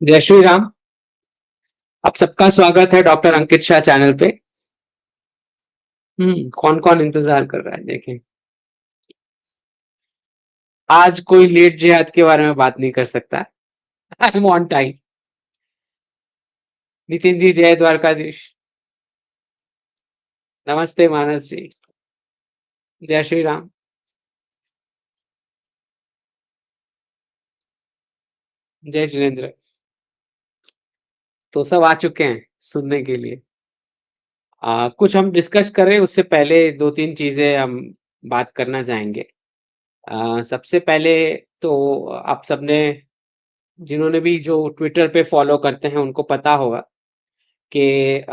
जय श्री राम। आप सबका स्वागत है डॉक्टर अंकित शाह चैनल पे। कौन कौन इंतजार कर रहा है देखें। आज कोई लेट जिहाद के बारे में बात नहीं कर सकता। I am on time. Nitin ji, जय द्वारकाधीश। नमस्ते मानस जी। जय श्री राम। जय जिनेन्द्र। तो सब आ चुके हैं सुनने के लिए। कुछ हम डिस्कस करें उससे पहले दो तीन चीजें हम बात करना चाहेंगे। सबसे पहले तो आप सबने, जिन्होंने भी जो ट्विटर पे फॉलो करते हैं उनको पता होगा कि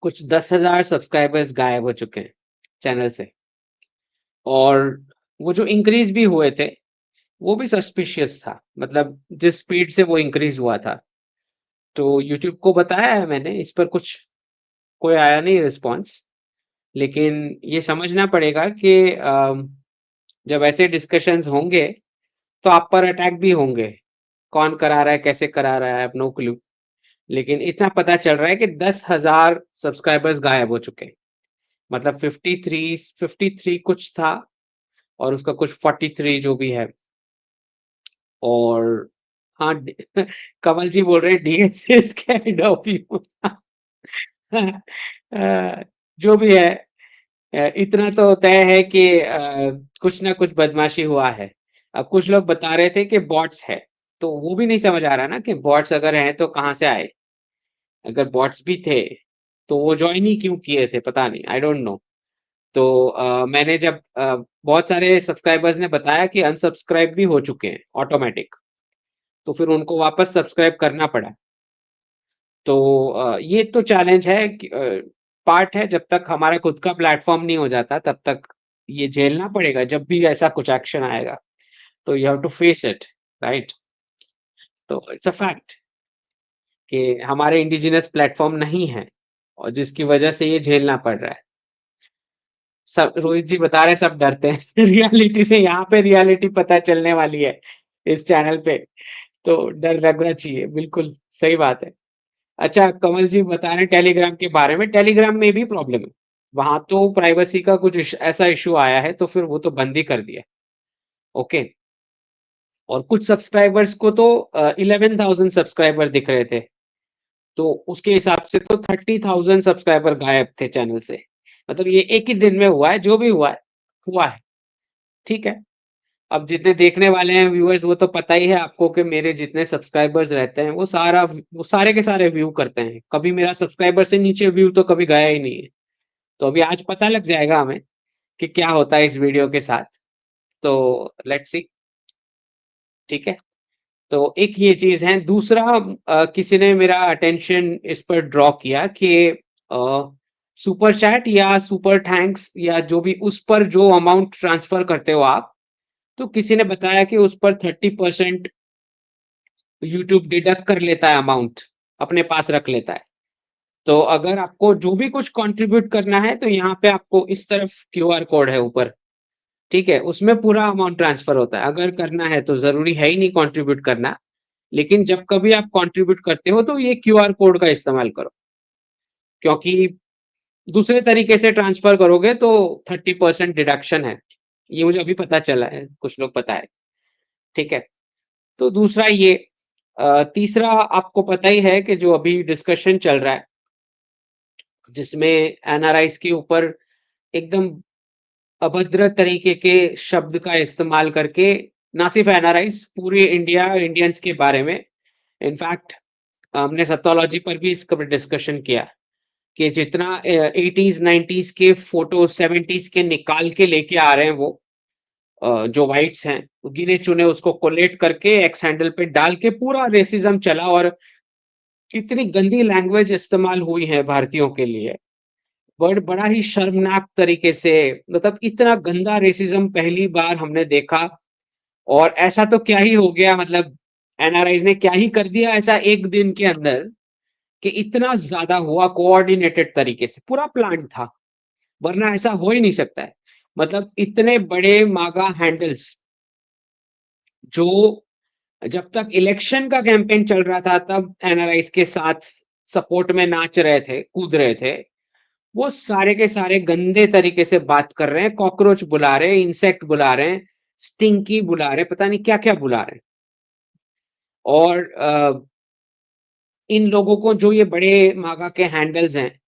कुछ 10,000 सब्सक्राइबर्स गायब हो चुके हैं चैनल से। और वो जो इंक्रीज भी हुए थे वो भी सस्पिशियस था, मतलब जिस स्पीड से वो इंक्रीज हुआ था। तो यूट्यूब को बताया है मैंने, इस पर कुछ कोई आया नहीं रिस्पॉन्स। लेकिन ये समझना पड़ेगा कि जब ऐसे डिस्कशंस होंगे तो आप पर अटैक भी होंगे। कौन करा रहा है, कैसे करा रहा है, नो क्लू। लेकिन इतना पता चल रहा है कि 10,000 सब्सक्राइबर्स गायब हो चुके हैं। मतलब 53 कुछ था और उसका कुछ 43 जो भी है। और हाँ, कमल जी बोल रहे हैं डीएसएस के हेड ऑफ यू। जो भी है, इतना तो तय है कि कुछ ना कुछ बदमाशी हुआ है। अब कुछ लोग बता रहे थे कि बॉट्स है, तो वो भी नहीं समझ आ रहा ना कि बॉट्स अगर हैं तो कहाँ से आए। अगर बॉट्स भी थे तो वो ज्वाइन ही क्यों किए थे, पता नहीं, आई डोंट नो। तो मैंने जब बहुत सारे सब्सक्राइबर्स ने बताया कि अनसब्सक्राइब भी हो चुके हैं ऑटोमेटिक, तो फिर उनको वापस सब्सक्राइब करना पड़ा। तो ये तो चैलेंज है कि पार्ट है, जब तक हमारा खुद का प्लेटफॉर्म नहीं हो जाता तब तक ये झेलना पड़ेगा। जब भी ऐसा कुछ एक्शन आएगा तो you have to face it, right. तो इट्स अ फैक्ट कि हमारे इंडिजिनस प्लेटफॉर्म नहीं है और जिसकी वजह से ये झेलना पड़ रहा है। सब रोहित जी बता रहे हैं, सब डरते हैं रियलिटी से। यहाँ पे रियलिटी पता चलने वाली है इस चैनल पे, तो डर लगना चाहिए, बिल्कुल सही बात है। अच्छा, कमल जी बता रहे हैं टेलीग्राम के बारे में। टेलीग्राम में भी प्रॉब्लम है, वहां तो प्राइवेसी का कुछ ऐसा इशू आया है तो फिर वो तो बंद ही कर दिया। ओके। और कुछ सब्सक्राइबर्स को तो 11,000 सब्सक्राइबर दिख रहे थे, तो उसके हिसाब से तो 30,000 सब्सक्राइबर गायब थे चैनल से। मतलब ये एक ही दिन में हुआ है, जो भी हुआ है हुआ है। ठीक है। अब जितने देखने वाले हैं व्यूअर्स, वो तो पता ही है आपको कि मेरे जितने सब्सक्राइबर्स रहते हैं वो सारे के सारे व्यू करते हैं। कभी मेरा सब्सक्राइबर से नीचे व्यू तो कभी गया ही नहीं है। तो अभी आज पता लग जाएगा हमें कि क्या होता है इस वीडियो के साथ। तो लेट्स सी। ठीक है। तो एक ये चीज है। दूसरा, किसी ने मेरा अटेंशन इस पर ड्रॉ किया कि सुपर चैट या सुपर थैंक्स या जो भी, उस पर जो अमाउंट ट्रांसफर करते हो आप, तो किसी ने बताया कि उस पर 30% यूट्यूब डिडक्ट कर लेता है, अमाउंट अपने पास रख लेता है। तो अगर आपको जो भी कुछ कंट्रीब्यूट करना है तो यहाँ पे आपको इस तरफ क्यूआर कोड है ऊपर। ठीक है, उसमें पूरा अमाउंट ट्रांसफर होता है। अगर करना है तो जरूरी है ही नहीं कंट्रीब्यूट करना, लेकिन जब कभी आप कंट्रीब्यूट करते हो तो ये क्यूआर कोड का इस्तेमाल करो, क्योंकि दूसरे तरीके से ट्रांसफर करोगे तो 30% डिडक्शन है। ये मुझे अभी पता चला है, कुछ लोग बताए। ठीक है। तो दूसरा ये। तीसरा, आपको पता ही है कि जो अभी डिस्कशन चल रहा है जिसमें एनआरआईज के ऊपर एकदम अभद्र तरीके के शब्द का इस्तेमाल करके, ना सिर्फ एनआरआईज, पूरे इंडियंस के बारे में। इनफैक्ट हमने सत्योलॉजी पर भी इसका डिस्कशन किया कि जितना 80s 90s के फोटो 70s के निकाल के लेके आ रहे हैं वो, जो वाइट्स हैं गिने चुने, उसको कोलेट करके एक्स हैंडल पे डाल के पूरा रेसिज्म चला। और कितनी गंदी लैंग्वेज इस्तेमाल हुई है भारतीयों के लिए, बड़ा ही शर्मनाक तरीके से। मतलब इतना गंदा रेसिज्म पहली बार हमने देखा। और ऐसा तो क्या ही हो गया, मतलब एनआरआईज ने क्या ही कर दिया ऐसा एक दिन के अंदर कि इतना ज्यादा हुआ। कोऑर्डिनेटेड तरीके से पूरा प्लान था, वरना ऐसा हो ही नहीं सकता है। मतलब इतने बड़े मागा हैंडल्स जो जब तक इलेक्शन का कैंपेन चल रहा था तब एनालाइज के साथ सपोर्ट में नाच रहे थे, कूद रहे थे। वो सारे के सारे गंदे तरीके से बात कर रहे हैं, कॉकरोच बुला रहे हैं, इंसेक्ट बुला रहे हैं, स्टिंकी बुला रहे हैं, पता नहीं क्या-क्या बुला रहे हैं। और इन लोगों को जो ये बड़े मागा के हैंडल्स हैं,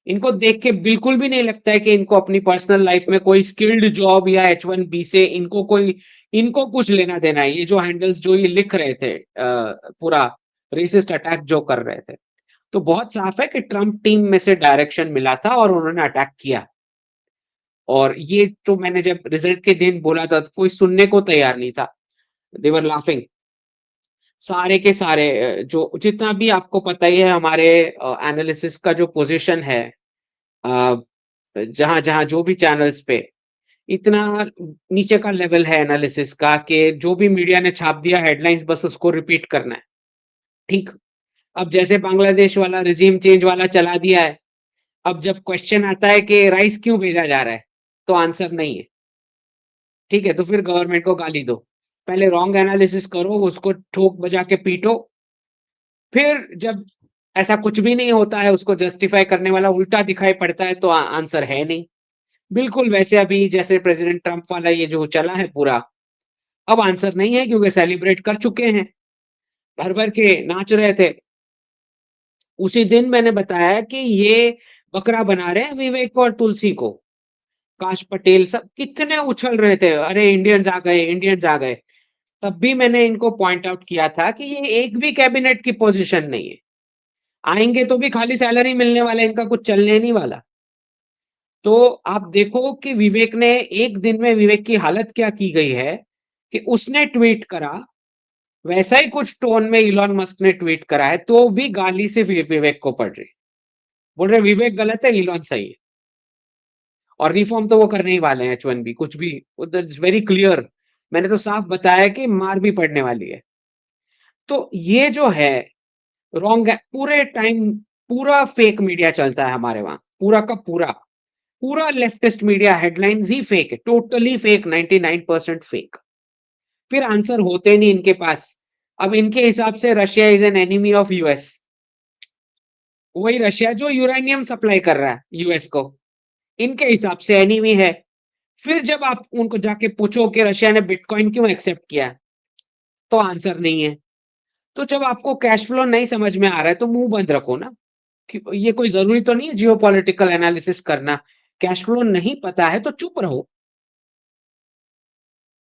इनको देख के बिल्कुल भी नहीं लगता है कि इनको अपनी पर्सनल लाइफ में कोई स्किल्ड जॉब या H1B से इनको कुछ लेना देना है। ये जो हैंडल्स जो ये लिख रहे थे पूरा रेसिस्ट अटैक जो कर रहे थे। तो बहुत साफ है कि ट्रम्प टीम में से डायरेक्शन मिला था और उन्होंने अटैक किया। और ये तो मैंने जब रिजल्ट के दिन बोला था तो कोई सुनने को तैयार नहीं था। दे वर लाफिंग। सारे के सारे जो जितना भी आपको पता ही है हमारे एनालिसिस का जो पोजीशन है अ, जहाँ-जहाँ जो भी चैनल्स पे इतना नीचे का लेवल है एनालिसिस का कि जो भी मीडिया ने छाप दिया हेडलाइंस बस उसको रिपीट करना है, ठीक? अब जैसे बांग्लादेश वाला रिजीम चेंज वाला चला दिया है, अब जब क्वेश्चन आता है कि राइस क्यों भेजा जा रहा है? तो आंसर नहीं है, ठीक है? तो फिर गवर्नमेंट को गाली दो। पहले रॉन्ग एनालिसिस करो, उसको ठोक बजा के पीटो, फिर जब ऐसा कुछ भी नहीं होता है, उसको जस्टिफाई करने वाला उल्टा दिखाई पड़ता है तो आंसर है नहीं। बिल्कुल वैसे अभी जैसे प्रेसिडेंट ट्रम्प वाला ये जो चला है पूरा, अब आंसर नहीं है क्योंकि सेलिब्रेट कर चुके हैं, भर-भर के नाच रहे थे। उसी दिन मैंने बताया कि ये बकरा बना रहे हैं विवेक और तुलसी को। काश पटेल सब कितने उछल रहे थे, अरे इंडियंस आ गए, इंडियंस आ गए। तब भी मैंने इनको पॉइंट आउट किया था कि ये एक भी कैबिनेट की पोजीशन नहीं है। आएँगे तो भी खाली सैलरी मिलने वाला है, इनका कुछ चलने नहीं वाला। तो आप देखो कि विवेक ने एक दिन में विवेक की हालत क्या की गई है कि उसने ट्वीट करा, वैसा ही कुछ टोन में इलॉन मस्क ने ट्वीट करा है, तो भी गाली से विवेक को पड़ रही। बोल रहे विवेक गलत है, इलॉन सही है। और रिफॉर्म तो वो करने ही वाले हैं H1B कुछ भी इट्स वेरी क्लियर। मैंने तो साफ बताया कि मार भी पड़ने वाली है। तो ये जो है रॉन्ग है पूरे टाइम पूरा फेक मीडिया चलता है हमारे वहाँ, पूरा का पूरा। पूरा लेफ्टिस्ट मीडिया हेडलाइंस ही फेक है, टोटली फेक 99% फेक। फिर आंसर होते नहीं इनके पास। अब इनके हिसाब से Russia is an enemy of US. वही रशिया जो यूरेनियम सप्लाई कर रहा है यूएस को, इनके हिसाब से एनिमी है। फिर जब आप उनको जाके पूछो कि रशिया ने बिटकॉइन क्यों एक्सेप्ट किया? तो आंसर नहीं है। तो जब आपको कैश फ्लो नहीं समझ में आ रहा है तो मुँह बंद रखो ना, कि ये कोई ज़रूरी तो नहीं है जियोपॉलिटिकल एनालिसिस करना। कैश फ्लो नहीं पता है तो चुप रहो,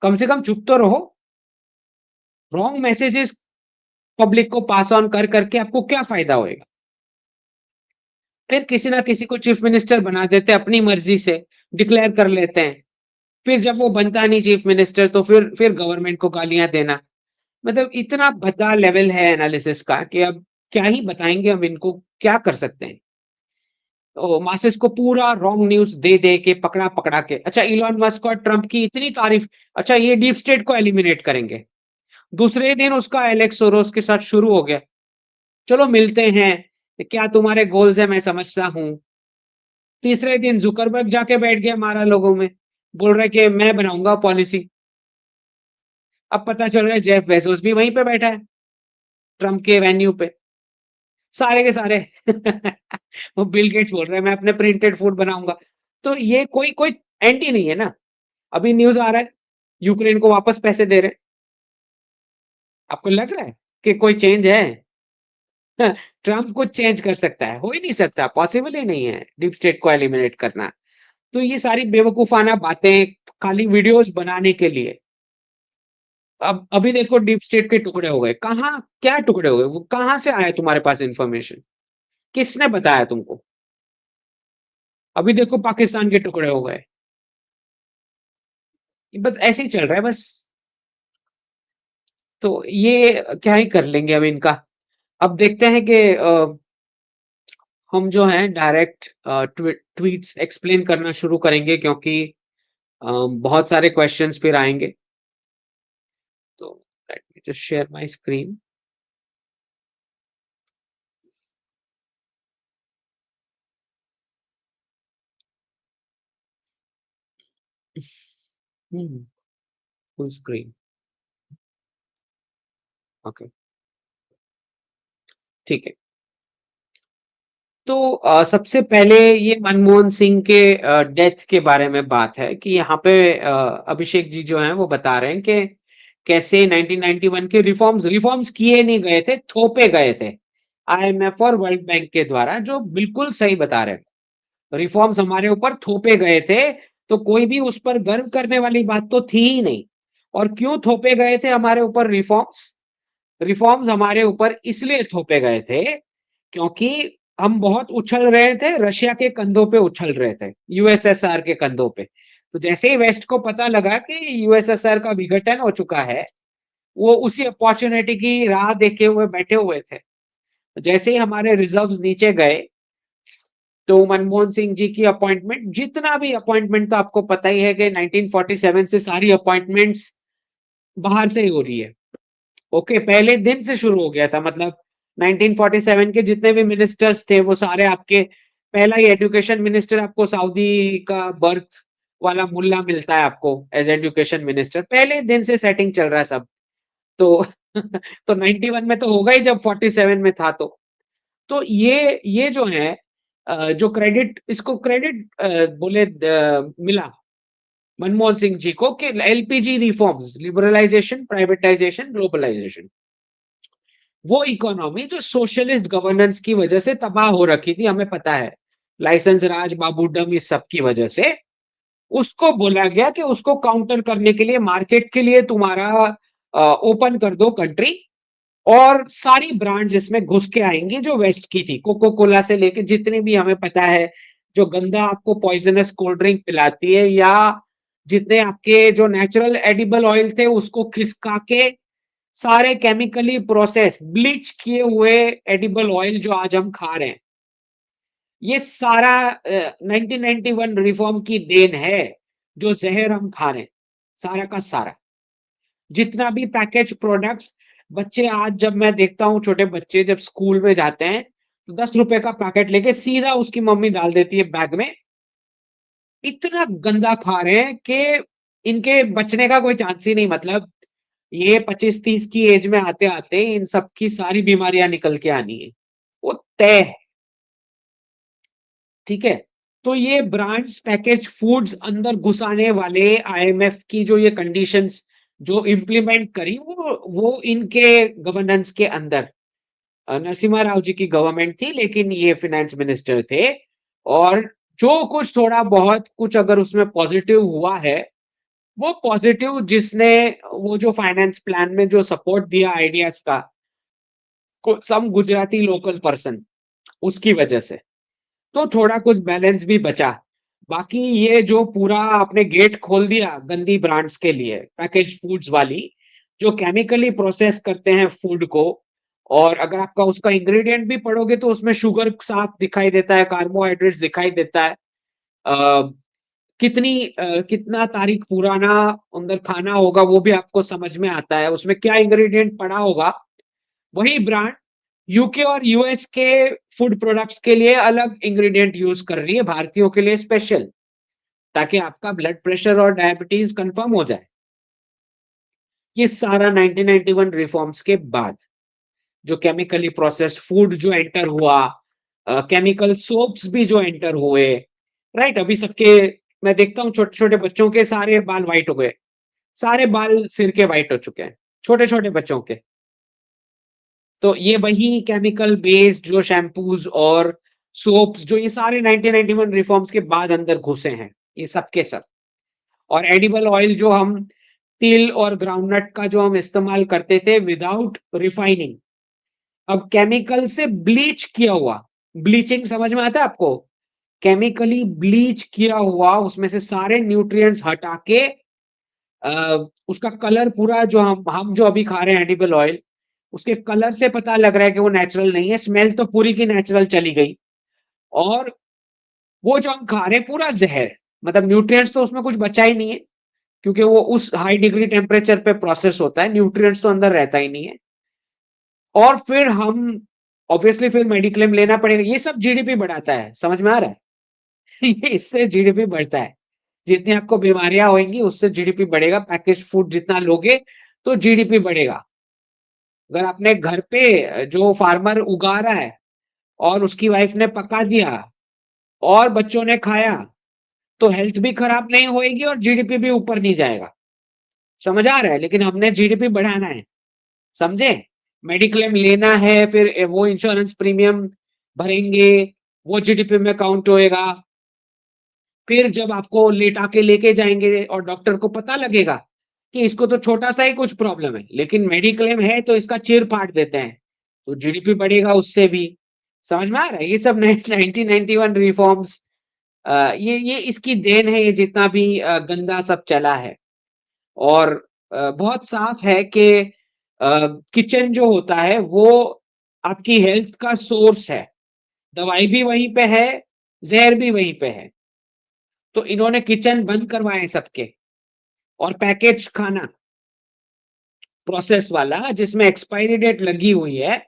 कम से कम चुप तो रहो। रॉन्ग मैसेजेस पब्लिक को पास ऑन कर करके आपको क्या फ़ायदा होएगा? फिर किसी ना किसी को चीफ मिनिस्टर बना देते हैं अपनी मर्ज़ी से, डिक्लेयर कर लेते हैं। फिर जब वो बनता नहीं चीफ मिनिस्टर तो फिर गवर्नमेंट को गालियाँ देना। मतलब इतना भद्दा लेवल है एनालिसिस का कि अब क्या ही बताएँगे हम इनको, क्या कर सकते हैं? मासेस को पूरा रॉन्ग न्यूज़ दे दे के पकड़ा-पकड़ा के अच्छा इलॉन मस्क और ट्रम्प की इतनी तारीफ़ अच्छा ये डीप स्टेट को एलिमिनेट करेंगे। दूसरे दिन उसका एलेक्स सोरोस के साथ शुरू हो गया। चलो मिलते हैं, क्या तुम्हारे गोल्स हैं मैं समझता हूँ। तीसरे दिन ज़ुकरबर्ग जाके बैठ गया मारा लोगों में, बोल रहा है कि मैं बनाऊँगा पॉलिसी। अब पता चल रहा है जेफ बेज़ोस भी वहीं पे बैठा है, ट्रम्प के वेन्यू पे। सारे के सारे वो बिल गेट्स बोल रहा है मैं अपने प्रिंटेड फूड बनाऊँगा। तो ये कोई कोई एंड ही नहीं है ना। अभी न्यूज़ आ रहा है, यूक्रेन को वापस पैसे दे रहे हैं। आपको लग रहा है कि कोई चेंज है? ट्रम्प कुछ चेंज कर सकता है, हो ही नहीं सकता, पॉसिबल ही नहीं है डीप स्टेट को एलिमिनेट करना। तो ये सारी बेवकूफ़ाना बातें खाली वीडियोज़ बनाने के लिए। अब अभी देखो डीप स्टेट के टुकड़े हो गए, कहाँ क्या टुकड़े हो गए? वो कहाँ से आया तुम्हारे पास इन्फॉर्मेशन? किसने बताया तुमको? अभी देखो पाकिस्तान के टुकड़े हो गए। बस ऐसे ही चल रहा है बस। तो ये क्या ही कर लेंगे अब इनका। अब देखते हैं कि हम जो हैं डायरेक्ट ट्वीट्स एक्सप्लेन करना शुरू करेंगे क्योंकि बहुत सारे क्वेश्चंस फिर आएँगे। तो let me just share my screen. Hmm, full screen. Okay, ठीक है। तो सबसे पहले ये मनमोहन सिंह के डेथ के बारे में बात है कि यहाँ पे अभिषेक जी जो हैं वो बता रहे हैं कि कैसे 1991 के रिफॉर्म्स रिफॉर्म्स किए नहीं गए थे, थोपे गए थे आईएमएफ और वर्ल्ड बैंक के द्वारा, जो बिल्कुल सही बता रहे हैं। रिफॉर्म्स हमारे ऊपर थोपे गए थे, तो कोई भी उस पर गर्व करने वाली बात तो थी ही नहीं। और क्यों थोपे गए थे हमारे ऊपर रिफॉर्म्स? रिफॉर्म्स हमारे ऊपर इसलिए थोपे गए थे क्योंकि हम बहुत उछल रहे थे, रशिया के कंधों पे उछल रहे थे, यूएसएसआर के कंधों पे। तो जैसे ही वेस्ट को पता लगा कि यूएसएसआर का विघटन हो चुका है, वो उसी अपॉर्चुनिटी की राह देखे हुए बैठे हुए थे। जैसे ही हमारे रिजर्व्स नीचे गए, तो मनमोहन सिंह जी की अपॉइंटमेंट, जितना भी अपॉइंटमेंट, तो आपको पता ही है कि 1947 से सारी अपॉइंटमेंट्स बाहर से ही हो रही है। ओके, पहले दिन से शुरू हो गया था, मतलब 1947 के जितने भी मिनिस्टर्स थे वो सारे आपके, पहला ही एजुकेशन मिनिस्टर आपको सऊदी का बर्थ वाला मुल्ला मिलता है आपको एज एजुकेशन मिनिस्टर, पहले दिन से सेटिंग चल रहा है सब। तो तो 91 में तो होगा ही जब 47 में था। तो ये जो है जो क्रेडिट, इसको क्रेडिट मिला मनमोहन सिंह जी को कि LPG reforms, liberalisation, privatisation, globalisation, वो इकोनॉमी जो सोशलिस्ट गवर्नेंस की वजह से तबाह हो रखी थी, हमें पता है, लाइसेंस राज, बाबूडम, इस सब की वजह से उसको बोला गया कि उसको काउंटर करने के लिए मार्केट के लिए तुम्हारा ओपन कर दो कंट्री, और सारी ब्रांड्स इसमें घुस के आएंगी जो वेस्ट की थी, कोको कोला से लेके जितने भी हमें पता है, जो गंदा आपको पॉइजनस कोल्ड ड्रिंक पिलाती है, या जितने आपके जो नेचुरल एडिबल ऑयल थे उसको खिसका के सारे केमिकली प्रोसेस ब्लीच किए हुए एडिबल ऑयल जो आज हम खा रहे हैं, ये सारा 1991 रिफॉर्म की देन है। जो जहर हम खा रहे हैं, सारा का सारा, जितना भी पैकेज प्रोडक्ट्स, बच्चे आज, जब मैं देखता हूँ छोटे बच्चे जब स्कूल में जाते हैं, तो 10 रुपए का पैकेट लेके सीधा उसकी मम्मी डाल देती है बैग में। इतना गंदा खा रहे हैं कि इनके बचने का कोई चांस ही नहीं, मतलब ये 25-30 की एज में आते आते इन सब की सारी बीमारियां निकल के आनी है, वो तय है। ठीक है, तो ये ब्रांड्स, पैकेज फूड्स अंदर घुसाने वाले आईएमएफ की जो ये कंडीशंस जो इम्प्लीमेंट करी, वो इनके गवर्नेंस के अंदर, नरसिम्हा राव जी की गवर्नमेंट थी, लेकिन ये फाइनेंस मिनिस्टर थे। और जो कुछ थोड़ा बहुत कुछ अगर उसमें पॉजिटिव हुआ है, वो पॉजिटिव जिसने, वो जो फाइनेंस प्लान में जो सपोर्ट दिया आइडियाज का, सम गुजराती लोकल पर्सन, उसकी वजह से तो थोड़ा कुछ बैलेंस भी बचा। बाकी ये जो पूरा आपने गेट खोल दिया गंदी ब्रांड्स के लिए, पैकेज फूड्स वाली, जो केमिकली प्रोसेस करते हैं फूड को, और अगर आपका उसका इंग्रेडिएंट भी पढ़ोगे तो उसमें शुगर साफ दिखाई देता है, कार्बोहाइड्रेट्स दिखाई देता है। कितना तारीख पुराना अंदर खाना होगा वो भी आपको समझ में आता है, उसमें क्या इंग्रेडिएंट पड़ा होगा। वही ब्रांड यूके और यूएस के फूड प्रोडक्ट्स के लिए अलग इंग्रेडिएंट यूज कर रही है, भारतीयों के लिए स्पेशल, ताकि आपका ब्लड प्रेशर और डायबिटीज कंफर्म हो जाए। ये सारा 1991 रिफॉर्म्स के बाद जो केमिकली प्रोसेस्ड फूड जो एंटर हुआ, केमिकल सोप्स भी जो एंटर हुए, राइट, अभी सबके, मैं देखता हूँ छोटे छोटे बच्चों के सारे बाल व्हाइट हो गए, सारे बाल सिर के व्हाइट हो चुके हैं, छोटे छोटे बच्चों के। तो ये वही केमिकल बेस्ड जो शैम्पूज और सोप्स, जो ये सारे 1991 रिफॉर्म्स के बाद अंदर घुसे हैं, ये सब के सब। और एडिबल ऑयल जो हम, तिल और ग्राउंडनट का जो हम इस्तेमाल करते थे विदाउट रिफाइनिंग, अब केमिकल से ब्लीच किया हुआ, ब्लीचिंग समझ में आता है आपको? केमिकली ब्लीच किया हुआ, उसमें से सारे न्यूट्रिएंट्स हटा के उसका कलर पूरा, जो हम जो अभी खा रहे हैं एडिबल ऑयल, उसके कलर से पता लग रहा है कि वो नेचुरल नहीं है, स्मेल तो पूरी की नेचुरल चली गई। और वो जो हम खा रहे हैं पूरा जहर, मतलब न्यूट्रिएंट्स तो उसमें कुछ बचा ही नहीं है, क्योंकि वो उस हाई डिग्री टेम्परेचर पे प्रोसेस होता है, न्यूट्रिएंट्स तो अंदर रहता ही नहीं है। और फिर हम ऑब्वियसली फिर मेडिक्लेम लेना पड़ेगा, ये सब जीडीपी बढ़ाता है, समझ में आ रहा है? ये इससे जीडीपी बढ़ता है, जितनी आपको बीमारियां होंगी उससे जीडीपी बढ़ेगा, पैकेज फूड जितना लोगे तो जीडीपी बढ़ेगा। अगर आपने घर पे जो फार्मर उगा रहा है और उसकी वाइफ ने पका दिया और बच्चों ने खाया, तो हेल्थ भी खराब नहीं होएगी और जीडीपी भी ऊपर नहीं जाएगा। समझ आ रहा है? लेकिन हमने जीडीपी बढ़ाना है, समझे? मेडिक्लेम लेना है, फिर वो इंश्योरेंस प्रीमियम भरेंगे, वो जीडीपी में काउंट होएगा। फिर जब आपको लेटा के लेके जाएंगे और डॉक्टर को पता लगेगा कि इसको तो छोटा सा ही कुछ प्रॉब्लम है, लेकिन मेडिक्लेम है तो इसका चीर फाड़ देते हैं, तो जीडीपी बढ़ेगा उससे भी। समझ में आ रहा है? ये सब 1991 रिफॉर्म्स, ये इसकी देन है, ये जितना भी गंदा सब चला है। और बहुत साफ है कि किचन जो होता है वो आपकी हेल्थ का सोर्स है। दवाई भी वहीं पे है, जहर भी वहीं पे है। तो इन्होंने किचन बंद करवाए सबके, और पैकेज खाना प्रोसेस वाला जिसमें एक्सपायरी डेट लगी हुई है,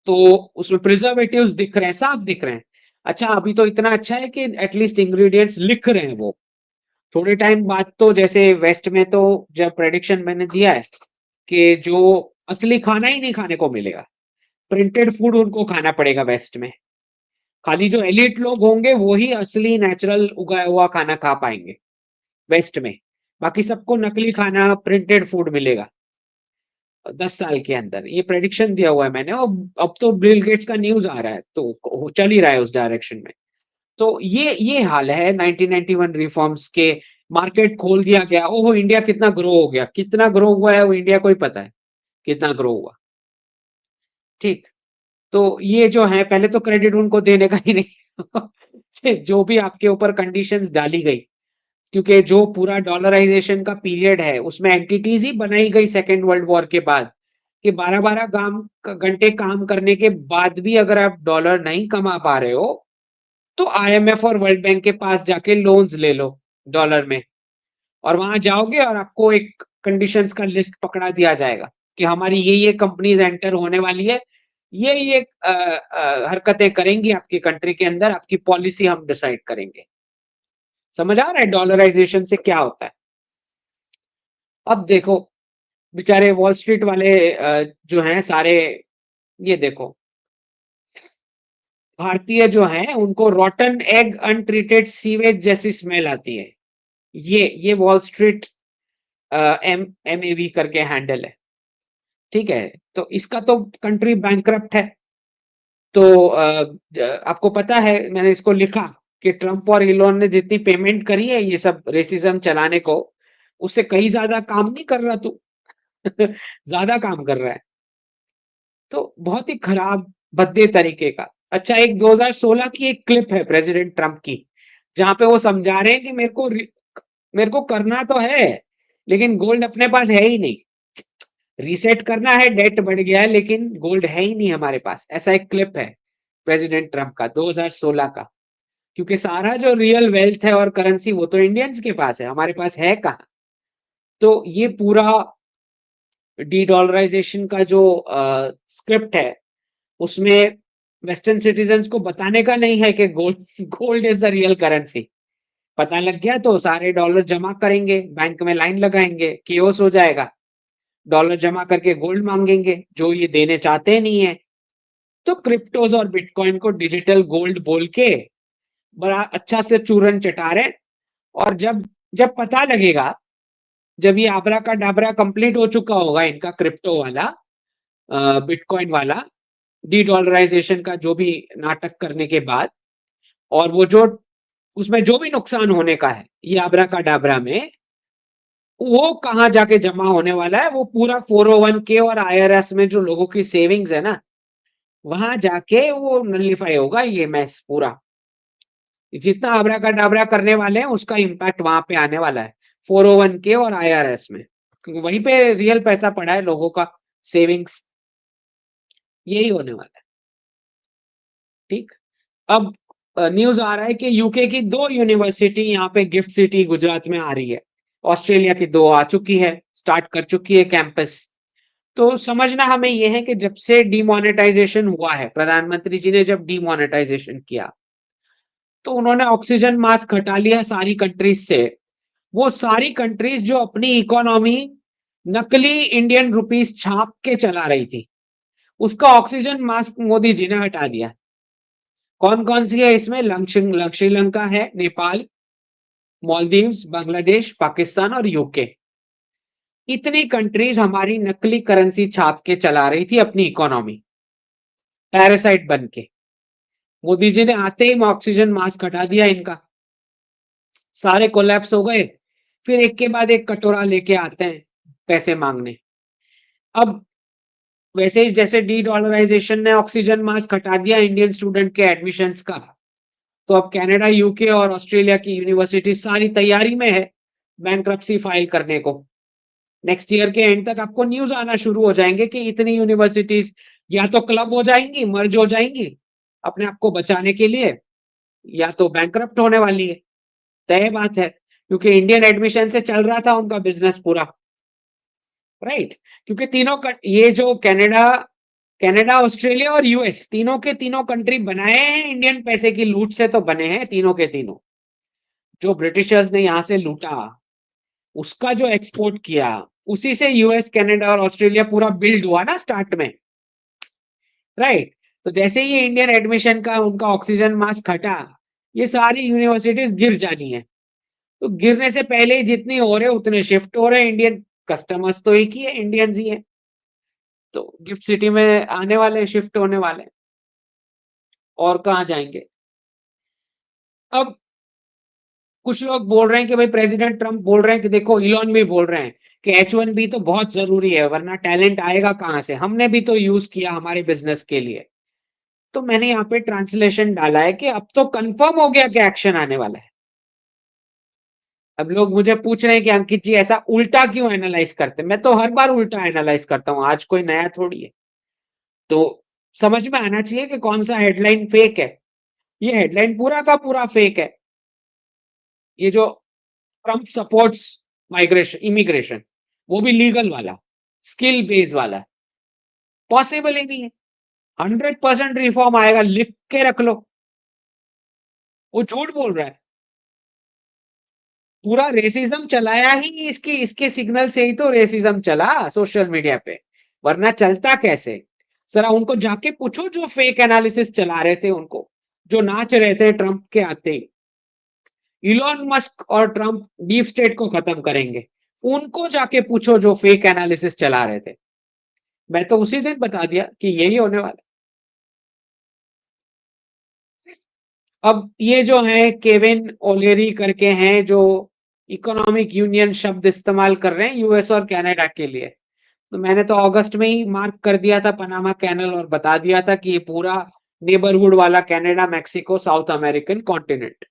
तो उसमें प्रिजर्वेटिव्स दिख रहे हैं, साफ दिख रहे हैं। अच्छा, अभी तो इतना अच्छा है कि एटलीस्ट इंग्रेडिएंट्स लिख रहे हैं वो। थोड़े टाइम बाद तो जैसे वेस्ट में तो जब प्रेडिक्शन मैंने दिया है कि जो असली खाना ही नहीं खाने को मिलेगा, प्रिंटेड फूड उनको खाना पड़ेगा वेस्ट में। खाली जो एलिट लोग होंगे वो ही असली नेचुरल उगाया हुआ खाना खा पाएंगे वेस्ट में। बाकी सबको नकली खाना, प्रिंटेड फूड मिलेगा 10 साल के अंदर। ये प्रेडिक्शन दिया हुआ है मैंने, और अब तो बिल गेट्स का न्यूज आ रहा है, तो चल ही रहा है उस डायरेक्शन में। तो ये हाल है 1991 रिफॉर्म्स के। मार्केट खोल दिया गया। ओहो, इंडिया कितना ग्रो हो गया, कितना ग्रो हुआ है वो इंडिया को ही पता है, कितना ग्रो हुआ। ठीक। तो ये जो है, पहले तो क्रेडिट उनको देने का ही नहीं जो भी आपके ऊपर कंडीशंस डाली गई, क्योंकि जो पूरा डॉलराइजेशन का पीरियड है उसमें एंटिटीज ही बनाई गई सेकेंड वर्ल्ड वॉर के बाद, कि 12-12 घंटे काम करने के बाद भी अगर आप डॉलर नहीं कमा पा रहे हो, तो आईएमएफ और वर्ल्ड बैंक के पास जाके लोन्स ले लो डॉलर में। और वहां जाओगे और आपको एक कंडीशंस का लिस्ट पकड़ा दिया जाएगा कि हमारी ये कंपनीज एंटर होने वाली है, ये हरकतें करेंगी आपकी कंट्री के अंदर, आपकी पॉलिसी हम डिसाइड करेंगे। समझ आ रहा है डॉलराइजेशन से क्या होता है? अब देखो, बेचारे वॉल स्ट्रीट वाले जो हैं सारे, ये देखो, भारतीय जो हैं उनको रॉटन एग अनट्रीटेड सीवेज जैसी स्मेल आती है। ये वॉल स्ट्रीट एमएवी करके हैंडल है। ठीक है, तो इसका तो कंट्री बैंकरप्ट है। तो आपको पता है, मैंने इसको लिखा कि ट्रम्प और इलोन ने जितनी पेमेंट करी है ये सब रेसिज्म चलाने को, उससे कहीं ज्यादा काम नहीं कर रहा तू ज्यादा काम कर रहा है। तो बहुत ही खराब, भद्दे तरीके का। अच्छा, एक 2016 की एक क्लिप है प्रेसिडेंट ट्रम्प की, जहां पे वो समझा रहे हैं कि मेरे को करना तो है, लेकिन गोल्ड अपने पास है ही नहीं। रीसेट करना है, डेट बढ़ गया है, लेकिन गोल्ड है ही नहीं हमारे पास। ऐसा एक क्लिप है प्रेसिडेंट ट्रम्प का 2016 का। क्योंकि सारा जो रियल वेल्थ है और करेंसी वो तो इंडियंस के पास है, हमारे पास है कहाँ? तो ये पूरा डी डॉलराइजेशन का जो स्क्रिप्ट है, उसमें वेस्टर्न सिटीजन्स को बताने का नहीं है कि gold gold is the real currency. पता लग गया तो सारे डॉलर जमा करेंगे, बैंक में लाइन लगाएंगे, केओस हो जाएगा। डॉलर जमा करके गोल्ड मांगेंगे, जो ये देने चाहते नहीं है। तो क्रिप्टोज और बिटकॉइन को डिजिटल गोल्ड बोल के बड़ा अच्छा से चूरन चटा रहे। और जब जब पता लगेगा, जब ये आबरा का डाबरा कंप्लीट हो चुका होगा इनका क्रिप्टो वाला, बिटकॉइन वाला, डी डॉलराइजेशन का जो भी नाटक करने के बाद, और वो जो उसमें जो भी नुकसान होने का है ये आबरा का डाबरा में, वो कहाँ जाके जमा होने वाला है? वो पूरा 401k और आईआरएस में जो लोगों की सेविंग्स है ना, वहां जाके वो नलिफाई होगा ये मैस पूरा। जितना आबरा का डाबरा करने वाले हैं उसका इम्पैक्ट वहां पे आने वाला है, 401k और आईआरएस में, क्योंकि वहीं पे रियल पैसा पड़ा है लोगों का, सेविंग्स। यही होने वाला है। ठीक। अब न्यूज आ रहा है कि यूके की 2 यूनिवर्सिटी यहाँ पे गिफ्ट सिटी गुजरात में आ रही है। ऑस्ट्रेलिया की 2 आ चुकी है, स्टार्ट कर चुकी है कैंपस। तो समझना हमें यह है कि जब से डीमोनेटाइजेशन हुआ है, प्रधानमंत्री जी ने जब डीमोनेटाइजेशन किया, तो उन्होंने ऑक्सीजन मास्क हटा लिया सारी कंट्रीज से। वो सारी कंट्रीज जो अपनी इकोनॉमी नकली इंडियन रुपीस छाप के चला रही थी। उसका ऑक्सीजन मास्क मोदी जी ने हटा दिया। कौन कौन सी है इसमें? श्रीलंका है, नेपाल, मालदीव्स, बांग्लादेश, पाकिस्तान और यूके। इतनी कंट्रीज हमारी नकली करेंसी छाप के चला रही थी अपनी इकोनॉमी, पैरासाइट बन के। मोदी जी ने आते ही ऑक्सीजन मास्क हटा दिया इनका, सारे कोलैप्स हो गए। फिर एक के बाद एक कटोरा लेके आते हैं पैसे मांगने। अब वैसे ही जैसे डी डॉलराइजेशन ने ऑक्सीजन मास्क हटा दिया इंडियन स्टूडेंट के एडमिशन्स का, तो अब कनाडा, यूके और ऑस्ट्रेलिया की यूनिवर्सिटी सारी तैयारी में है बैंक्रप्सी फाइल करने को। नेक्स्ट ईयर के एंड तक आपको न्यूज आना शुरू हो जाएंगे कि इतनी यूनिवर्सिटीज या तो क्लब हो जाएंगी, मर्ज हो जाएंगी अपने आप को बचाने के लिए, या तो बैंकरप्ट होने वाली है। तय बात है, क्योंकि इंडियन एडमिशन से चल रहा था उनका बिजनेस पूरा, राइट। क्योंकि तीनों ये जो कनाडा कनाडा, ऑस्ट्रेलिया और यूएस, तीनों के तीनों कंट्री बनाए हैं इंडियन पैसे की लूट से, तो बने हैं तीनों के तीनों। जो ब्रिटिशर्स ने यहां से लूटा, उसका जो एक्सपोर्ट किया, उसी से यूएस, कनाडा और ऑस्ट्रेलिया पूरा बिल्ड हुआ ना स्टार्ट में, राइट। तो जैसे ही इंडियन एडमिशन का उनका ऑक्सीजन मास्क हटा, ये सारी यूनिवर्सिटीज गिर जानी है। तो गिरने से पहले ही जितनी हो रहे उतने शिफ्ट हो रहे। इंडियन कस्टमर्स तो एक ही है, इंडियंस ही है, तो गिफ्ट सिटी में आने वाले, शिफ्ट होने वाले, और कहाँ जाएंगे। अब कुछ लोग बोल रहे हैं कि भाई प्रेसिडेंट ट्रम्प बोल रहे हैं कि देखो, इलॉन भी बोल रहे हैं कि H1B तो बहुत जरूरी है, वरना टैलेंट आएगा कहां से, हमने भी तो यूज किया हमारे बिजनेस के लिए। तो मैंने यहाँ पे ट्रांसलेशन डाला है कि अब तो कंफर्म हो गया कि एक्शन आने वाला है। अब लोग मुझे पूछ रहे हैं कि अंकित जी ऐसा उल्टा क्यों एनालाइज करते हैं? मैं तो हर बार उल्टा एनालाइज करता हूं, आज कोई नया थोड़ी है। तो समझ में आना चाहिए कि कौन सा हेडलाइन फेक है। ये हेडलाइन पूरा का पूरा फेक है। ये जो ट्रम्प सपोर्ट्स माइग्रेशन, इमिग्रेशन, वो भी लीगल वाला, स्किल बेस वाला, पॉसिबल ही नहीं है। 100% रिफॉर्म आएगा, लिख के रख लो। वो झूठ बोल रहा है। पूरा रेसिज्म चलाया ही इसकी इसके सिग्नल से ही तो रेसिज्म चला सोशल मीडिया पे, वरना चलता कैसे? जरा उनको जाके पूछो जो फेक एनालिसिस चला रहे थे, उनको जो नाच रहे थे ट्रंप के आते ही, इलॉन मस्क और ट्रंप डीप स्टेट को खत्म करेंगे, उनको जाके पूछो जो फेक एनालिसिस चला रहे थे। मैं तो उसी दिन बता दिया कि यही होने वाला। अब ये जो है केविन ओलेरी करके हैं, जो इकोनॉमिक यूनियन शब्द इस्तेमाल कर रहे हैं यूएस और कनाडा के लिए, तो मैंने तो अगस्त में ही मार्क कर दिया था पनामा कैनल, और बता दिया था कि ये पूरा नेबरहुड वाला Canada, Mexico, south American continent,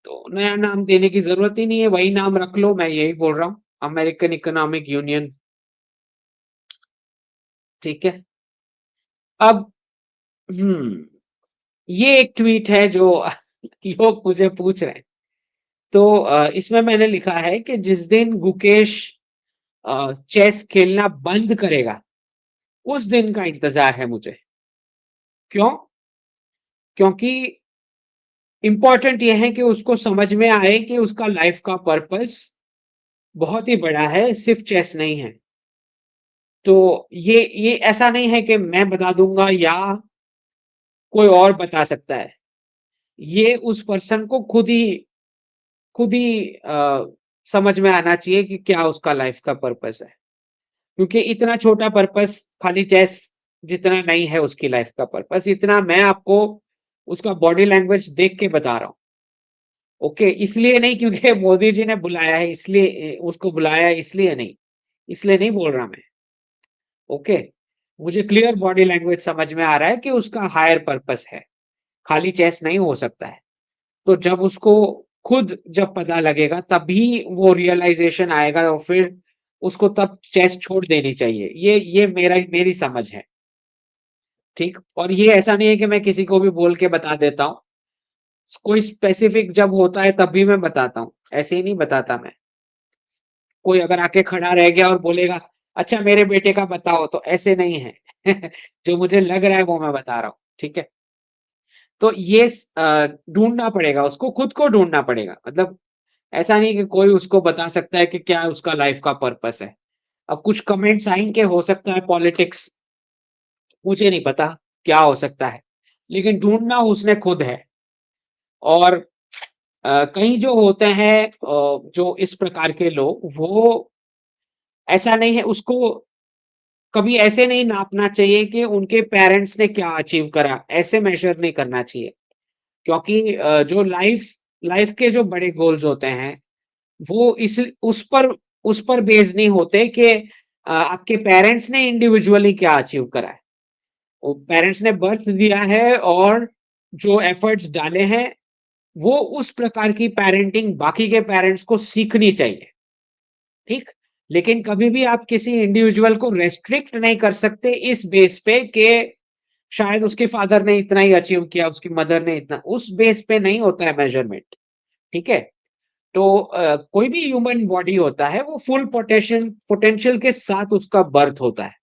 तो नया नाम देने की जरूरत ही नहीं है, वही नाम रख लो। मैं यही बोल रहा हूँ, अमेरिकन इकोनॉमिक यूनियन, ठीक है। अब ये एक ट्वीट है जो लोग मुझे पूछ रहे हैं। तो इसमें मैंने लिखा है कि जिस दिन गुकेश चेस खेलना बंद करेगा, उस दिन का इंतजार है मुझे। क्यों? क्योंकि इंपॉर्टेंट यह है कि उसको समझ में आए कि उसका लाइफ का पर्पस बहुत ही बड़ा है, सिर्फ चेस नहीं है। तो ये ऐसा नहीं है कि मैं बता दूंगा या कोई और बता सकता है। ये उस पर्सन को खुद ही समझ में आना चाहिए कि क्या उसका लाइफ का पर्पस है, क्योंकि इतना छोटा पर्पस खाली चेस जितना नहीं है उसकी लाइफ का पर्पस, इतना मैं आपको उसका बॉडी लैंग्वेज देख के बता रहा हूँ। ओके, इसलिए नहीं क्योंकि मोदी जी ने बुलाया है, इसलिए उसको बुलाया है, इसलिए नहीं बोल रहा मैं। ओके, मुझे क्लियर बॉडी लैंग्वेज समझ में आ रहा है कि उसका हायर पर्पस है, खाली चेस नहीं हो सकता है। तो जब उसको खुद जब पता लगेगा तभी वो रियलाइजेशन आएगा, और फिर उसको तब चेस छोड़ देनी चाहिए। ये मेरी समझ है, ठीक। और ये ऐसा नहीं है कि मैं किसी को भी बोल के बता देता हूँ, कोई स्पेसिफिक जब होता है तभी मैं बताता हूँ, ऐसे ही नहीं बताता मैं। कोई अगर आके खड़ा रह गया और बोलेगा अच्छा मेरे बेटे का बताओ, तो ऐसे नहीं है। जो मुझे लग रहा है वो मैं बता रहा हूँ, ठीक है। तो ये ढूंढना पड़ेगा, उसको खुद को ढूंढना पड़ेगा। मतलब ऐसा नहीं कि कोई उसको बता सकता है कि क्या उसका लाइफ का पर्पस है। अब कुछ कमेंट्स आएँगे, हो सकता है पॉलिटिक्स, मुझे नहीं पता क्या हो सकता है, लेकिन ढूँढना उसने खुद है। और कई जो होते हैं जो इस प्रकार के लोग, वो ऐसा नहीं है, उसको कभी ऐसे नहीं नापना चाहिए कि उनके पेरेंट्स ने क्या अचीव करा, ऐसे मेज़र नहीं करना चाहिए। क्योंकि जो लाइफ़ लाइफ़ के जो बड़े गोल्स होते हैं, वो इस उस पर बेस नहीं होते कि आपके पेरेंट्स ने इंडिविजुअली क्या अचीव करा है। वो पेरेंट्स ने बर्थ दिया है और जो एफर्ट्स डाले हैं, वो उस प्रकार की पैरेंटिंग बाकी के पेरेंट्स को सीखनी चाहिए, ठीक? लेकिन कभी भी आप किसी इंडिविजुअल को रेस्ट्रिक्ट नहीं कर सकते इस बेस पे कि शायद उसके फादर ने इतना ही अचीव किया, उसकी मदर ने इतना, उस बेस पे नहीं होता है मेज़रमेंट, ठीक है? तो कोई भी ह्यूमन बॉडी होता है, वो फुल पोटेंशियल के साथ उसका बर्थ होता है,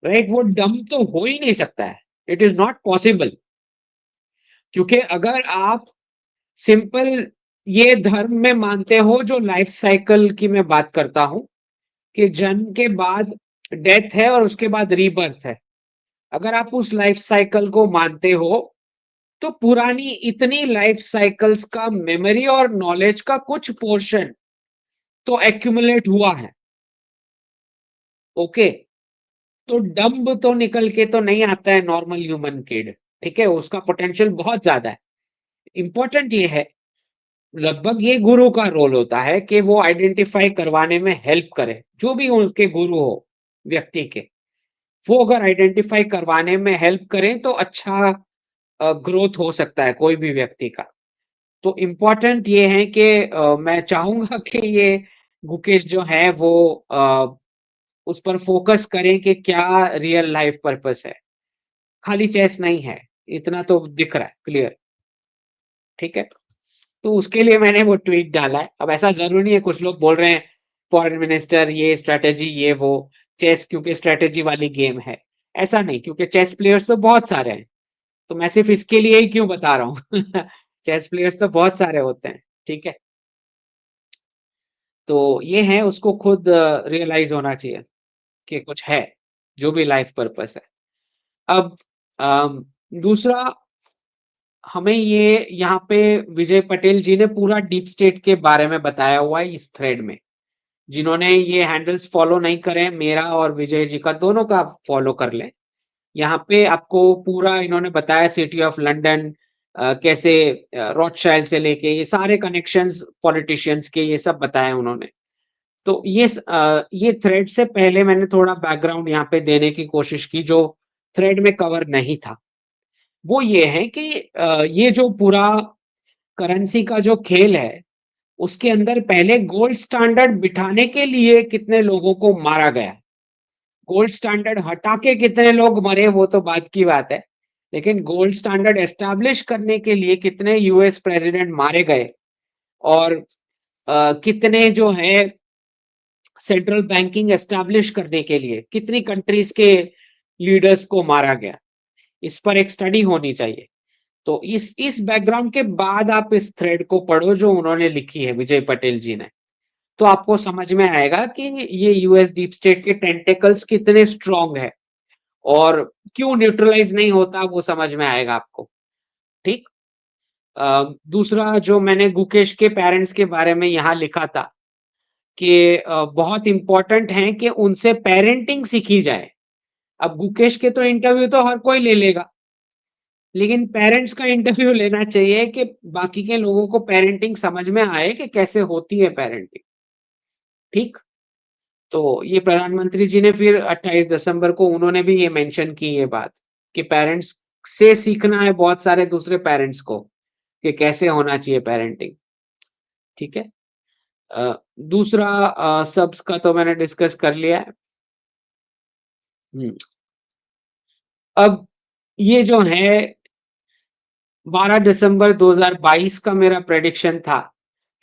राइट? वो डम तो हो ही नहीं सकता है। इट इज़ नॉट पॉसिबल, क्योंकि अगर आप सिंपल ये धर्म में मानते हो, जो लाइफ साइकिल की मैं बात करता हूँ, कि जन्म के बाद डेथ है और उसके बाद रीबर्थ है। अगर आप उस लाइफ साइकिल को मानते हो, तो पुरानी इतनी लाइफ साइकिल्स का मेमोरी और नॉलेज का कुछ पोर्शन तो एक्यूमुलेट हुआ है, ओके? तो डंब तो निकल के तो नहीं आता है नॉर्मल ह्यूमन किड, ठीक है? उसका पोटेंशियल बहुत ज़्यादा है। इम्पोर्टेंट ये है, लगभग ये गुरु का रोल होता है कि वो आइडेंटिफाई करवाने में हेल्प करे, जो भी उनके गुरु हो, व्यक्ति के। वो अगर आइडेंटिफाई करवाने में हेल्प करें तो अच्छा ग्रोथ हो सकता है कोई भी व्यक्ति का। तो इम्पोर्टेंट ये है कि मैं चाहूँगा कि ये गुकेश जो है वो उस पर फ़ोकस करें कि क्या रियल लाइफ़ पर्पस है। खाली चेस नहीं है, इतना तो दिख रहा है क्लियर, ठीक है? तो उसके लिए मैंने वो ट्वीट डाला है। अब ऐसा ज़रूरी नहीं है, कुछ लोग बोल रहे हैं फॉरेन मिनिस्टर ये स्ट्रैटेजी ये वो, चेस क्योंकि स्ट्रैटेजी वाली गेम है। ऐसा नहीं, क्योंकि चेस प्लेयर्स तो बहुत सारे हैं, तो मैं सिर्फ़ इसके लिए ही क्यों बता रहा हूँ। चेस प्लेयर्स तो बहुत सारे होते हैं, ठीक है? तो ये है, उसको खुद रियलाइज़ होना चाहिए कि कुछ है, जो भी लाइफ़ पर्पस है। अब दूसरा, हमें ये यहाँ पे विजय पटेल जी ने पूरा डीप स्टेट के बारे में बताया हुआ है इस थ्रेड में। जिन्होंने ये हैंडल्स फॉलो नहीं करे, मेरा और विजय जी का दोनों का फॉलो कर लें। यहाँ पे आपको पूरा इन्होंने बताया, सिटी ऑफ लंदन कैसे रॉथशाइल्ड से लेके ये सारे कनेक्शंस पॉलिटिशियंस के, ये सब बताया उन्होंने। तो ये थ्रेड से पहले मैंने थोड़ा बैकग्राउंड यहाँ पे देने की कोशिश की, जो थ्रेड में कवर नहीं था। वो ये है कि ये जो पूरा करेंसी का जो खेल है, उसके अंदर पहले गोल्ड स्टैंडर्ड बिठाने के लिए कितने लोगों को मारा गया। गोल्ड स्टैंडर्ड हटा के कितने लोग मरे, वो तो बात की बात है। लेकिन गोल्ड स्टैंडर्ड एस्टैब्लिश करने के लिए कितने यूएस प्रेसिडेंट मारे गए, और कितने जो है सेंट्रल बैंकिंग एस्टैब्लिश करने के लिए कितनी कंट्रीज के लीडर्स को मारा गया, इस पर एक स्टडी होनी चाहिए। तो इस बैकग्राउंड के बाद आप इस थ्रेड को पढ़ो जो उन्होंने लिखी है, विजय पटेल जी ने। तो आपको समझ में आएगा कि ये यूएस डीप स्टेट के टेंटेकल्स कितने स्ट्रांग है और क्यों न्यूट्रलाइज नहीं होता, वो समझ में आएगा आपको, ठीक? दूसरा जो मैंने गुकेश के पेरेंट्स के बारे में यहाँ लिखा था कि बहुत इंपॉर्टेंट है कि उनसे पेरेंटिंग सीखी जाए। अब गुकेश के तो इंटरव्यू तो हर कोई ले लेगा, लेकिन पेरेंट्स का इंटरव्यू लेना चाहिए कि बाकी के लोगों को पेरेंटिंग समझ में आए कि कैसे होती है पेरेंटिंग, ठीक? तो ये प्रधानमंत्री जी ने फिर 28 दिसंबर को उन्होंने भी ये मेंशन की ये बात, कि पेरेंट्स से सीखना है बहुत सारे दूसरे पेरेंट्स को, कि कैसे होना चाहिए पेरेंटिंग, ठीक है? अ, दूसरा सब्स का तो मैंने डिस्कस कर लिया है। हुँ, अब ये जो है 12 दिसंबर 2022 का मेरा प्रेडिक्शन था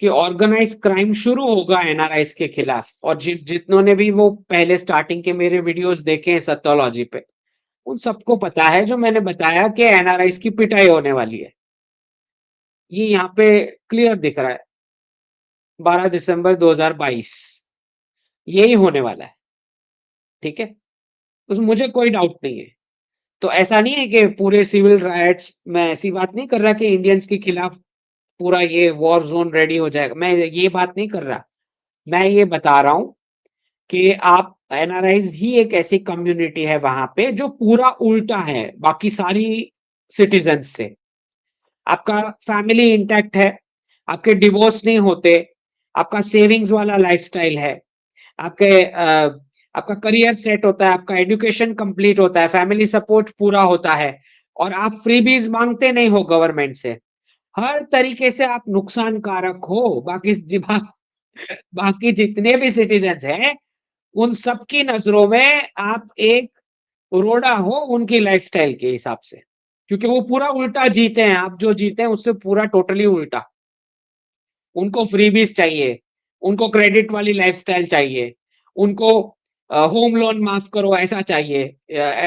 कि ऑर्गेनाइज्ड क्राइम शुरू होगा एनआरआईज़ के खिलाफ, और जितनों ने भी वो पहले स्टार्टिंग के मेरे वीडियोस देखे हैं सत्योलॉजी पे, उन सबको पता है जो मैंने बताया कि एनआरआईज़ की पिटाई होने वाली है। ये यहाँ पे क्लियर दिख रहा है, 12 दिसंबर 2022। यही होने वाला है, ठीक है? उसमें मुझे कोई डाउट नहीं है। तो ऐसा नहीं है कि पूरे सिविल राइट्स, मैं ऐसी बात नहीं कर रहा कि इंडियंस के खिलाफ पूरा ये वॉर ज़ोन रेडी हो जाएगा, मैं ये बात नहीं कर रहा। मैं ये बता रहा हूँ कि आप एनआरआईज़ ही एक ऐसी कम्युनिटी है वहाँ पे जो पूरा उल्टा है बाकी सारी सिटिज़न्स से। आपका फैमिली इंटैक्ट है, आपके डिवोर्स नहीं होते, आपका सेविंग्स वाला लाइफ़स्टाइल है, आपके आपका करियर सेट होता है, आपका एजुकेशन कंप्लीट होता है, फैमिली सपोर्ट पूरा होता है और आप फ्रीबीज़ माँगते नहीं हो गवर्नमेंट से। हर तरीके से आप नुकसानकारक हो, बाकी जितने भी सिटिज़न्स हैं, उन सबकी नज़रों में आप एक रोड़ा हो उनकी लाइफ़स्टाइल के हिसाब से। क्योंकि वो पूरा उल्टा जीते हैं, आप जो जीते हैं उससे पूरा टोटली उल्टा। उनको फ्रीबीज़ चाहिए, उनको क्रेडिट वाली लाइफ़स्टाइल चाहिए, उनको होम लोन माफ़ करो ऐसा चाहिए,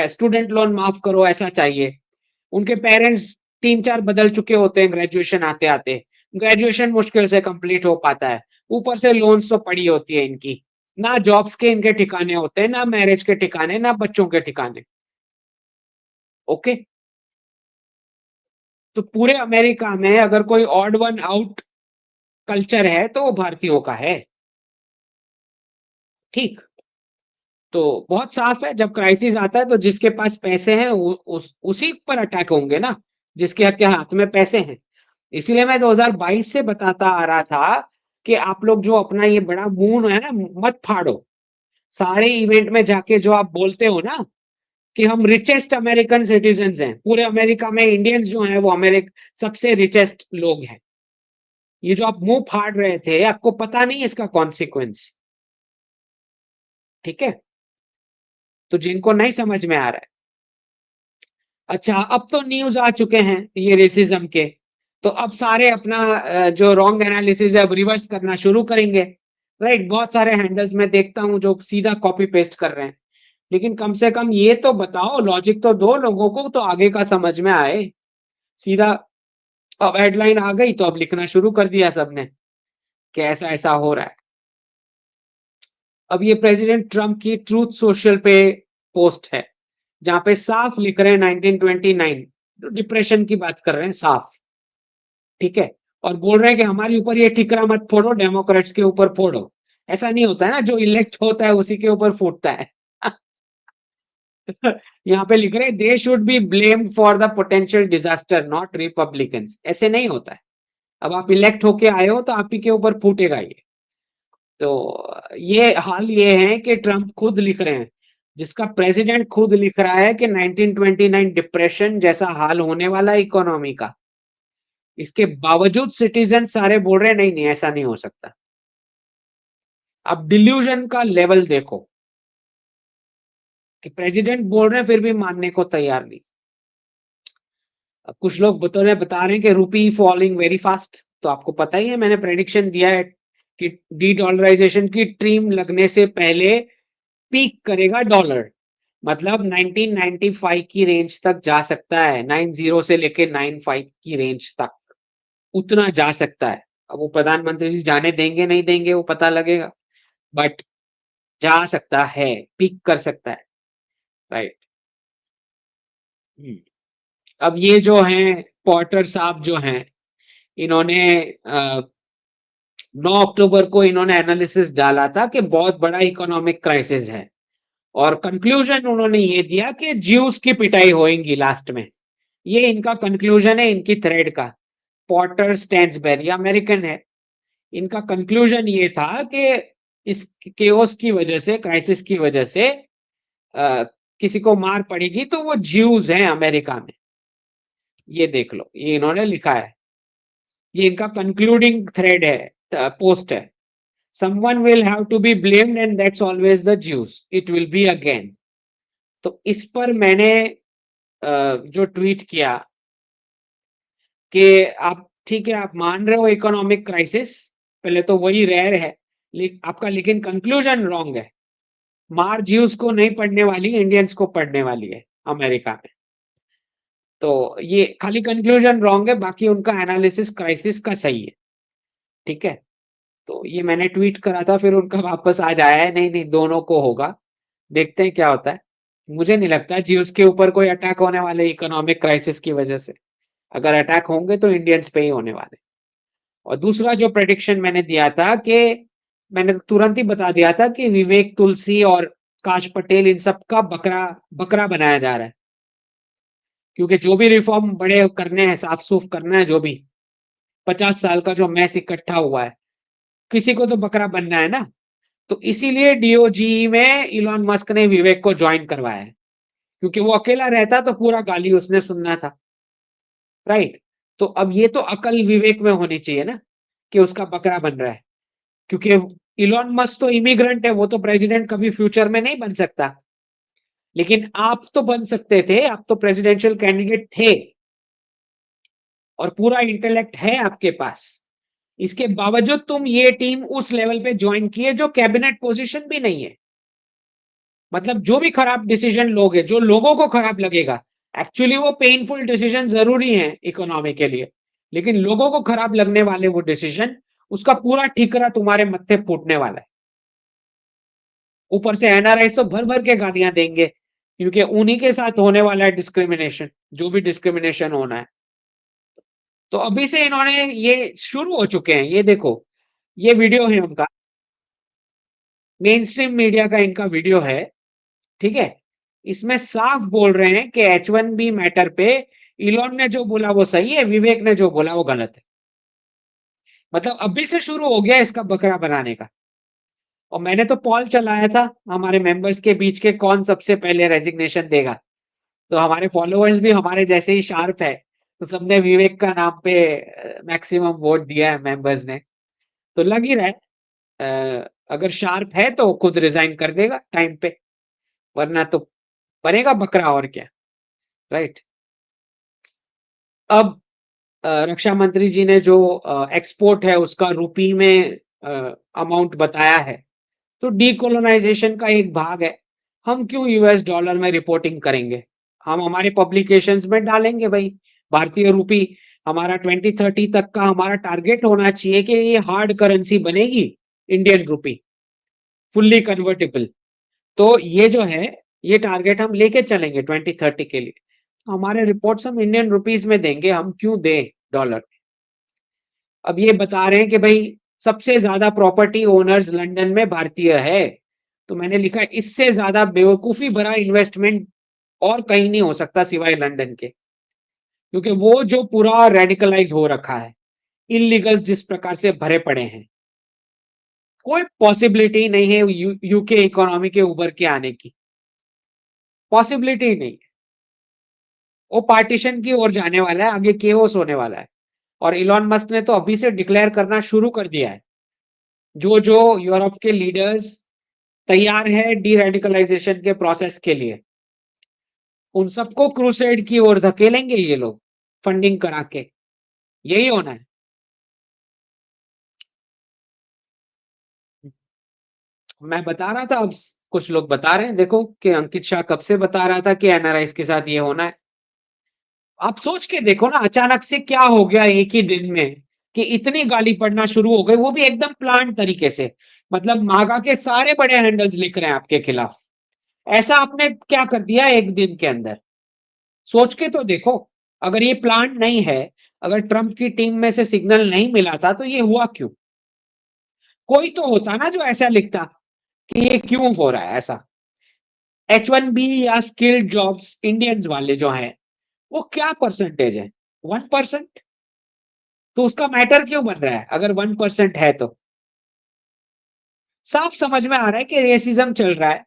स्टूडेंट लोन माफ़ करो ऐसा चाहिए। उनके पेरेंट्स 3-4 बदल चुके होते हैं ग्रेजुएशन आते-आते। ग्रेजुएशन मुश्किल से कंप्लीट हो पाता है। ऊपर से लोन्स तो पड़ी होती है इनकी। ना जॉब्स के इनके ठिकाने होते हैं, ना मैरिज के ठिकाने, ना बच्चों के ठिकाने। ओके? तो पूरे अमेरिका में अगर कोई ऑड वन आउट कल्चर है, तो वो भारतीयों का है। ठीक? तो बहुत साफ है, जब क्राइसिस आता है तो जिसके पास पैसे हैं उसी पर अटैक होंगे ना, जिसके के हाथ में पैसे हैं। इसीलिए मैं 2022 से बताता आ रहा था कि आप लोग जो अपना ये बड़ा मुँह है ना, मत फाड़ो। सारे इवेंट में जाके जो आप बोलते हो ना कि हम रिचेस्ट अमेरिकन सिटीजन्स हैं, पूरे अमेरिका में इंडियंस जो हैं वो सबसे रिचेस्ट लोग हैं। ये जो आप मुँह फाड़ रहे थे, आपको पता नहीं इसका कॉन्सिक्वेंस, ठीक है? तो जिनको नहीं समझ में आ रहा है, अच्छा, अब तो न्यूज़ आ चुके हैं ये रेसिज़्म के, तो अब सारे अपना जो रॉन्ग एनालिसिस है अब रिवर्स करना शुरू करेंगे, राइट? बहुत सारे हैंडल्स मैं देखता हूँ जो सीधा कॉपी पेस्ट कर रहे हैं। लेकिन कम से कम ये तो बताओ, लॉजिक तो दो लोगों को तो आगे का समझ में आए। सीधा अब हेडलाइन आ गई तो अब लिखना शुरू कर दिया सबने कि ऐसा-ऐसा हो रहा है। अब ये प्रेसिडेंट ट्रम्प की ट्रूथ सोशल पे पोस्ट है, जहाँ पे साफ लिख रहे हैं 1929, डिप्रेशन की बात कर रहे हैं साफ। ठीक है? और बोल रहे हैं कि हमारे ऊपर ये ठिकरा मत फोड़ो, डेमोक्रेट्स के ऊपर फोड़ो। ऐसा नहीं होता है ना, जो इलेक्ट होता है उसी के ऊपर फूटता है। यहाँ पे लिख रहे हैं they should be blamed for the potential disaster not Republicans. ऐसे नहीं होता है। अब आप इलेक्ट होके आए हो तो आप ही के ऊपर फूटेगा ये। तो ये हाल ये है कि ट्रम्प खुद लिख रहे हैं, जिसका प्रेसिडेंट खुद लिख रहा है कि 1929 डिप्रेशन जैसा हाल होने वाला है इकोनॉमी का। इसके बावजूद सिटीजन सारे बोल रहे हैं नहीं नहीं ऐसा नहीं हो सकता। अब डिल्यूजन का लेवल देखो कि प्रेसिडेंट बोल रहे हैं फिर भी मानने को तैयार नहीं। अब कुछ लोग बता रहे हैं कि रूपी फॉलिंग वेरी फास्ट, तो आपको पता ही है मैंने प्रेडिक्शन दिया है कि डी डॉलराइजेशन की ट्रिम लगने से पहले पीक करेगा डॉलर, मतलब 1995 की रेंज तक जा सकता है, 90 से लेके 95 की रेंज तक उतना जा सकता है। अब वो प्रधानमंत्री जी जाने देंगे नहीं देंगे वो पता लगेगा, बट जा सकता है, पीक कर सकता है, राइट। अब ये जो हैं पॉटर साहब जो हैं, इन्होंने 9 अक्टूबर को इन्होंने एनालिसिस डाला था कि बहुत बड़ा इकोनॉमिक क्राइसिस है और कंक्लूजन उन्होंने ये दिया कि ज्यूस की पिटाई होएगी लास्ट में। ये इनका कंक्लूजन है इनकी थ्रेड का। पॉटर स्टैन्सबरी अमेरिकन है। इनका कंक्लूजन ये था कि इस केओस की वजह से, क्राइसिस की वजह से किसी को मार पड़ेगी तो वो ज्यूज हैं अमेरिका में। ये देख लो, ये इन्होंने लिखा है। ये इनका कंक्लूडिंग थ्रेड है, पोस्ट है। Someone will have to be blamed and that's always the Jews. It will be again. तो इस पर मैंने जो ट्वीट किया कि आप ठीक है, आप मान रहे हो इकोनॉमिक क्राइसिस, पहले तो वही रेयर है, आपका लेकिन कंक्लूजन रॉन्ग है। मार ज्यूस को नहीं पड़ने वाली, इंडियंस को पड़ने वाली है अमेरिका में। तो ये खाली कंक्लूजन रॉन्ग है, बाकी उनका एनालिसिस क्राइसिस का सही है, ठीक है? तो ये मैंने ट्वीट करा था, फिर उनका वापस आज आया है, नहीं नहीं दोनों को होगा, देखते हैं क्या होता है। मुझे नहीं लगता जियोस के ऊपर कोई अटैक होने वाले इकोनॉमिक क्राइसिस की वजह से। अगर अटैक होंगे तो इंडियंस पे ही होने वाले। और दूसरा जो प्रेडिक्शन मैंने दिया था कि मैंने तुरंत ही बता दिया था कि विवेक तुलसी और काश पटेल इन सब का बकरा बकरा बनाया जा रहा है, क्योंकि जो भी रिफॉर्म बड़े करने हैं, साफ सूफ करना है, जो भी 50 साल का जो मैस इकट्ठा हुआ है, किसी को तो बकरा बनना है ना। तो इसीलिए डीओजी में इलॉन मस्क ने विवेक को ज्वाइन करवाया है, क्योंकि वो अकेला रहता तो पूरा गाली उसने सुनना था, राइट। तो अब ये तो अकल विवेक में होनी चाहिए ना, कि उसका बकरा बन रहा है, क्योंकि इलॉन मस्क तो इमिग्रेंट है, वो तो प्रेसिडेंट कभी फ्यूचर में नहीं बन सकता। लेकिन आप तो बन सकते थे, आप तो प्रेसिडेंशियल कैंडिडेट थे और पूरा इंटेलेक्ट है आपके पास। इसके बावजूद तुम ये टीम उस लेवल पे ज्वाइन किए जो कैबिनेट पोजीशन भी नहीं है। मतलब जो भी खराब डिसीजन लोगे, जो लोगों को खराब लगेगा, एक्चुअली वो पेनफुल डिसीजन जरूरी है इकोनॉमी के लिए, लेकिन लोगों को खराब लगने वाले वो डिसीजन, उसका पूरा ठिकरा तुम्हारे मत्थे फूटने वाला है। ऊपर से एनआरआई तो भर भर के गालियां देंगे, क्योंकि उन्हीं के साथ होने वाला है डिस्क्रिमिनेशन, जो भी डिस्क्रिमिनेशन होना है। तो अभी से इन्होंने ये शुरू हो चुके हैं, ये देखो, ये वीडियो है उनका, मेन स्ट्रीम मीडिया का इनका वीडियो है, ठीक है। इसमें साफ बोल रहे हैं कि H1B मैटर पे इलॉन ने जो बोला वो सही है, विवेक ने जो बोला वो गलत है। मतलब अभी से शुरू हो गया इसका बकरा बनाने का। और मैंने तो पॉल चलाया था हमारे मेंबर्स के बीच के, कौन सबसे पहले रेजिग्नेशन देगा। तो हमारे फॉलोअर्स भी हमारे जैसे ही शार्प है, तो सबने विवेक का नाम पे मैक्सिमम वोट दिया है मेंबर्स ने। तो लग ही रहा है अगर शार्प है तो खुद रिजाइन कर देगा टाइम पे, वरना तो बनेगा बकरा और क्या, राइट। अब रक्षा मंत्री जी ने जो एक्सपोर्ट है उसका रुपी में अमाउंट बताया है, तो डीकोलोनाइजेशन का एक भाग है। हम क्यों यूएस डॉलर में रिपोर्टिंग करेंगे, हम हमारे पब्लिकेशंस में डालेंगे भाई भारतीय रुपी। हमारा 2030 तक का हमारा टारगेट होना चाहिए कि ये हार्ड करेंसी बनेगी, इंडियन रुपी, फुल्ली कन्वर्टेबल। तो ये जो है, ये टारगेट हम लेके चलेंगे 2030 के लिए। हमारे रिपोर्ट्स हम इंडियन रुपीस में देंगे, हम क्यों दें डॉलर। अब ये बता रहे हैं कि भाई सबसे ज्यादा प्रॉपर्टी ओनर्स लंदन में भारतीय है। तो मैंने लिखा इससे ज्यादा बेवकूफी भरा इन्वेस्टमेंट और कहीं नहीं हो सकता सिवाय लंदन के, क्योंकि वो जो पूरा रेडिकलाइज हो रखा है, इलीगल्स जिस प्रकार से भरे पड़े हैं, कोई पॉसिबिलिटी नहीं है यूके इकोनॉमी के उभर के आने की, पॉसिबिलिटी नहीं। वो पार्टीशन की ओर जाने वाला है, आगे केओस होने वाला है। और इलॉन मस्क ने तो अभी से डिक्लेयर करना शुरू कर दिया है, जो जो यूरोप के लीडर्स तैयार है डी रेडिकलाइजेशन के प्रोसेस के लिए, उन सबको क्रूसेड की ओर धकेलेंगे ये लोग, फंडिंग करा के। यही होना है। मैं बता रहा था, अब कुछ लोग बता रहे हैं, देखो कि अंकित शाह कब से बता रहा था कि एनआरआईज के साथ ये होना है। आप सोच के देखो ना, अचानक से क्या हो गया एक ही दिन में, कि इतनी गाली पड़ना शुरू हो गई, वो भी एकदम प्लान तरीके से। मतलब मागा के सारे बड़े हैंडल्स लिख रहे हैं आपके खिलाफ। ऐसा आपने क्या कर दिया एक दिन के अंदर, सोच के तो देखो। अगर ये प्लान नहीं है, अगर ट्रंप की टीम में से सिग्नल नहीं मिला था, तो ये हुआ क्यों। कोई तो होता ना जो ऐसा लिखता कि ये क्यों हो रहा है ऐसा। H1B या स्किल्ड जॉब्स इंडियंस वाले जो हैं, वो क्या परसेंटेज है, 1%। तो उसका मैटर क्यों बन रहा है अगर 1% है तो। साफ समझ में आ रहा है कि रेसिज्म चल रहा है,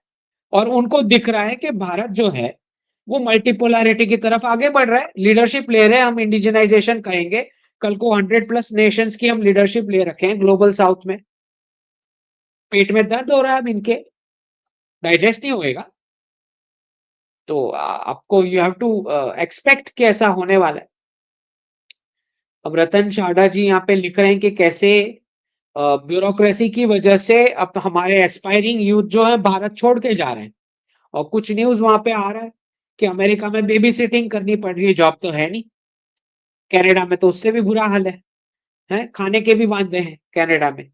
और उनको दिख रहा है कि भारत जो है वो मल्टीपोलैरिटी की तरफ आगे बढ़ रहा है, लीडरशिप ले रहे हैं हम, इंडिजिनाइजेशन कहेंगे। कल को 100+ नेशंस की हम लीडरशिप ले रखे हैं ग्लोबल साउथ में। पेट में दर्द हो रहा है अब इनके, डाइजेस्ट नहीं होएगा। तो आपको यू हैव टू एक्सपेक्ट कि ऐसा होने वाला है। अब रतन टाटा जी यहाँ पे लिख रहे हैं कि कैसे ब्यूरोक्रेसी की वजह से अब हमारे एस्पायरिंग यूथ जो है भारत छोड़ के जा रहे हैं। और कुछ न्यूज वहां पे आ रहा है कि अमेरिका में बेबी सिटिंग करनी पड़ रही है, जॉब तो है नहीं। कनाडा में तो उससे भी बुरा हाल है, खाने के भी वांदे हैं कनाडा में।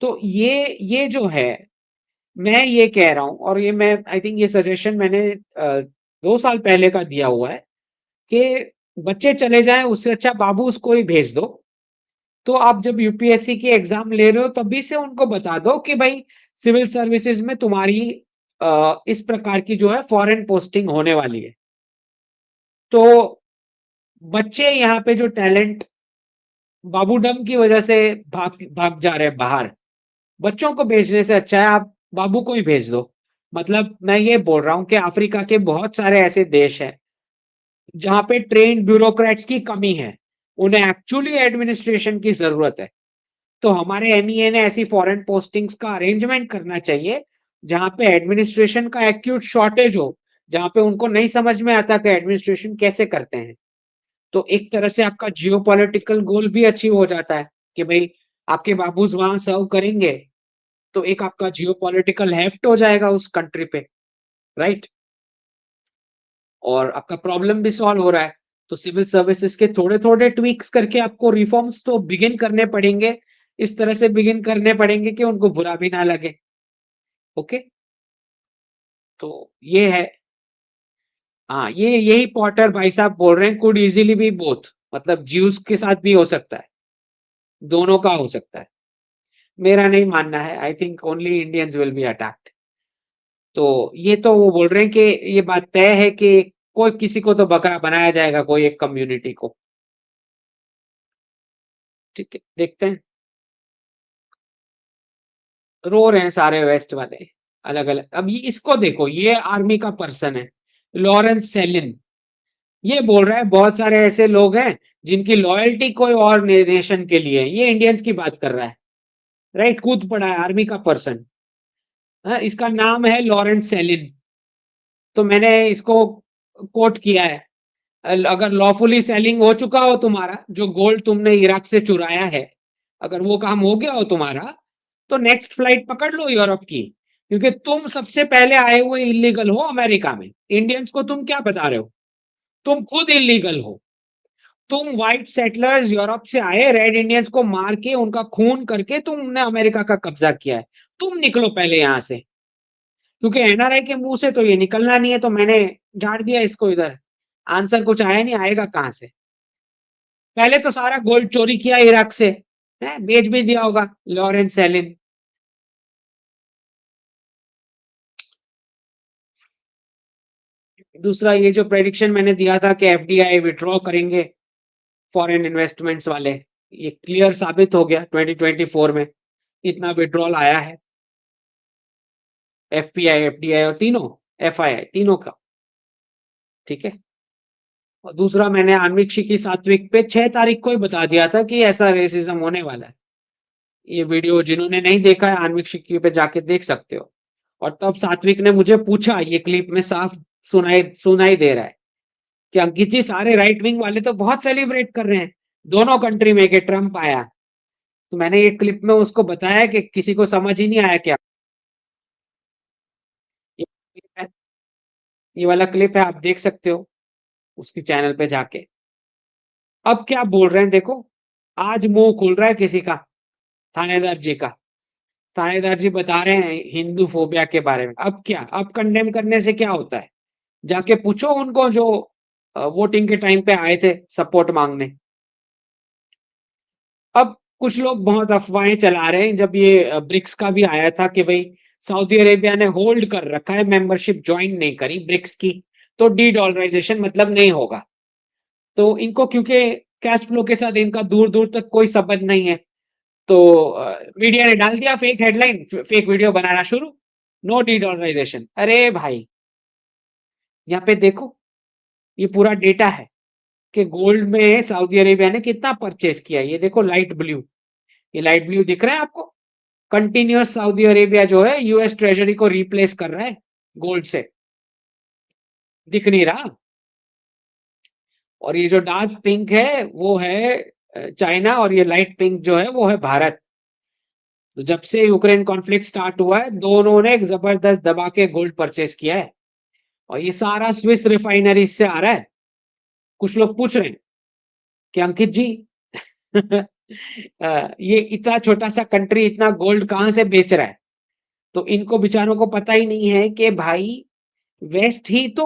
तो ये जो है, मैं ये कह रहा हूँ, और ये मैं आई थिंक ये सजेशन मैंने 2 साल पहले का दिया हुआ है कि बच्चे चले जाएं, उससे अच्छा बाबू उसको ही भेज दो। तो आप जब यूपीएससी की एग्जाम ले रहे हो तभी से उनको बता दो कि भाई सिविल सर्विसेज में तुम्हारी इस प्रकार की जो है फॉरेन पोस्टिंग होने वाली है। तो बच्चे यहाँ पे जो टैलेंट बाबूडम की वजह से भाग भाग जा रहे हैं बाहर, बच्चों को भेजने से अच्छा है आप बाबू को ही भेज दो। मतलब मैं ये बोल रहा हूँ कि अफ्रीका के बहुत सारे ऐसे देश हैं जहां पे ट्रेन्ड ब्यूरोक्रेट्स की कमी है, उन्हें एक्चुअली एडमिनिस्ट्रेशन की जरूरत है। तो हमारे एमईए ने ऐसी फॉरेन पोस्टिंग्स का अरेंजमेंट करना चाहिए जहां पे एडमिनिस्ट्रेशन का एक्यूट शॉर्टेज हो, जहां पे उनको नहीं समझ में आता कि एडमिनिस्ट्रेशन कैसे करते हैं। तो एक तरह से आपका जियोपॉलिटिकल गोल भी अचीव हो जाता है कि भाई आपके बाबूज वहां सर्व करेंगे, तो एक आपका जियोपॉलिटिकल हेफ्ट हो जाएगा उस कंट्री पे, राइट? और आपका प्रॉब्लम भी सॉल्व हो रहा है। तो सिविल सर्विसेज के थोड़े-थोड़े ट्वीक्स करके आपको रिफॉर्म्स तो बिगिन करने पड़ेंगे, इस तरह से बिगिन करने पड़ेंगे कि उनको बुरा भी ना लगे। ओके? तो ये है। हाँ, ये यही पॉटर भाई साहब बोल रहे हैं, कुड इजीली बी बोथ, मतलब ज्यूस के साथ भी हो सकता है, दोनों का हो सकता है। मेरा नहीं मानना है, I think only Indians will be attacked. तो ये तो वो बोल रहे हैं कि ये बात तय है कि कोई किसी को तो बकरा बनाया जाएगा, कोई एक कम्युनिटी को। ठीक है, देखते हैं। रो रहे हैं सारे वेस्ट वाले अलग अलग। अब ये इसको देखो, ये आर्मी का पर्सन है, लॉरेंस सेलिन। ये बोल रहा है बहुत सारे ऐसे लोग हैं जिनकी लॉयल्टी कोई और नेशन के लिए है, ये इंडियंस की बात कर रहा है, राइट? कूद पड़ा है आर्मी का पर्सन। हाँ, इसका नाम है लॉरेंस सेलिन। तो मैंने इसको कोट किया है। अगर लॉफुली सेलिंग हो चुका हो तुम्हारा, जो गोल्ड तुमने इराक से चुराया है, अगर वो काम हो गया हो तुम्हारा, तो नेक्स्ट फ्लाइट पकड़ लो यूरोप की, क्योंकि तुम सबसे पहले आए हुए इलीगल हो अमेरिका में। इंडियंस को तुम क्या बता रहे हो? तुम खुद इलीगल हो। तुम व्हाइट सेटलर्स यूरोप से आए, रेड इंडियंस को मार के उनका खून करके तुमने अमेरिका का कब्जा किया है। तुम निकलो पहले यहां से, क्योंकि एनआरआई के मुंह से तो ये निकलना नहीं है, तो मैंने झाड़ दिया इसको इधर। आंसर कुछ आया नहीं, आएगा कहां से? पहले तो सारा गोल्ड चोरी किया इराक से, है बेच भी दिया होगा लॉरेंस सेलिन। दूसरा, ये जो प्रेडिक्शन मैंने दिया था कि एफडीआई विड्रॉ करेंगे फॉरेन इन्वेस्टमेंट्स वाले, ये क्लियर साबित हो गया 2024 में। इतना विड्रॉल आया है, एफपीआई, एफडीआई और तीनों एफआईआई, तीनों का। ठीक है। और दूसरा, मैंने आन्विक की सात्विक पे 6 तारीख को ही बता दिया था कि ऐसा रेसिज्म होने वाला है। ये वीडियो जिन्होंने नहीं देखा है आन्विक शिक्की पे जाके देख सकते हो। और तब सात्विक ने मुझे पूछा, ये क्लिप में साफ सुनाई सुनाई दे रहा है कि अंकित जी, सारे राइट विंग वाले तो बहुत सेलिब्रेट कर रहे हैं दोनों कंट्री में कि ट्रंप आया। तो मैंने ये क्लिप में उसको बताया कि किसी को समझ ही नहीं आया क्या। ये क्लिप है, ये वाला क्लिप है, आप देख सकते हो उसकी चैनल पे जाके। अब क्या बोल रहे हैं देखो, आज मुंह खुल रहा है किसी का, थानेदार जी का। थानेदार जी बता रहे हैं हिंदू फोबिया के बारे में। अब क्या, अब कंडेम करने से क्या होता है? जाके पूछो उनको जो वोटिंग के टाइम पे आए थे सपोर्ट मांगने। अब कुछ लोग बहुत अफवाहें चला रहे हैं, जब ये ब्रिक्स का भी आया था कि भाई सऊदी अरेबिया ने होल्ड कर रखा है, मेंबरशिप ज्वाइन नहीं करी ब्रिक्स की, तो डी डॉलराइजेशन मतलब नहीं होगा। तो इनको क्योंकि कैश फ्लो के साथ इनका दूर दूर तक कोई संबंध नहीं है, तो मीडिया ने डाल दिया फेक हेडलाइन, फेक वीडियो बनाना शुरू, नो डी डॉलराइजेशन। अरे भाई, यहाँ पे देखो, ये पूरा डेटा है कि गोल्ड में सऊदी अरेबिया ने कितना परचेज किया। ये देखो लाइट ब्लू, ये लाइट ब्लू दिख रहा है आपको? कंटिन्यूअस सऊदी अरेबिया जो है यूएस ट्रेजरी को रिप्लेस कर रहा है गोल्ड से, दिख नहीं रहा? और ये जो डार्क पिंक है वो है चाइना, और ये लाइट पिंक जो है वो है भारत। तो जब से यूक्रेन कॉन्फ्लिक्ट स्टार्ट हुआ है, दोनों ने एक जबरदस्त दबा के गोल्ड परचेज किया है, और ये सारा स्विस रिफाइनरी से आ रहा है। कुछ लोग पूछ रहे हैं कि अंकित जी ये इतना छोटा-सा कंट्री इतना गोल्ड कहाँ से बेच रहा है? तो इनको बेचारों को पता ही नहीं है कि भाई वेस्ट ही तो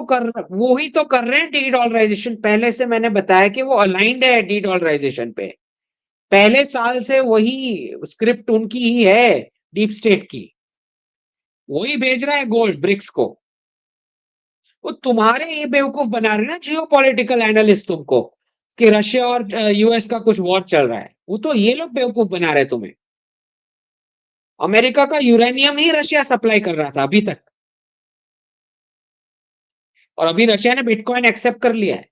वो ही तो कर रहे हैं डी-डॉलराइज़ेशन। पहले से मैंने बताया कि वो अलाइन्ड है डी-डॉलराइज़ेशन पे। पहले साल से वही स्क्रिप्ट उनकी ही है, डीप स्टेट की। वही भेज रहा है गोल्ड ब्रिक्स को। वो तुम्हारे ये बेवकूफ बना रहे हैं ना जियोपॉलिटिकल एनालिस्ट तुमको कि रशिया और यूएस का कुछ वॉर चल रहा है। वो तो ये लोग बेवकूफ बना रहे हैं तुम्हें। अमेरिका का यूरेनियम ही रशिया सप्लाई कर रहा था अभी तक। और अभी रशिया ने बिटकॉइन एक्सेप्ट कर लिया है।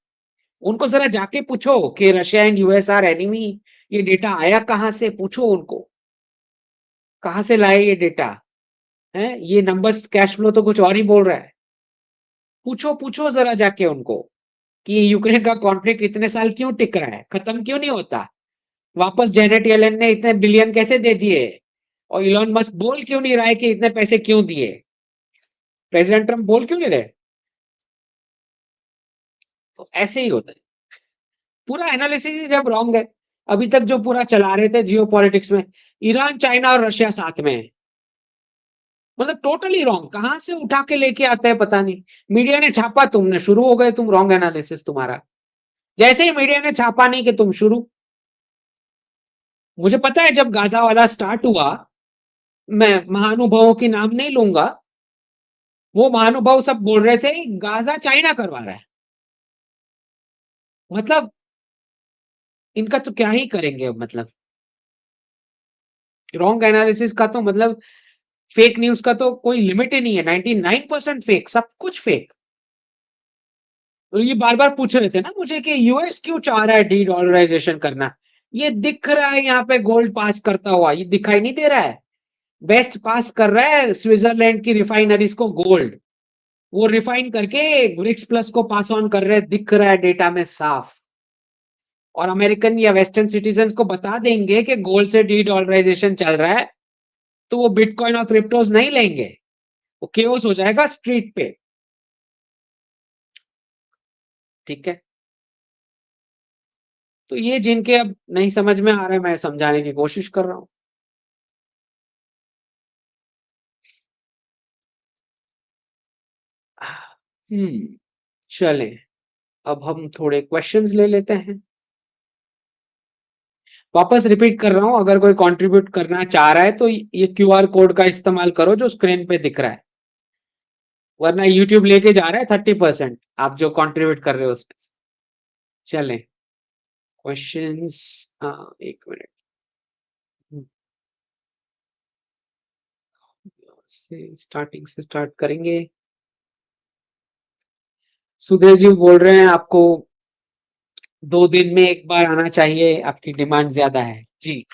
उनको जरा जाके पूछो कि Russia and US are enemy. ये डेटा आया कहां से? पूछो उनको कहां से लाए ये डेटा। है ये नंबर्स कैश फ्लो तो कुछ और ही बोल रहा है। पूछो पूछो जरा जाके उनको कि यूक्रेन का कॉन्फ्लिक्ट इतने साल क्यों टिक रहा है, खत्म क्यों नहीं होता। वापस जेनेट येलेन ने इतने बिलियन कैसे दे दिए और इलॉन मस्क बोल क्यों नहीं रहा है कि इतने पैसे क्यों दिए। प्रेसिडेंट ट्रम्प बोल क्यों नहीं रहे। तो ऐसे ही होता है। पूरा एनालिसिस ही जब रॉन्ग है। अभी तक जो पूरा चला रहे थे जियो पॉलिटिक्स में ईरान चाइना और रशिया साथ में है। मतलब टोटली रॉन्ग। कहां से उठा के लेके आते हैं पता नहीं। मीडिया ने छापा, तुमने शुरू हो गए तुम रॉन्ग एनालिसिस तुम्हारा। जैसे ही मीडिया ने छापा नहीं कि तुम शुरू। मुझे पता है जब गाजा वाला स्टार्ट हुआ, मैं महानुभावों के नाम नहीं लूंगा, वो महानुभाव सब बोल रहे थे गाजा चाइना करवा रहा है। मतलब इनका तो क्या ही करेंगे अब। मतलब रॉन्ग एनालिसिस का तो मतलब फेक न्यूज का तो कोई लिमिट ही नहीं है। 99% फेक, सब कुछ फेक। और ये बार बार पूछ रहे थे ना मुझे कि यूएस क्यों चाह रहा है डी डॉलराइजेशन करना। ये दिख रहा है यहाँ पे गोल्ड पास करता हुआ, ये दिखाई नहीं दे रहा है। वेस्ट पास कर रहा है स्विट्जरलैंड की रिफाइनरीज को गोल्ड। वो रिफाइन करके ब्रिक्स प्लस को पास ऑन कर रहे हैं, दिख रहा है डेटा में साफ। और अमेरिकन या वेस्टर्न सिटीजन को बता देंगे कि गोल्ड से डी डॉलराइजेशन चल रहा है, तो वो बिटकॉइन और क्रिप्टोज नहीं लेंगे। वो केओस हो जाएगा स्ट्रीट पे। ठीक है। तो ये जिनके अब नहीं समझ में आ रहा है, मैं समझाने की कोशिश कर रहा हूं। चलें। अब हम थोड़े क्वेश्चंस ले लेते हैं। वापस रिपीट कर रहा हूं, अगर कोई कंट्रीब्यूट करना चाह रहा है तो ये क्यूआर कोड का इस्तेमाल करो जो स्क्रीन पे दिख रहा है। वरना यूट्यूब लेके जा रहा है 30% आप जो कंट्रीब्यूट कर रहे हो उसमें से। चलें। क्वेश्चंस। एक मिनट। से स्टार्टिंग से स्टार्ट करेंगे। सुदेव जी बोल रहे हैं आपको 2 दिन में एक बार आना चाहिए, आपकी डिमांड ज्यादा है जी।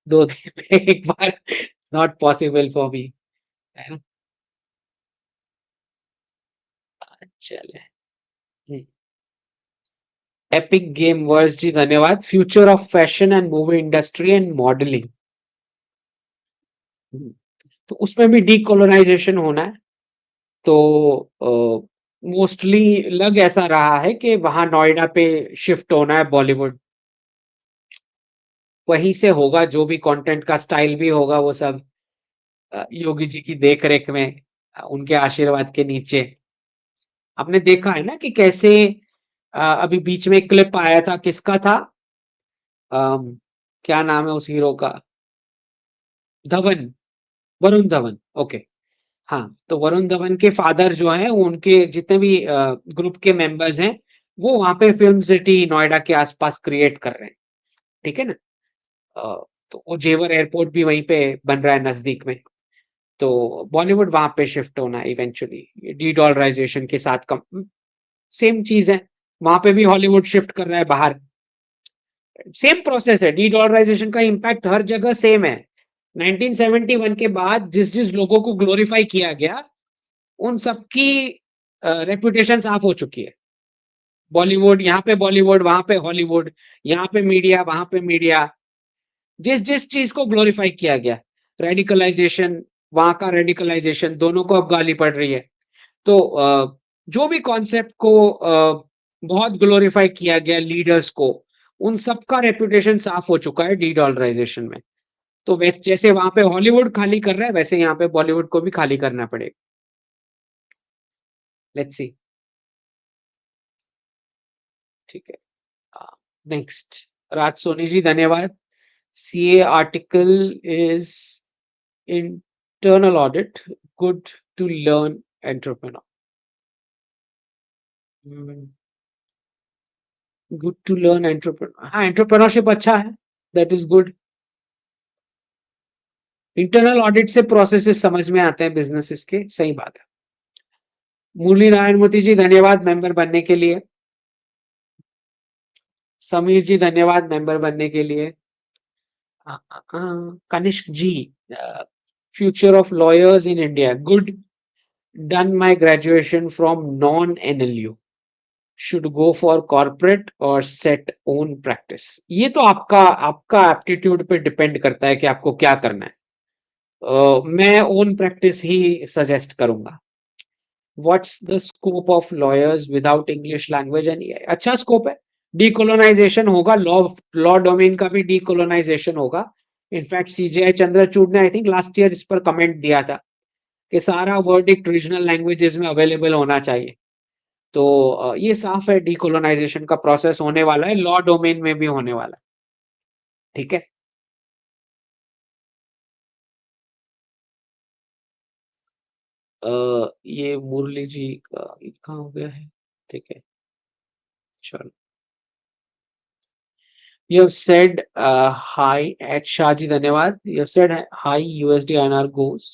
2 दिन में एक बार नॉट पॉसिबल फॉर मी। है ना। चले। एपिक गेम वर्स जी धन्यवाद। Future of fashion and movie industry and modelling. तो उसमें भी डीकोलोनाइजेशन होना है। तो मोस्टली लग ऐसा रहा है कि वहां नोएडा पे शिफ्ट होना है बॉलीवुड। वहीं से होगा, जो भी कंटेंट का स्टाइल भी होगा वो सब योगी जी की देख रेख में, उनके आशीर्वाद के नीचे। आपने देखा है ना कि कैसे अभी बीच में एक क्लिप आया था, किसका था? अम, क्या नाम है उस हीरो का? धवन। वरुण धवन। ओके। हाँ, तो वरुण धवन के फादर जो हैं, उनके जितने भी ग्रुप के मेंबर्स हैं, वो वहां पे फिल्म सिटी नोएडा के आसपास क्रिएट कर रहे हैं। ठीक है ना। अ, तो वो जेवर एयरपोर्ट भी वहीं पे बन रहा है नजदीक में। तो बॉलीवुड वहां पे शिफ्ट होना है इवेंचुअली डी डॉलराइजेशन के साथ। कम सेम चीज है। वहां पे भी हॉलीवुड शिफ्ट कर रहा है बाहर। सेम प्रोसेस है। डी डॉलराइजेशन का इम्पैक्ट हर जगह सेम है। 1971 के बाद जिस जिस लोगों को ग्लोरीफाई किया गया, उन सबकी रेपुटेशन साफ हो चुकी है। बॉलीवुड यहाँ पे, बॉलीवुड वहां पे, हॉलीवुड यहाँ पे, मीडिया वहां पे मीडिया। जिस जिस चीज को ग्लोरीफाई किया गया, रेडिकलाइजेशन, वहां का रेडिकलाइजेशन, दोनों को अब गाली पड़ रही है। तो जो भी कॉन्सेप्ट को बहुत ग्लोरीफाई किया गया लीडर्स को, उन सबका रेपुटेशन साफ हो चुका है डी-डॉलराइज़ेशन में। तो जैसे वहाँ पे हॉलीवुड खाली कर रहा है, वैसे यहाँ पे बॉलीवुड को भी खाली करना पड़ेगा। Let's see. ठीक है। नेक्स्ट, राज सोनी जी धन्यवाद। CA article is internal audit good to learn entrepreneur. Good to learn entrepreneur, हाँ एंटरप्रेन्योरशिप अच्छा है, that is good. Internal audit से प्रोसेसेस समझ में आते हैं बिजनेसेस के, सही बात है। मुरली नारायण मोती जी धन्यवाद मेंबर बनने के लिए। समीर जी धन्यवाद मेंबर बनने के लिए। Kanishk ji, future of lawyers in India good, done my graduation from non NLU, should go for corporate और सेट ओन प्रैक्टिस। ये तो आपका आपका एप्टीट्यूड पे डिपेंड करता है कि आपको क्या करना है। मैं ओन प्रैक्टिस ही सजेस्ट करूंगा। What's the scope of lawyers without English language and AI? अच्छा स्कोप है, डीकोलोनाइजेशन होगा, लॉ लॉ डोमेन का भी डीकोलोनाइजेशन होगा। इनफैक्ट सीजेआई चंद्रचूड़ ने आई थिंक लास्ट ईयर इस पर कमेंट दिया था कि सारा वर्डिक्ट रीजनल लैंग्वेजेस में अवेलेबल होना चाहिए। तो ये साफ है, डीकोलोनाइजेशन का प्रोसेस होने वाला है, लॉ डोमेन में भी होने वाला है। ठीक है। ये मुरली जी का कहाँ हो गया है? ठीक है, चलो। You have said hi at Shaji धन्यवाद. You have said high USD INR goes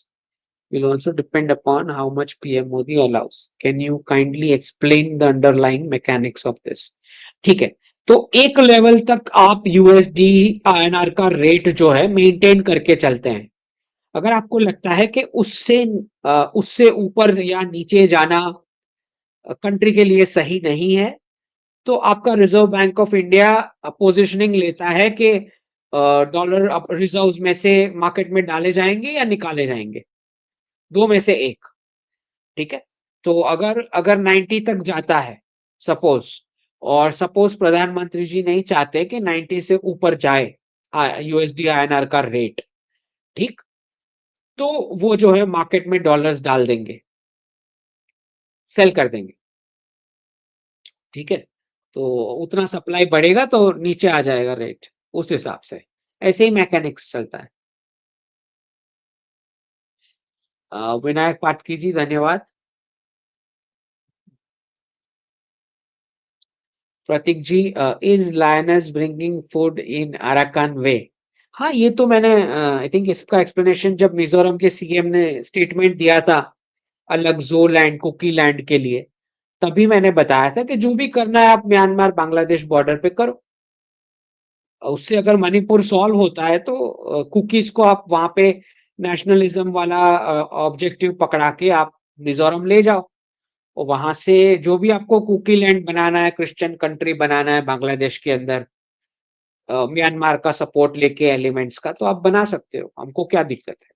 will also depend upon how much PM Modi allows. Can you kindly explain the underlying mechanics of this? ठीक है, तो एक level तक आप USD INR का rate जो है मेंटेन करके चलते हैं। अगर आपको लगता है कि उससे ऊपर या नीचे जाना कंट्री के लिए सही नहीं है, तो आपका reserve bank of India positioning लेता है कि डॉलर रिजर्व्स में से मार्केट में डाले जाएंगे या निकाले जाएंगे, दो में से एक। ठीक है, तो अगर अगर 90 तक जाता है सपोज, और सपोज प्रधानमंत्री जी नहीं चाहते कि 90 से ऊपर जाए यूएसडी आईएनआर का रेट, ठीक, तो वो जो है मार्केट में डॉलर्स डाल देंगे, सेल कर देंगे। ठीक है, तो उतना सप्लाई बढ़ेगा तो नीचे आ जाएगा रेट, उस हिसाब से ऐसे ही मैकेनिक्स चलता है। विनायक पाटकी जी धन्यवाद। Prateek ji, is lioness bringing food in Arakan way? हाँ, ये तो मैंने आई थिंक इसका एक्सप्लेनेशन जब मिजोरम के सीएम ने स्टेटमेंट दिया था अलग जो लैंड कुकी लैंड के लिए, तभी मैंने बताया था कि जो भी करना है आप म्यांमार बांग्लादेश बॉर्डर पे करो। उससे अगर मणिपुर सॉल्व होता है तो कुकीज को आप वहां पे नेशनलिज्म वाला ऑब्जेक्टिव पकड़ा के आप मिजोरम ले जाओ, और वहां से जो भी आपको कुकी लैंड बनाना है, क्रिश्चियन कंट्री बनाना है बांग्लादेश के अंदर, म्यांमार का सपोर्ट लेके एलिमेंट्स का, तो आप बना सकते हो, हमको क्या दिक्कत है,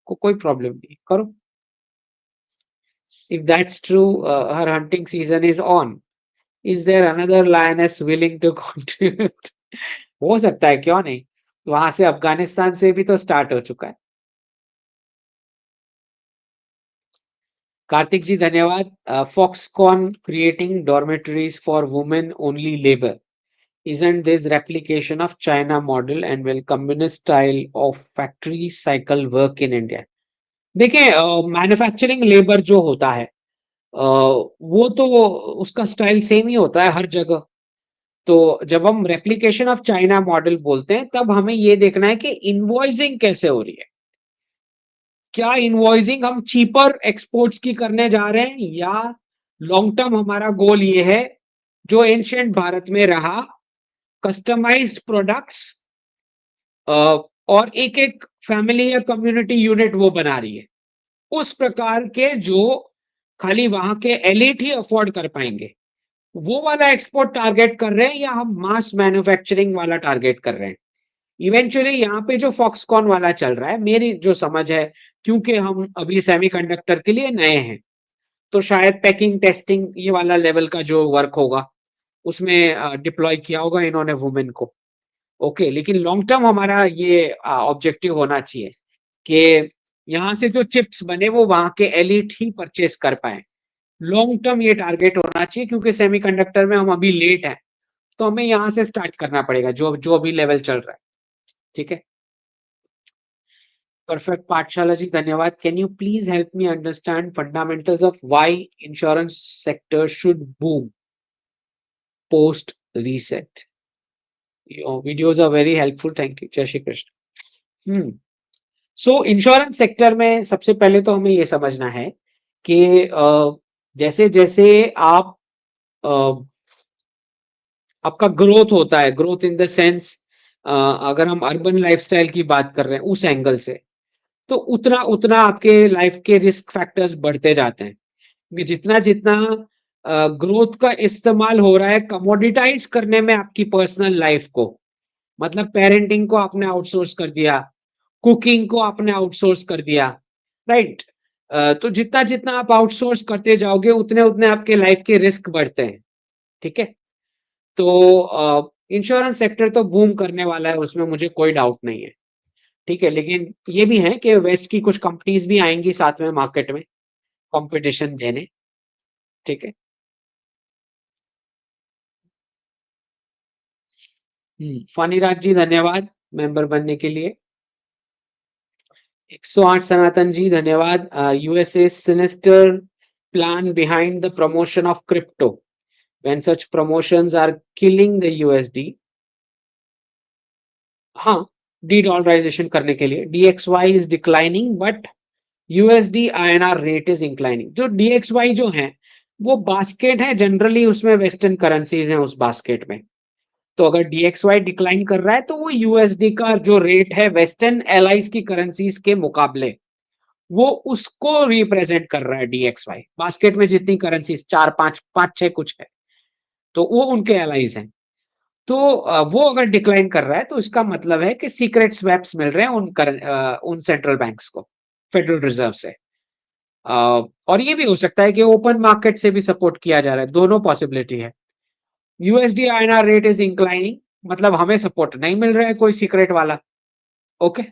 को कोई प्रॉब्लम नहीं, करो। If that's true, her hunting season is on, is there another lioness willing to contribute? हो सकता है, क्यों नहीं, वहां से अफगानिस्तान से भी तो स्टार्ट हो चुका है। कार्तिक जी धन्यवाद। Foxconn creating dormitories for women only labour, isn't this replication of China model and will communist style of factory cycle work in India? देखिए, मैन्युफैक्चरिंग लेबर जो होता है वो तो उसका स्टाइल सेम ही होता है हर जगह। तो जब हम रेप्लिकेशन ऑफ चाइना मॉडल बोलते हैं तब हमें ये देखना है कि इनवॉइसिंग कैसे हो रही है। क्या इनवॉइसिंग हम चीपर एक्सपोर्ट्स की करने जा रहे हैं, या लॉन्ग टर्म हमारा गोल ये है जो एंशिएंट भारत में रहा, कस्टमाइज्ड प्रोडक्ट्स, और एक एक फैमिली या कम्युनिटी यूनिट वो बना रही है, उस प्रकार के जो खाली वहां के एलिट ही अफोर्ड कर पाएंगे, वो वाला एक्सपोर्ट टारगेट कर रहे हैं, या हम मास मैन्युफैक्चरिंग वाला टारगेट कर रहे हैं। इवेंचुअली यहाँ पे जो फॉक्सकॉन वाला चल रहा है, मेरी जो समझ है, क्योंकि हम अभी सेमीकंडक्टर के लिए नए हैं, तो शायद पैकिंग टेस्टिंग ये वाला लेवल का जो वर्क होगा, उसमें डिप्लॉय किया होगा इन्होंने वुमेन को। ओके, लेकिन लॉन्ग टर्म हमारा ये ऑब्जेक्टिव होना चाहिए कि यहाँ से जो चिप्स बने वो वहाँ के एलीट ही परचेज कर पाए। लॉन्ग टर्म ये टारगेट होना चाहिए, क्योंकि सेमीकंडक्टर में हम अभी लेट हैं, तो हमें यहाँ से स्टार्ट करना पड़ेगा जो जो अभी लेवल चल रहा है। ठीक है, परफेक्ट पाठशाला जी धन्यवाद। Can you please help me understand fundamentals of why insurance sector should boom post reset? Your videos are very helpful, thank you. जय Shri Krishna. So insurance sector में सबसे पहले तो हमें ये समझना है कि जैसे जैसे आप आपका ग्रोथ होता है, ग्रोथ इन द सेंस अगर हम अर्बन लाइफस्टाइल की बात कर रहे हैं उस एंगल से, तो उतना उतना आपके लाइफ के रिस्क फैक्टर्स बढ़ते जाते हैं। कि जितना जितना ग्रोथ का इस्तेमाल हो रहा है कमोडिटाइज करने में आपकी पर्सनल लाइफ को, मतलब पेरेंटिंग को आपने आउटसोर्स कर दिया, कुकिंग को आपने आउटसोर्स कर दिया, राइट? तो जितना जितना आप आउटसोर्स करते जाओगे उतने उतने आपके लाइफ के रिस्क बढ़ते हैं। ठीक है, तो इंश्योरेंस सेक्टर तो बूम करने वाला है, उसमें मुझे कोई डाउट नहीं है। ठीक है, लेकिन ये भी है कि वेस्ट की कुछ कंपनीज भी आएंगी साथ में मार्केट में कंपटीशन देने। ठीक है। फनीराज जी धन्यवाद मेंबर बनने के लिए। 108 सनातन जी धन्यवाद। USA sinister plan behind the promotion of crypto when such promotions are killing the USD. हाँ, डी डॉलराइजेशन करने के लिए DXY is declining but USD INR rate is inclining. जो डीएक्सवाई जो है वो बास्केट है, जनरली उसमें वेस्टर्न करेंसीज हैं उस बास्केट में। तो अगर डीएक्सवाई डिक्लाइन कर रहा है तो वो यूएसडी का जो रेट है वेस्टर्न एलाइज की करेंसीज के मुकाबले, वो उसको रिप्रेजेंट कर रहा है। डीएक्सवाई बास्केट में जितनी करेंसीज, चार पांच पांच छह कुछ है, तो वो उनके एलाइज हैं। तो वो अगर डिक्लाइन कर रहा है तो इसका मतलब है कि सीक्रेट स्वैप्स मिल रहे हैं उन सेंट्रल बैंक्स को, फेडरल रिजर्व से। और ये भी हो सकता है कि ओपन मार्केट से भी सपोर्ट किया जा रहा है, दोनों पॉसिबिलिटी है। USD INR rate is inclining, मतलब हमें सपोर्ट नहीं मिल रहा है कोई सीक्रेट वाला। ओके,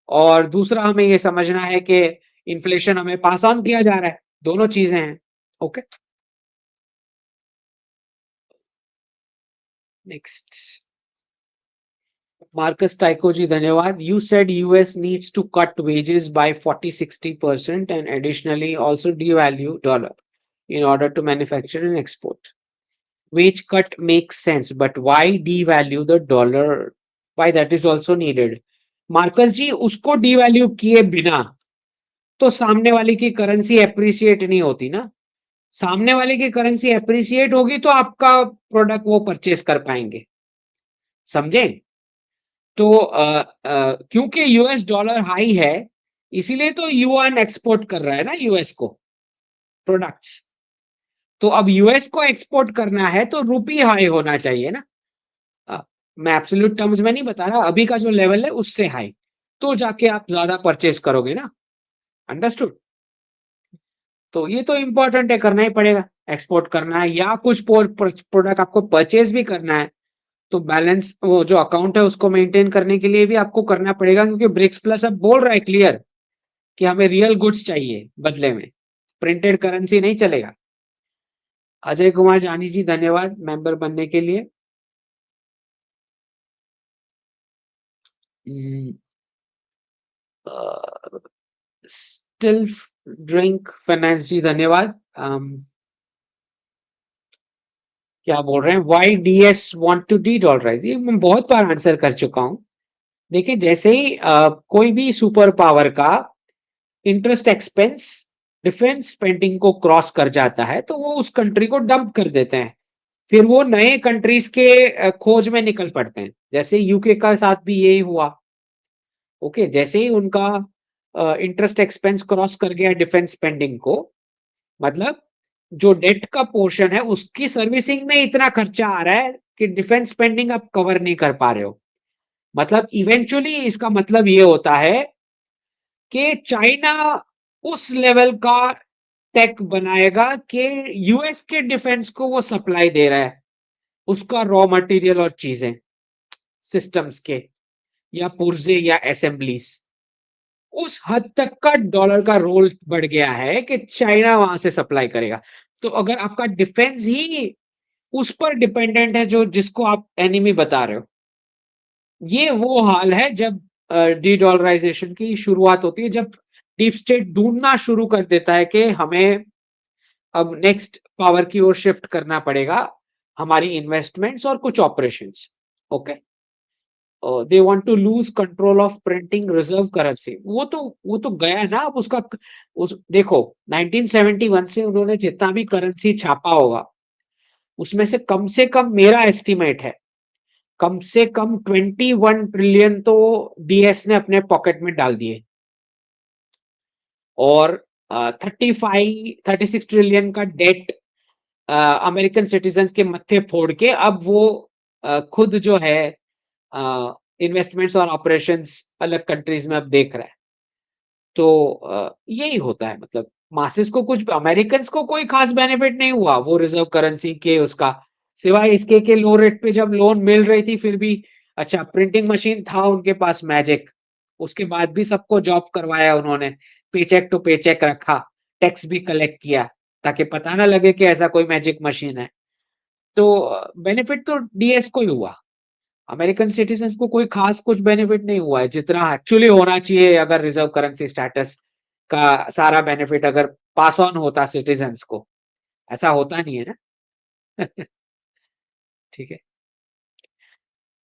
और दूसरा हमें ये समझना है कि इन्फ्लेशन हमें पास ऑन किया जा रहा है, दोनों चीजें हैं। Okay, next Marcus Tyco ji धन्यवाद। You said US needs to cut wages by 40-60% and additionally also devalue dollar in order to manufacture and export. Wage cut makes sense, but why devalue the dollar? Why that is also needed? Marcus ji, उसको devalue किए बिना तो सामने वाले की currency appreciate नहीं होती ना। सामने वाले की करेंसी एप्रिसिएट होगी तो आपका प्रोडक्ट वो परचेस कर पाएंगे, समझे? तो क्योंकि यूएस डॉलर हाई है, इसीलिए तो युआन एक्सपोर्ट कर रहा है ना यूएस को प्रोडक्ट्स। तो अब यूएस को एक्सपोर्ट करना है तो रुपी हाई होना चाहिए ना। मैं एब्सोल्यूट टर्म्स में नहीं बता रहा, अभी का जो लेवल है उससे हाई, तो जाके आप ज्यादा परचेस करोगे ना। अंडरस्टूड? तो ये तो इंपॉर्टेंट है, करना ही पड़ेगा। एक्सपोर्ट करना है या कुछ प्रोडक्ट आपको परचेस भी करना है, तो बैलेंस वो जो अकाउंट है उसको मेंटेन करने के लिए भी आपको करना पड़ेगा, क्योंकि ब्रिक्स प्लस अब बोल रहा है क्लियर कि हमें रियल गुड्स चाहिए बदले में, प्रिंटेड करेंसी नहीं चलेगा। अजय कुमार जानी जी धन्यवाद मेंबर बनने के लिए। स्टिल ड्रिंक फाइनेंस जी धन्यवाद। क्या बोल रहे हैं, why DS want to dedollarise? ये मैं बहुत बार आंसर कर चुका हूं। देखिए, जैसे ही कोई भी सुपर पावर का इंटरेस्ट एक्सपेंस डिफेंस स्पेंडिंग को क्रॉस कर जाता है तो वो उस कंट्री को डंप कर देते हैं, फिर वो नए कंट्रीज के खोज में निकल पड़ते हैं। जैसे यूके का साथ भी यही हुआ। ओके, जैसे ही उनका इंटरेस्ट एक्सपेंस क्रॉस कर गया डिफेंस स्पेंडिंग को, मतलब जो डेट का पोर्शन है उसकी सर्विसिंग में इतना खर्चा आ रहा है कि डिफेंस स्पेंडिंग आप कवर नहीं कर पा रहे हो। मतलब इवेंचुअली इसका मतलब ये होता है कि चाइना उस लेवल का टेक बनाएगा कि यूएस के डिफेंस को वो सप्लाई दे रहा है। उसका रॉ मटेरियल और चीजें, सिस्टम्स के या पुर्जे या असेंबलीज, उस हद तक का डॉलर का रोल बढ़ गया है कि चाइना वहां से सप्लाई करेगा। तो अगर आपका डिफेंस ही उस पर डिपेंडेंट है जो जिसको आप एनिमी बता रहे हो, ये वो हाल है जब डी डॉलराइजेशन की शुरुआत होती है, जब डीप स्टेट ढूंढना शुरू कर देता है कि हमें अब नेक्स्ट पावर की ओर शिफ्ट करना पड़ेगा, हमारी इन्वेस्टमेंट्स और कुछ operations. Okay, they want to lose control of printing reserve currency. वो तो गया ना अब उसका। उस देखो 1971 से उन्होंने जितना भी करेंसी छापा होगा, उसमें से कम मेरा एस्टिमेट है, कम से कम 21 ट्रिलियन तो डीएस ने अपने पॉकेट में डाल दिए, और 36 ट्रिलियन का डेट अमेरिकन सिटीजन्स के मत्थे फोड़ के अब वो खुद जो है इन्वेस्टमेंट्स और ऑपरेशंस अलग कंट्रीज में अब देख रहा है। तो यही होता है, मतलब मासेस को कुछ, अमेरिकन को कोई खास बेनिफिट नहीं हुआ वो रिजर्व करेंसी के उसका, सिवाय इसके के लो रेट पे जब लोन मिल रही थी फिर भी। अच्छा, प्रिंटिंग मशीन था उनके पास मैजिक, उसके बाद भी सबको जॉब करवाया उन्होंने, पेचेक टू पेचेक रखा, टैक्स भी कलेक्ट किया, ताकि पता ना लगे कि ऐसा कोई मैजिक मशीन है। तो बेनिफिट तो डीएस को ही हुआ, अमेरिकन सिटीजन्स को कोई खास कुछ बेनिफिट नहीं हुआ है जितना एक्चुअली होना चाहिए। अगर रिजर्व करेंसी स्टेटस का सारा बेनिफिट अगर पास ऑन होता सिटीजन्स को, ऐसा होता नहीं है ना। ठीक है,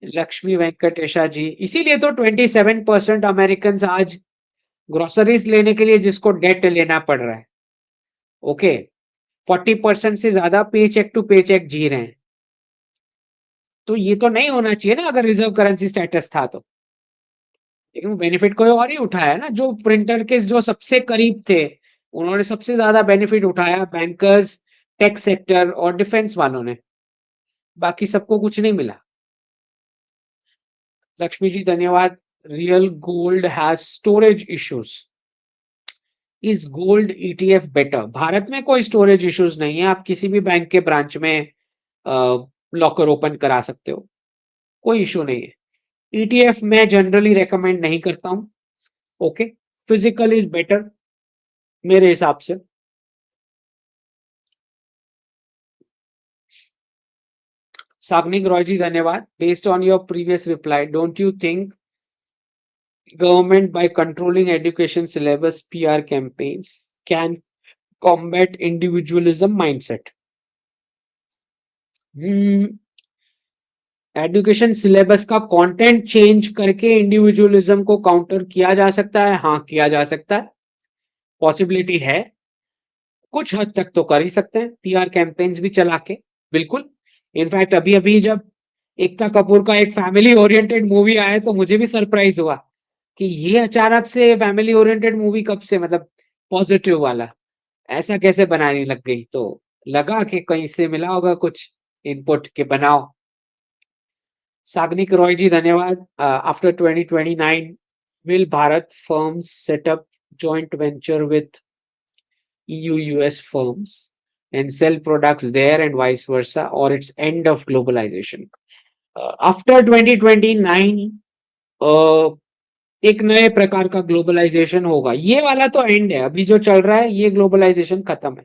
लक्ष्मी वेंकटेशा जी, इसीलिए तो 27% अमेरिकन आज ग्रोसरीज लेने के लिए जिसको डेट लेना पड़ रहा है, ओके, 40% से ज्यादा पे चेक टू पे चेक जी रहे हैं। तो ये तो नहीं होना चाहिए ना अगर रिजर्व करेंसी स्टेटस था तो। लेकिन बेनिफिट कोई और ही उठाया ना, जो प्रिंटर के जो सबसे करीब थे उन्होंने सबसे ज्यादा बेनिफिट उठाया, बैंकर्स, टेक सेक्टर और डिफेंस वालों ने, बाकी सबको कुछ नहीं मिला। लक्ष्मी जी धन्यवाद। Real gold has storage issues, is gold ETF better? Bharat में कोई स्टोरेज इश्यूज नहीं है, आप किसी भी बैंक के ब्रांच में लॉकर ओपन करा सकते हो, कोई इशू नहीं है। ईटीएफ मैं जनरली रेकमेंड नहीं करता हूं, ओके, फिजिकल इज बेटर मेरे हिसाब से। साग्निक रॉय जी धन्यवाद। Based on your previous reply, don't you think government by controlling education syllabus PR campaigns can combat individualism mindset? Education syllabus का कंटेंट चेंज करके इंडिविजुअलिज्म को काउंटर किया जा सकता है, हाँ किया जा सकता है, पॉसिबिलिटी है, कुछ हद तक तो कर ही सकते हैं पीआर कैंपेन्स भी चला के, बिल्कुल। इनफैक्ट अभी अभी जब एकता कपूर का एक फैमिली ओरिएंटेड मूवी आया तो मुझे भी सरप्राइज हुआ कि ये अचानक से फैमिली ओरिएंटेड मूवी कब से, मतलब पॉजिटिव वाला ऐसा कैसे बनाने लग गई, तो लगा कि कहीं से मिला होगा कुछ इनपुट के बनाओ। साग्निक रॉय जी धन्यवाद। After 2029 will Bharat firms set up joint venture with EU US firms and sell products there and vice versa, or it's end of globalization? After 2029 एक नए प्रकार का ग्लोबलाइजेशन होगा, ये वाला तो एंड है, अभी जो चल रहा है ये ग्लोबलाइजेशन खत्म है,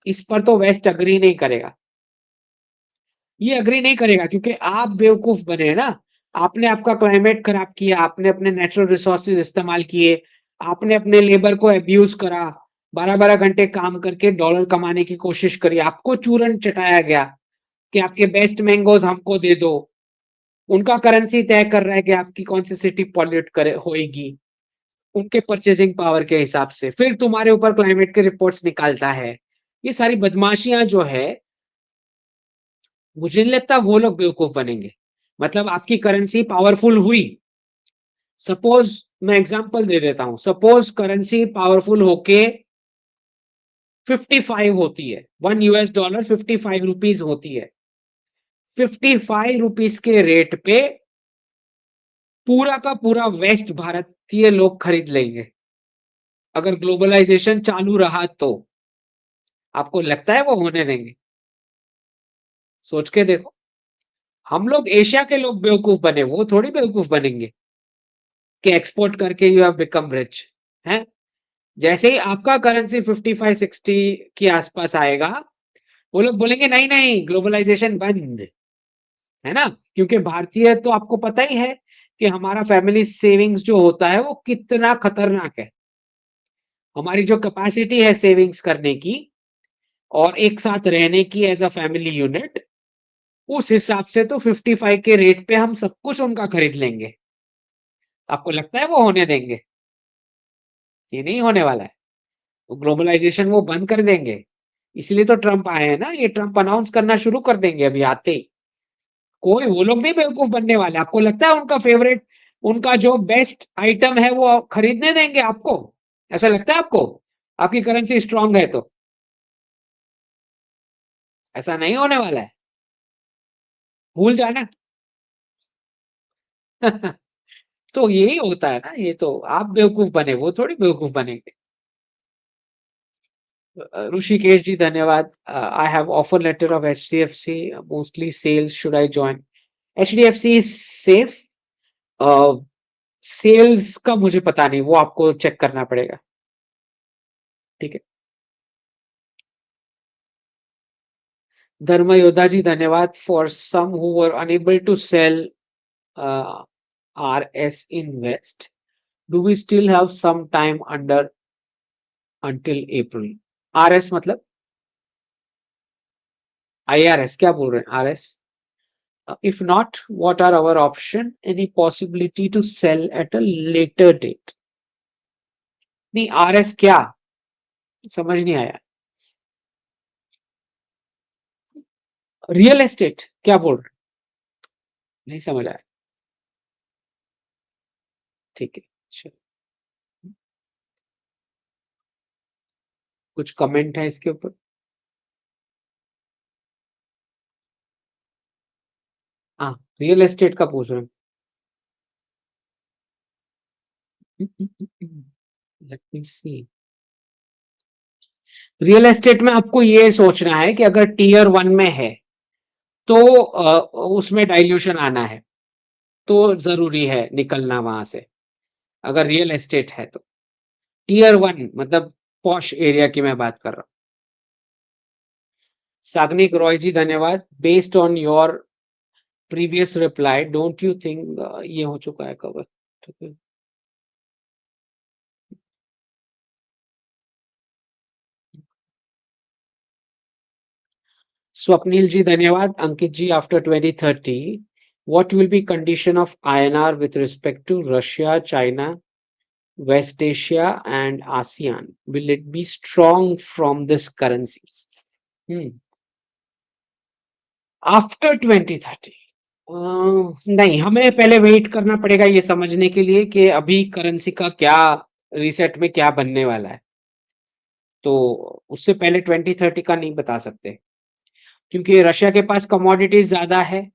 इस पर तो वेस्ट अग्री नहीं करेगा, ये अग्री नहीं करेगा क्योंकि आप बेवकूफ बने ना, आपने आपका क्लाइमेट खराब किया, आपने अपने नेचुरल रिसोर्सेज इस्तेमाल किए, आपने अपने लेबर को अब्यूज करा, 12-12 घंटे काम करके डॉलर कमाने की कोशिश करी, आपको चूरन चटाया गया कि आपके बेस्ट मैंगोज हमको दे दो, उनका करेंसी तय कर रहा है कि आपकी कौन सी सिटी पॉल्यूट करे होएगी उनके परचेसिंग पावर के हिसाब से, फिर तुम्हारे ऊपर क्लाइमेट के रिपोर्ट्स निकालता है। ये सारी बदमाशियां जो है, मुझे नहीं लगता वो लोग बेवकूफ बनेंगे। मतलब आपकी करेंसी पावरफुल हुई, सपोज मैं एग्जांपल दे देता हूं, सपोज करेंसी पावरफुल होके 55 होती है, $1 55 रुपीज होती है, 55 रुपीज के रेट पे पूरा का पूरा वेस्ट भारतीय लोग खरीद लेंगे अगर ग्लोबलाइजेशन चालू रहा तो। आपको लगता है वो होने देंगे? सोच के देखो। हम लोग एशिया के लोग बेवकूफ बने, वो थोड़ी बेवकूफ बनेंगे कि एक्सपोर्ट करके यू हैव बिकम रिच हैं। जैसे ही आपका करेंसी 55-60 के आसपास आएगा, वो लोग बोलेंगे नहीं नहीं ग्लोबलाइजेशन बंद, है ना? क्योंकि भारतीय तो आपको पता ही है कि हमारा फैमिली सेविंग्स जो होता है वो कितना खतरनाक है। हमारी जो कैपेसिटी है सेविंग्स करने की और एक साथ रहने की एज अ फैमिली यूनिट, उस हिसाब से तो 55 के रेट पे हम सब कुछ उनका खरीद लेंगे। आपको लगता है वो होने देंगे? ये नहीं होने वाला है। ग्लोबलाइजेशन वो बंद कर देंगे। इसलिए तो ट्रम्प आए हैं ना, ये ट्रम्प अनाउंस करना शुरू कर देंगे अभी आते ही। कोई वो लोग नहीं बेवकूफ बनने वाले। आपको लगता है उनका फेवरेट, उनका जो बेस्ट आइटम है वो खरीदने देंगे आपको? ऐसा लगता है आपको? आपकी करेंसी स्ट्रांग है तो? ऐसा नहीं होने वाला है। भूल जाना। तो यही होता है ना, ये तो आप बेवकूफ बने, वो थोड़ी बेवकूफ बनेंगे। ऋषिकेश जी धन्यवाद। I have offer letter of HDFC, mostly sales, should I join? HDFC is safe. Sales का मुझे पता नहीं, वो आपको चेक करना पड़ेगा। ठीक है। धर्म योद्धा जी धन्यवाद। For some who were unable to sell R S in west, do we still have some time under until April? R S मतलब IRS क्या बोल रहे हैं? R S? If not, what are our option? Any possibility to sell at a later date? नहीं, RS क्या? समझ नहीं आया। रियल एस्टेट क्या बोल रहे? नहीं समझ आया। ठीक है, चलो। कुछ कमेंट है इसके ऊपर? हाँ, रियल एस्टेट का पूछ रहे हैं। लेट मी सी। रियल एस्टेट में आपको ये सोचना है कि अगर टीयर 1 में है तो उसमें डाइल्यूशन आना है, तो जरूरी है निकलना वहां से, अगर रियल एस्टेट है तो। टीयर 1 मतलब पॉश एरिया की मैं बात कर रहा हूँ। साग्निक रॉय जी धन्यवाद। Based on your previous reply, don't you think ये हो चुका है कवर? ठीक है। स्वप्निल जी धन्यवाद। अंकित जी, after 2030 what will be condition of INR with respect to Russia, China, West Asia and ASEAN? Will it be strong from this currencies? After 2030? नहीं, हमें पहले वेट करना पड़ेगा ये समझने के लिए कि अभी करेंसी का क्या रीसेट में क्या बनने वाला है। तो उससे पहले 2030 का नहीं बता सकते, क्योंकि रशिया के पास कमोडिटीज ज्यादा है,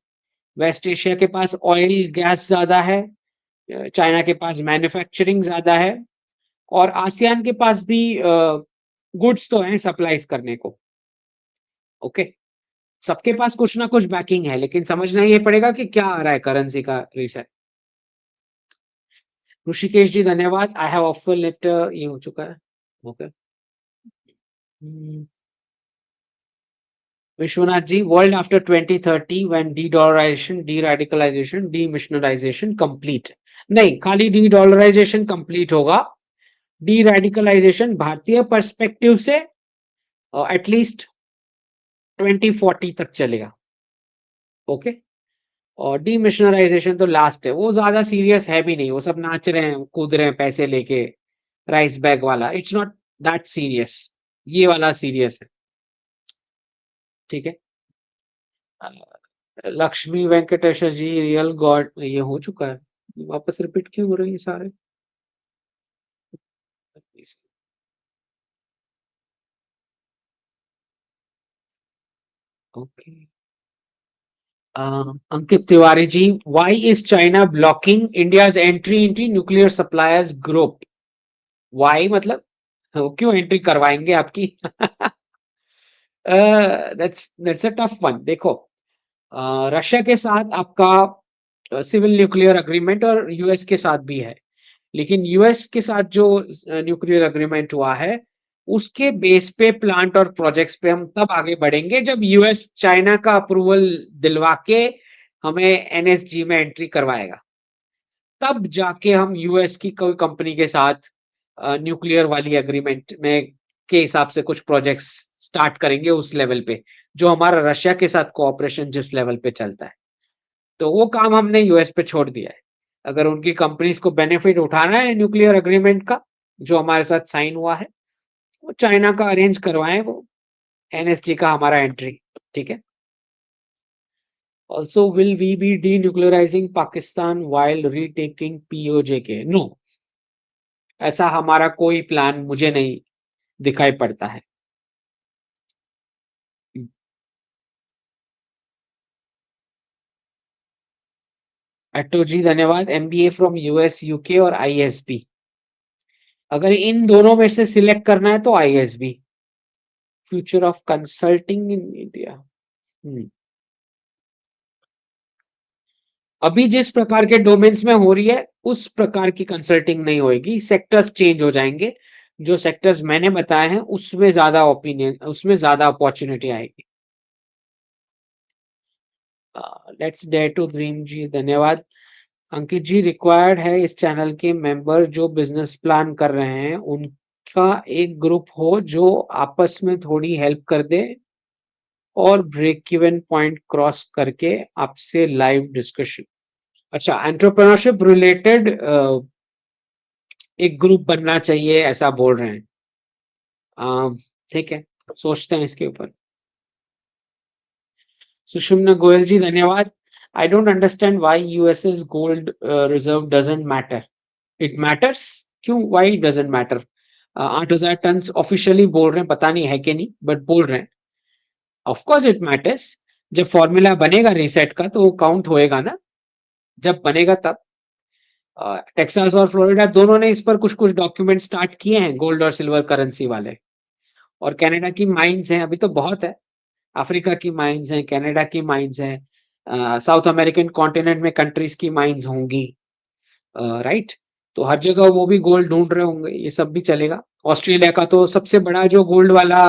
वेस्ट एशिया के पास ऑयल गैस ज्यादा है, चाइना के पास मैन्युफैक्चरिंग ज्यादा है, और आसियान के पास भी गुड्स तो हैं सप्लाईज करने को। ओके। सबके पास कुछ ना कुछ बैकिंग है, लेकिन समझना ये पड़ेगा कि क्या आ रहा है करेंसी का रीसेट। ऋषिकेश जी धन्यवाद। आई हैव ऑफर लेटर, ये हो चुका है। Okay. Vishwanath ji, world after 2030 when dedollarisation, deradicalisation, demissionarisation complete? नहीं, खाली डी-डॉलराइजेशन कंप्लीट होगा। डी-रेडिकलाइजेशन भारतीय पर्सपेक्टिव से एटलीस्ट 2040 तक चलेगा। ओके। और डी-मिशनराइजेशन तो लास्ट है, वो ज्यादा सीरियस है भी नहीं, वो सब नाच रहे हैं कूद रहे हैं पैसे लेके, राइस बैग वाला। It's not that serious. ये वाला सीरियस है। ठीक है। लक्ष्मी वेंकटेश जी, रियल गॉड, ये हो चुका है, वापस रिपीट क्यों हो रहे हैं सारे? Okay. Ankit Tiwari ji, why is China blocking India's entry into nuclear suppliers group? Why मतलब वो क्यों एंट्री करवाएंगे आपकी? That's a tough one. देखो, रशिया के साथ आपका सिविल न्यूक्लियर एग्रीमेंट और यूएस के साथ भी है। लेकिन यूएस के साथ जो न्यूक्लियर एग्रीमेंट हुआ है, उसके बेस पे प्लांट और प्रोजेक्ट्स पे हम तब आगे बढ़ेंगे जब यूएस चाइना का अप्रूवल दिलवा के हमें एनएसजी में एंट्री करवाएगा। तब जाके हम यूएस की कोई कंपनी के साथ न्यूक्लियर वाली एग्रीमेंट में के हिसाब से कुछ प्रोजेक्ट्स स्टार्ट करेंगे उस लेवल पे, जो हमारा रशिया के साथ कोऑपरेशन जिस लेवल पे चलता है। तो वो काम हमने यूएस पे छोड़ दिया है। अगर उनकी कंपनीज को बेनिफिट उठाना है न्यूक्लियर एग्रीमेंट का, जो हमारे साथ साइन हुआ है, वो चाइना का अरेंज करवाएं वो एनएसजी का हमारा एंट्री, ठीक है? Also, will we be denuclearizing Pakistan while retaking POJK? No, ऐसा हमारा कोई प्लान मुझे नहीं दिखाई पड़ता है। अट्टू जी धन्यवाद। एमबीए फ्रॉम यूएस, यूके और आईएसबी। अगर इन दोनों में से सिलेक्ट करना है तो ISB. Future of consulting in India. अभी जिस प्रकार के डोमेन्स में हो रही है उस प्रकार की कंसल्टिंग नहीं होगी, सेक्टर्स चेंज हो जाएंगे। जो सेक्टर्स मैंने बताए हैं उसमें ज्यादा ओपिनियन, उसमें ज्यादा अपॉर्चुनिटी आएगी। लेट्स डेयर टू ड्रीम जी धन्यवाद। अंकित जी, रिक्वायर्ड है इस चैनल के मेंबर जो बिजनेस प्लान कर रहे हैं उनका एक ग्रुप हो जो आपस में थोड़ी हेल्प कर दे और ब्रेक इवन पॉइंट क्रॉस करके आपसे लाइव डिस्कशन। अच्छा, एंटरप्रेन्योरशिप रिलेटेड एक ग्रुप बनना चाहिए ऐसा बोल रहे हैं। ठीक है, सोचते हैं इसके ऊपर। सुषुम्ना गोयल जी धन्यवाद। I don't understand why US's gold reserve doesn't matter. It matters. क्यों, why doesn't matter? 8,000 tonne officially बोल रहे हैं, पता नहीं है कि नहीं, बट बोल रहे हैं। Of course it matters. जब फॉर्मूला बनेगा रीसेट का तो वो काउंट होएगा ना, जब बनेगा तब। टेक्सास और फ्लोरिडा दोनों ने इस पर कुछ कुछ डॉक्यूमेंट स्टार्ट किए हैं, गोल्ड और सिल्वर करेंसी वाले। और कनाडा की माइंस हैं, अभी तो बहुत है। अफ्रीका की माइंस हैं, कनाडा की माइंस हैं, साउथ अमेरिकन कॉन्टिनेंट में कंट्रीज की माइंस होंगी, राइट? तो हर जगह वो भी गोल्ड ढूंढ रहे होंगे, ये सब भी चलेगा। ऑस्ट्रेलिया का तो सबसे बड़ा जो गोल्ड वाला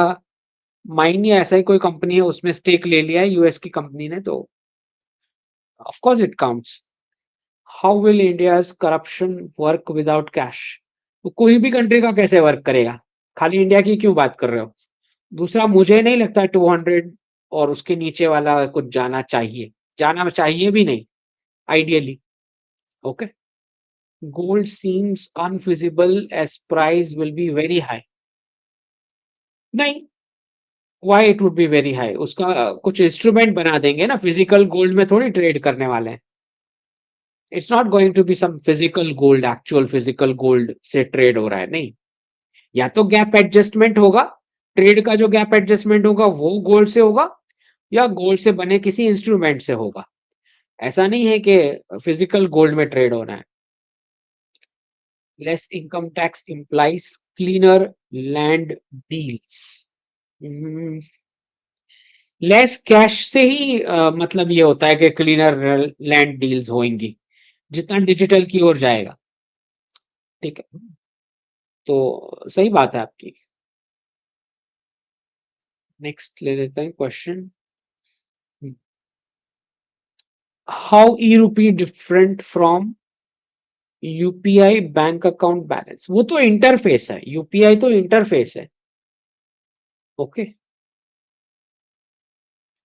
माइन या ऐसा ही कोई कंपनी है, उसमें स्टेक ले लिया है यूएस की कंपनी ने, तो of course it counts. How will India's corruption work without cash? तो कोई भी कंट्री का कैसे वर्क करेगा? खाली इंडिया की क्यों बात कर रहे हो? दूसरा, मुझे नहीं लगता 200 और उसके नीचे वाला कुछ जाना चाहिए, जाना चाहिए भी नहीं ideally. Okay, gold seems unfeasible as price will be very high. नहीं, why it would be very high? उसका कुछ इंस्ट्रूमेंट बना देंगे ना, फिजिकल गोल्ड में थोड़ी ट्रेड करने वाले हैं। It's not going to be some physical gold, actual physical gold से ट्रेड हो रहा है, नहीं। या तो गैप एडजस्टमेंट होगा, ट्रेड का जो गैप एडजस्टमेंट होगा वो गोल्ड से होगा, या गोल्ड से बने किसी इंस्ट्रूमेंट से होगा। ऐसा नहीं है कि फिजिकल गोल्ड में ट्रेड होना है। Less income tax implies cleaner land deals. Less cash से ही मतलब ये होता है कि क्लीनर लैंड डील्स होंगी, जितना डिजिटल की ओर जाएगा। ठीक है, तो सही बात है आपकी। नेक्स्ट ले लेते हैं क्वेश्चन। हाउ ई रूपी different from UPI bank account balance? वो तो इंटरफेस है, यूपीआई तो इंटरफेस है। ओके,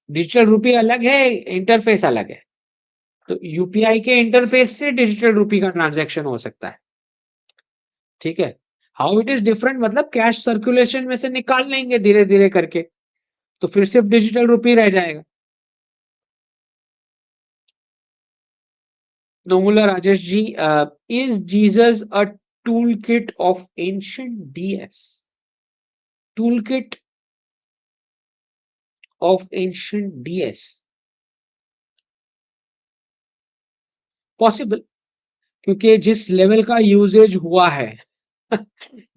डिजिटल रूपी अलग है, इंटरफेस अलग है। तो यूपीआई के इंटरफेस से डिजिटल रूपी का ट्रांजैक्शन हो सकता है, ठीक है। हाउ इट इज डिफरेंट मतलब कैश सर्कुलेशन में से निकाल लेंगे धीरे धीरे करके, तो फिर सिर्फ डिजिटल रूपी रह जाएगा। Nomula Rajesh ji, is Jesus a tool kit of ancient DS? Tool kit of ancient DS possible, क्योंकि जिस लेवल का यूजेज हुआ है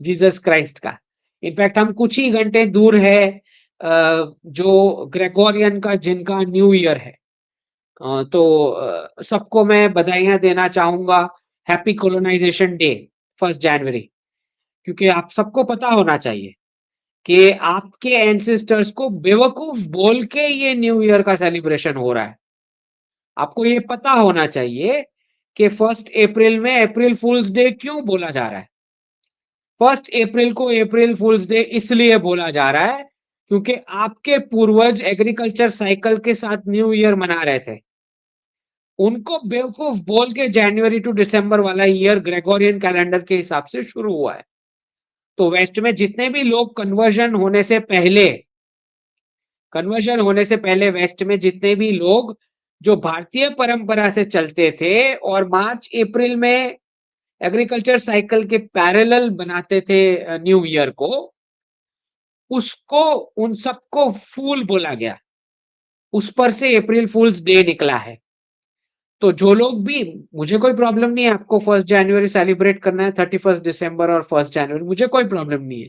जीसस क्राइस्ट का, इनफैक्ट हम कुछ ही घंटे दूर है जो ग्रेगोरियन का, जिनका न्यू ईयर है। तो सबको मैं बधाइयाँ देना चाहूँगा, हैप्पी कोलोनाइज़ेशन डे 1 जनवरी, क्योंकि आप सबको पता होना चाहिए कि आपके एंसेस्टर्स को बेवकूफ़ बोल के ये न्यू ईयर का सेलिब्रेशन हो रहा है। आपको ये पता होना चाहिए कि 1 अप्रैल में अप्रैल फूल्स डे क्यों बोला जा रहा है। 1 अप्रैल को अप्रैल फूल्स डे इसलिए बोला जा रहा है, क्योंकि आपके पूर्वज एग्रीकल्चर साइकिल के साथ न्यू ईयर मना रहे थे। उनको बेवकूफ बोल के जनवरी टू दिसंबर वाला ईयर ग्रेगोरियन कैलेंडर के हिसाब से शुरू हुआ है। तो वेस्ट में जितने भी लोग कन्वर्जन होने से पहले वेस्ट में जितने भी लोग जो भारतीय परंपरा से चलते थे और मार्च अप्रैल में एग्रीकल्चर साइकिल के पैरेलल बनाते थे न्यू ईयर को, उसको उन सबको फूल बोला गया। उस पर से अप्रैल फूल्स डे निकला है। तो जो लोग भी, मुझे कोई प्रॉब्लम नहीं है, आपको 1 जनवरी सेलिब्रेट करना है, 31 दिसंबर और 1 जनवरी, मुझे कोई प्रॉब्लम नहीं है।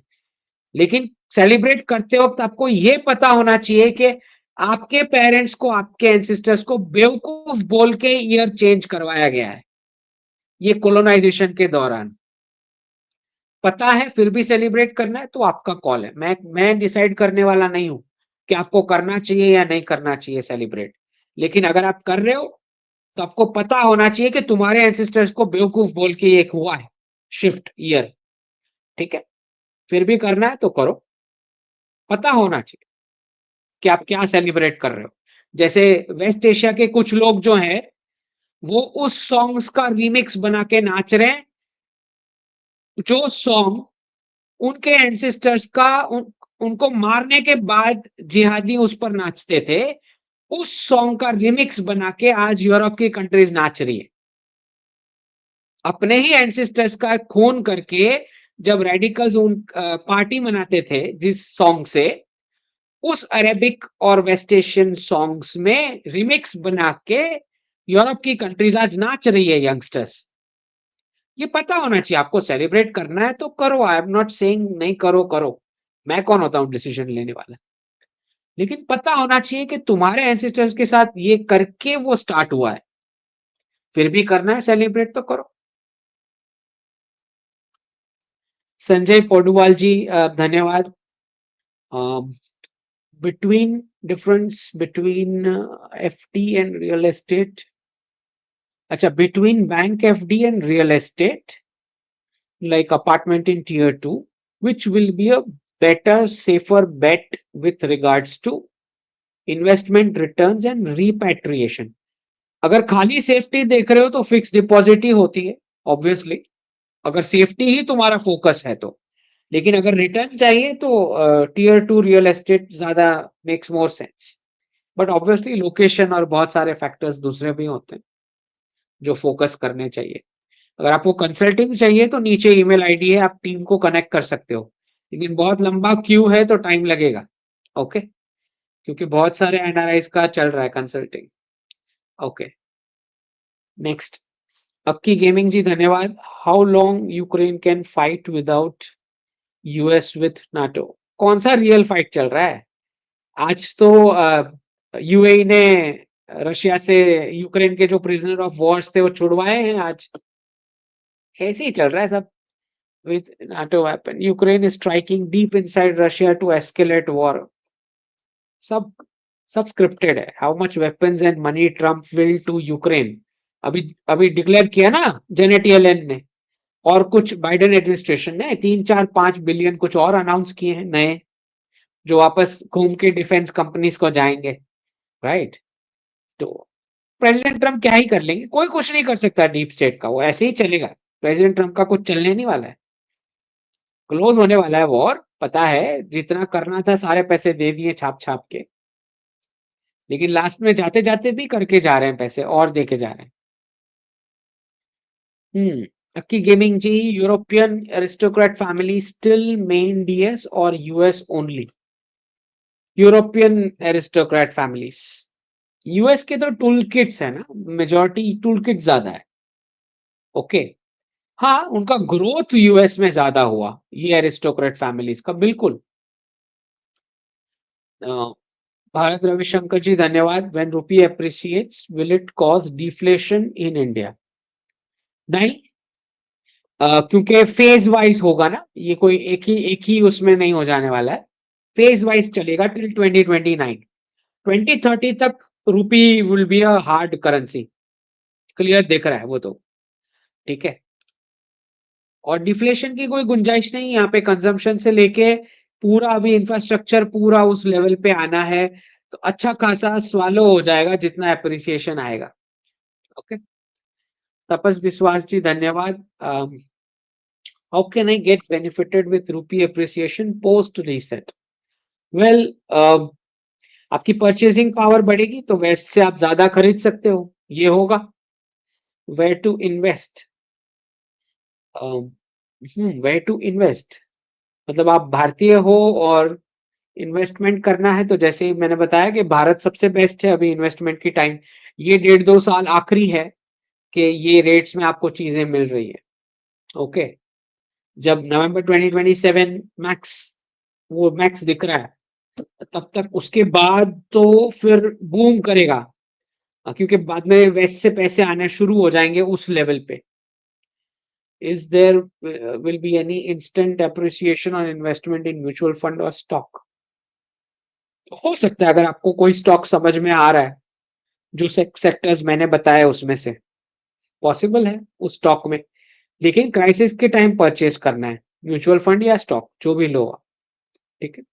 लेकिन सेलिब्रेट करते वक्त आपको ये पता होना चाहिए कि आपके पेरेंट्स को, आपके एंसेस्टर्स को बेवकूफ बोल के ईयर चेंज करवाया गया है ये कोलोनाइजेशन के दौरान। पता है फिर भी सेलिब्रेट करना है तो आपका कॉल है। मैं डिसाइड करने वाला नहीं हूं कि आपको करना चाहिए या नहीं करना चाहिए सेलिब्रेट। लेकिन अगर आप कर रहे हो तो आपको पता होना चाहिए कि तुम्हारे एंसेस्टर्स को बेवकूफ बोल के एक हुआ है शिफ्ट ईयर। ठीक है, फिर भी करना है तो करो। पता होना चाहिए कि आप क्या सेलिब्रेट कर रहे हो। जैसे वेस्ट एशिया के कुछ लोग जो हैं, वो उस सॉन्ग्स का रीमिक्स बना के नाच रहे हैं जो सॉन्ग उनके एंसेस्टर्स का उनको मारने के बाद जिहादी उस पर नाचते थे। उस सॉन्ग का रिमिक्स बना के आज यूरोप की कंट्रीज नाच रही है अपने ही एंसेस्टर्स का खून करके। जब रेडिकल्स उन पार्टी मनाते थे जिस सॉन्ग से, उस अरेबिक और वेस्ट एशियन सॉन्ग्स में रिमिक्स बना के यूरोप की कंट्रीज आज नाच रही है यंगस्टर्स। ये पता होना चाहिए। आपको सेलिब्रेट करना है तो करो, आई एम नॉट सेइंग नहीं करो करो, मैं कौन होता हूं डिसीजन लेने वाला। लेकिन पता होना चाहिए कि तुम्हारे एंसेस्टर्स के साथ ये करके वो स्टार्ट हुआ है, फिर भी करना है सेलिब्रेट तो करो। संजय पोडुवाल जी, धन्यवाद। Between difference between FD and real estate, अच्छा, between bank FD and real estate like apartment in tier 2, which will be a better, safer bet with regards to investment returns and repatriation. अगर खाली safety देख रहे हो तो fix deposit ही होती है obviously, अगर सेफ्टी ही तुम्हारा फोकस है तो। लेकिन अगर रिटर्न चाहिए तो टीयर 2 रियल एस्टेट ज्यादा makes more sense. But obviously location और बहुत सारे फैक्टर्स दूसरे भी होते हैं जो फोकस करने चाहिए। अगर आपको कंसल्टिंग चाहिए तो नीचे ईमेल आईडी है, आप टीम को कनेक्ट कर सकते हो। लेकिन बहुत लंबा क्यू है तो टाइम लगेगा। ओके, क्योंकि बहुत सारे एनआरआईज का चल रहा है कंसल्टिंग। ओके, नेक्स्ट, अक्की गेमिंग जी धन्यवाद। How long Ukraine can fight without US with NATO? कौन सा रियल फाइट चल रहा है? आज तो यूएई ने रशिया से यूक्रेन के जो प्रिजनर ऑफ वॉर्स थे वो छुड़वाए हैं आज। ऐसे ही चल रहा है सब। With NATO weapon, Ukraine is striking deep inside Russia to escalate war. सब सब स्क्रिप्टेड है। How much weapons and money Trump will to Ukraine, अभी अभी डिक्लेयर किया ना जेनेट येलेन ने, और कुछ बाइडेन एडमिनिस्ट्रेशन ने 3-4-5 बिलियन कुछ और अनाउंस किए हैं नए, जो वापस घूम के डिफेंस कंपनीज को जाएंगे। राइट, तो प्रेसिडेंट ट्रम्प क्या ही कर लेंगे, कोई कुछ नहीं कर सकता डीप स्टेट का, वो ऐसे ही चलेगा। प्रेसिडेंट ट्रम्प का कुछ चलने नहीं वाला है। क्लोज होने वाला है वॉर, पता है, जितना करना था सारे पैसे दे दिए छाप छाप के। लेकिन लास्ट में जाते जाते भी करके जा रहे हैं, पैसे और दे के जा रहे हैं। Akki gaming ji, European aristocrat family still main DS और US only? European aristocrat families, US के तो टूल किट्स है ना, मेजोरिटी टूल किट ज्यादा है। ओके, हाँ, उनका ग्रोथ यूएस में ज्यादा हुआ ये एरिस्टोक्रेट फैमिलीज का, बिल्कुल। भारत रविशंकर जी धन्यवाद। When rupee appreciates will it cause deflation in India? नहीं, क्योंकि फेज वाइज होगा ना, ये कोई एक ही उसमें नहीं हो जाने वाला है। फेज वाइज चलेगा टिल 2029। 2030 तक रूपी will be a hard currency, clear दिख रहा है वो तो। ठीक है, और डिफ्लेशन की कोई गुंजाइश नहीं यहाँ पे। कंजम्पशन से लेके पूरा अभी इंफ्रास्ट्रक्चर पूरा उस लेवल पे आना है, तो अच्छा खासा स्वालो हो जाएगा जितना एप्रिसिएशन आएगा। ओके, तपस विश्वास जी धन्यवाद। How can I get benefited with रूपी एप्रिसिएशन पोस्ट रीसेट? वेल, आपकी परचेजिंग पावर बढ़ेगी तो वेस्ट से आप ज्यादा खरीद सकते हो, ये होगा। Where to invest? Where to invest मतलब आप भारतीय हो और इन्वेस्टमेंट करना है, तो जैसे ही मैंने बताया कि भारत सबसे बेस्ट है अभी इन्वेस्टमेंट की टाइम। ये 1.5-2 साल आखिरी है कि ये रेट्स में आपको चीजें मिल रही है। ओके, जब नवंबर 2027 मैक्स, वो मैक्स दिख रहा है, तब तक उसके बाद तो फिर बूम करेगा। क्योंकि बाद में वेस्ट से पैसे आने शुरू हो जाएंगे उस लेवल पे। Is there will be any instant appreciation on investment in mutual fund और स्टॉक? हो सकता है, अगर आपको कोई स्टॉक समझ में आ रहा है, जो सेक्टर्स मैंने बताया उसमें से पॉसिबल है उस स्टॉक में। लेकिन क्राइसिस के टाइम परचेज करना है, म्यूचुअल फंड या स्टॉक जो भी लो। ठीक है,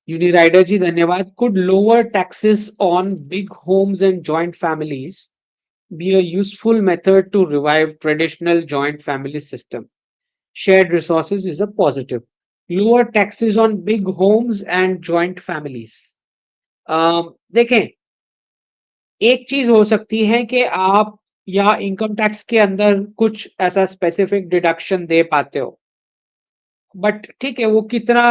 यूनिराइडर जी धन्यवाद। Could lower taxes on big homes and joint families be a useful method to revive traditional joint family system? Shared resources is a positive. Lower taxes on big homes and joint families. देखें, एक चीज हो सकती है कि आप या income tax के अंदर कुछ ऐसा स्पेसिफिक डिडक्शन दे पाते हो, बट ठीक है, वो कितना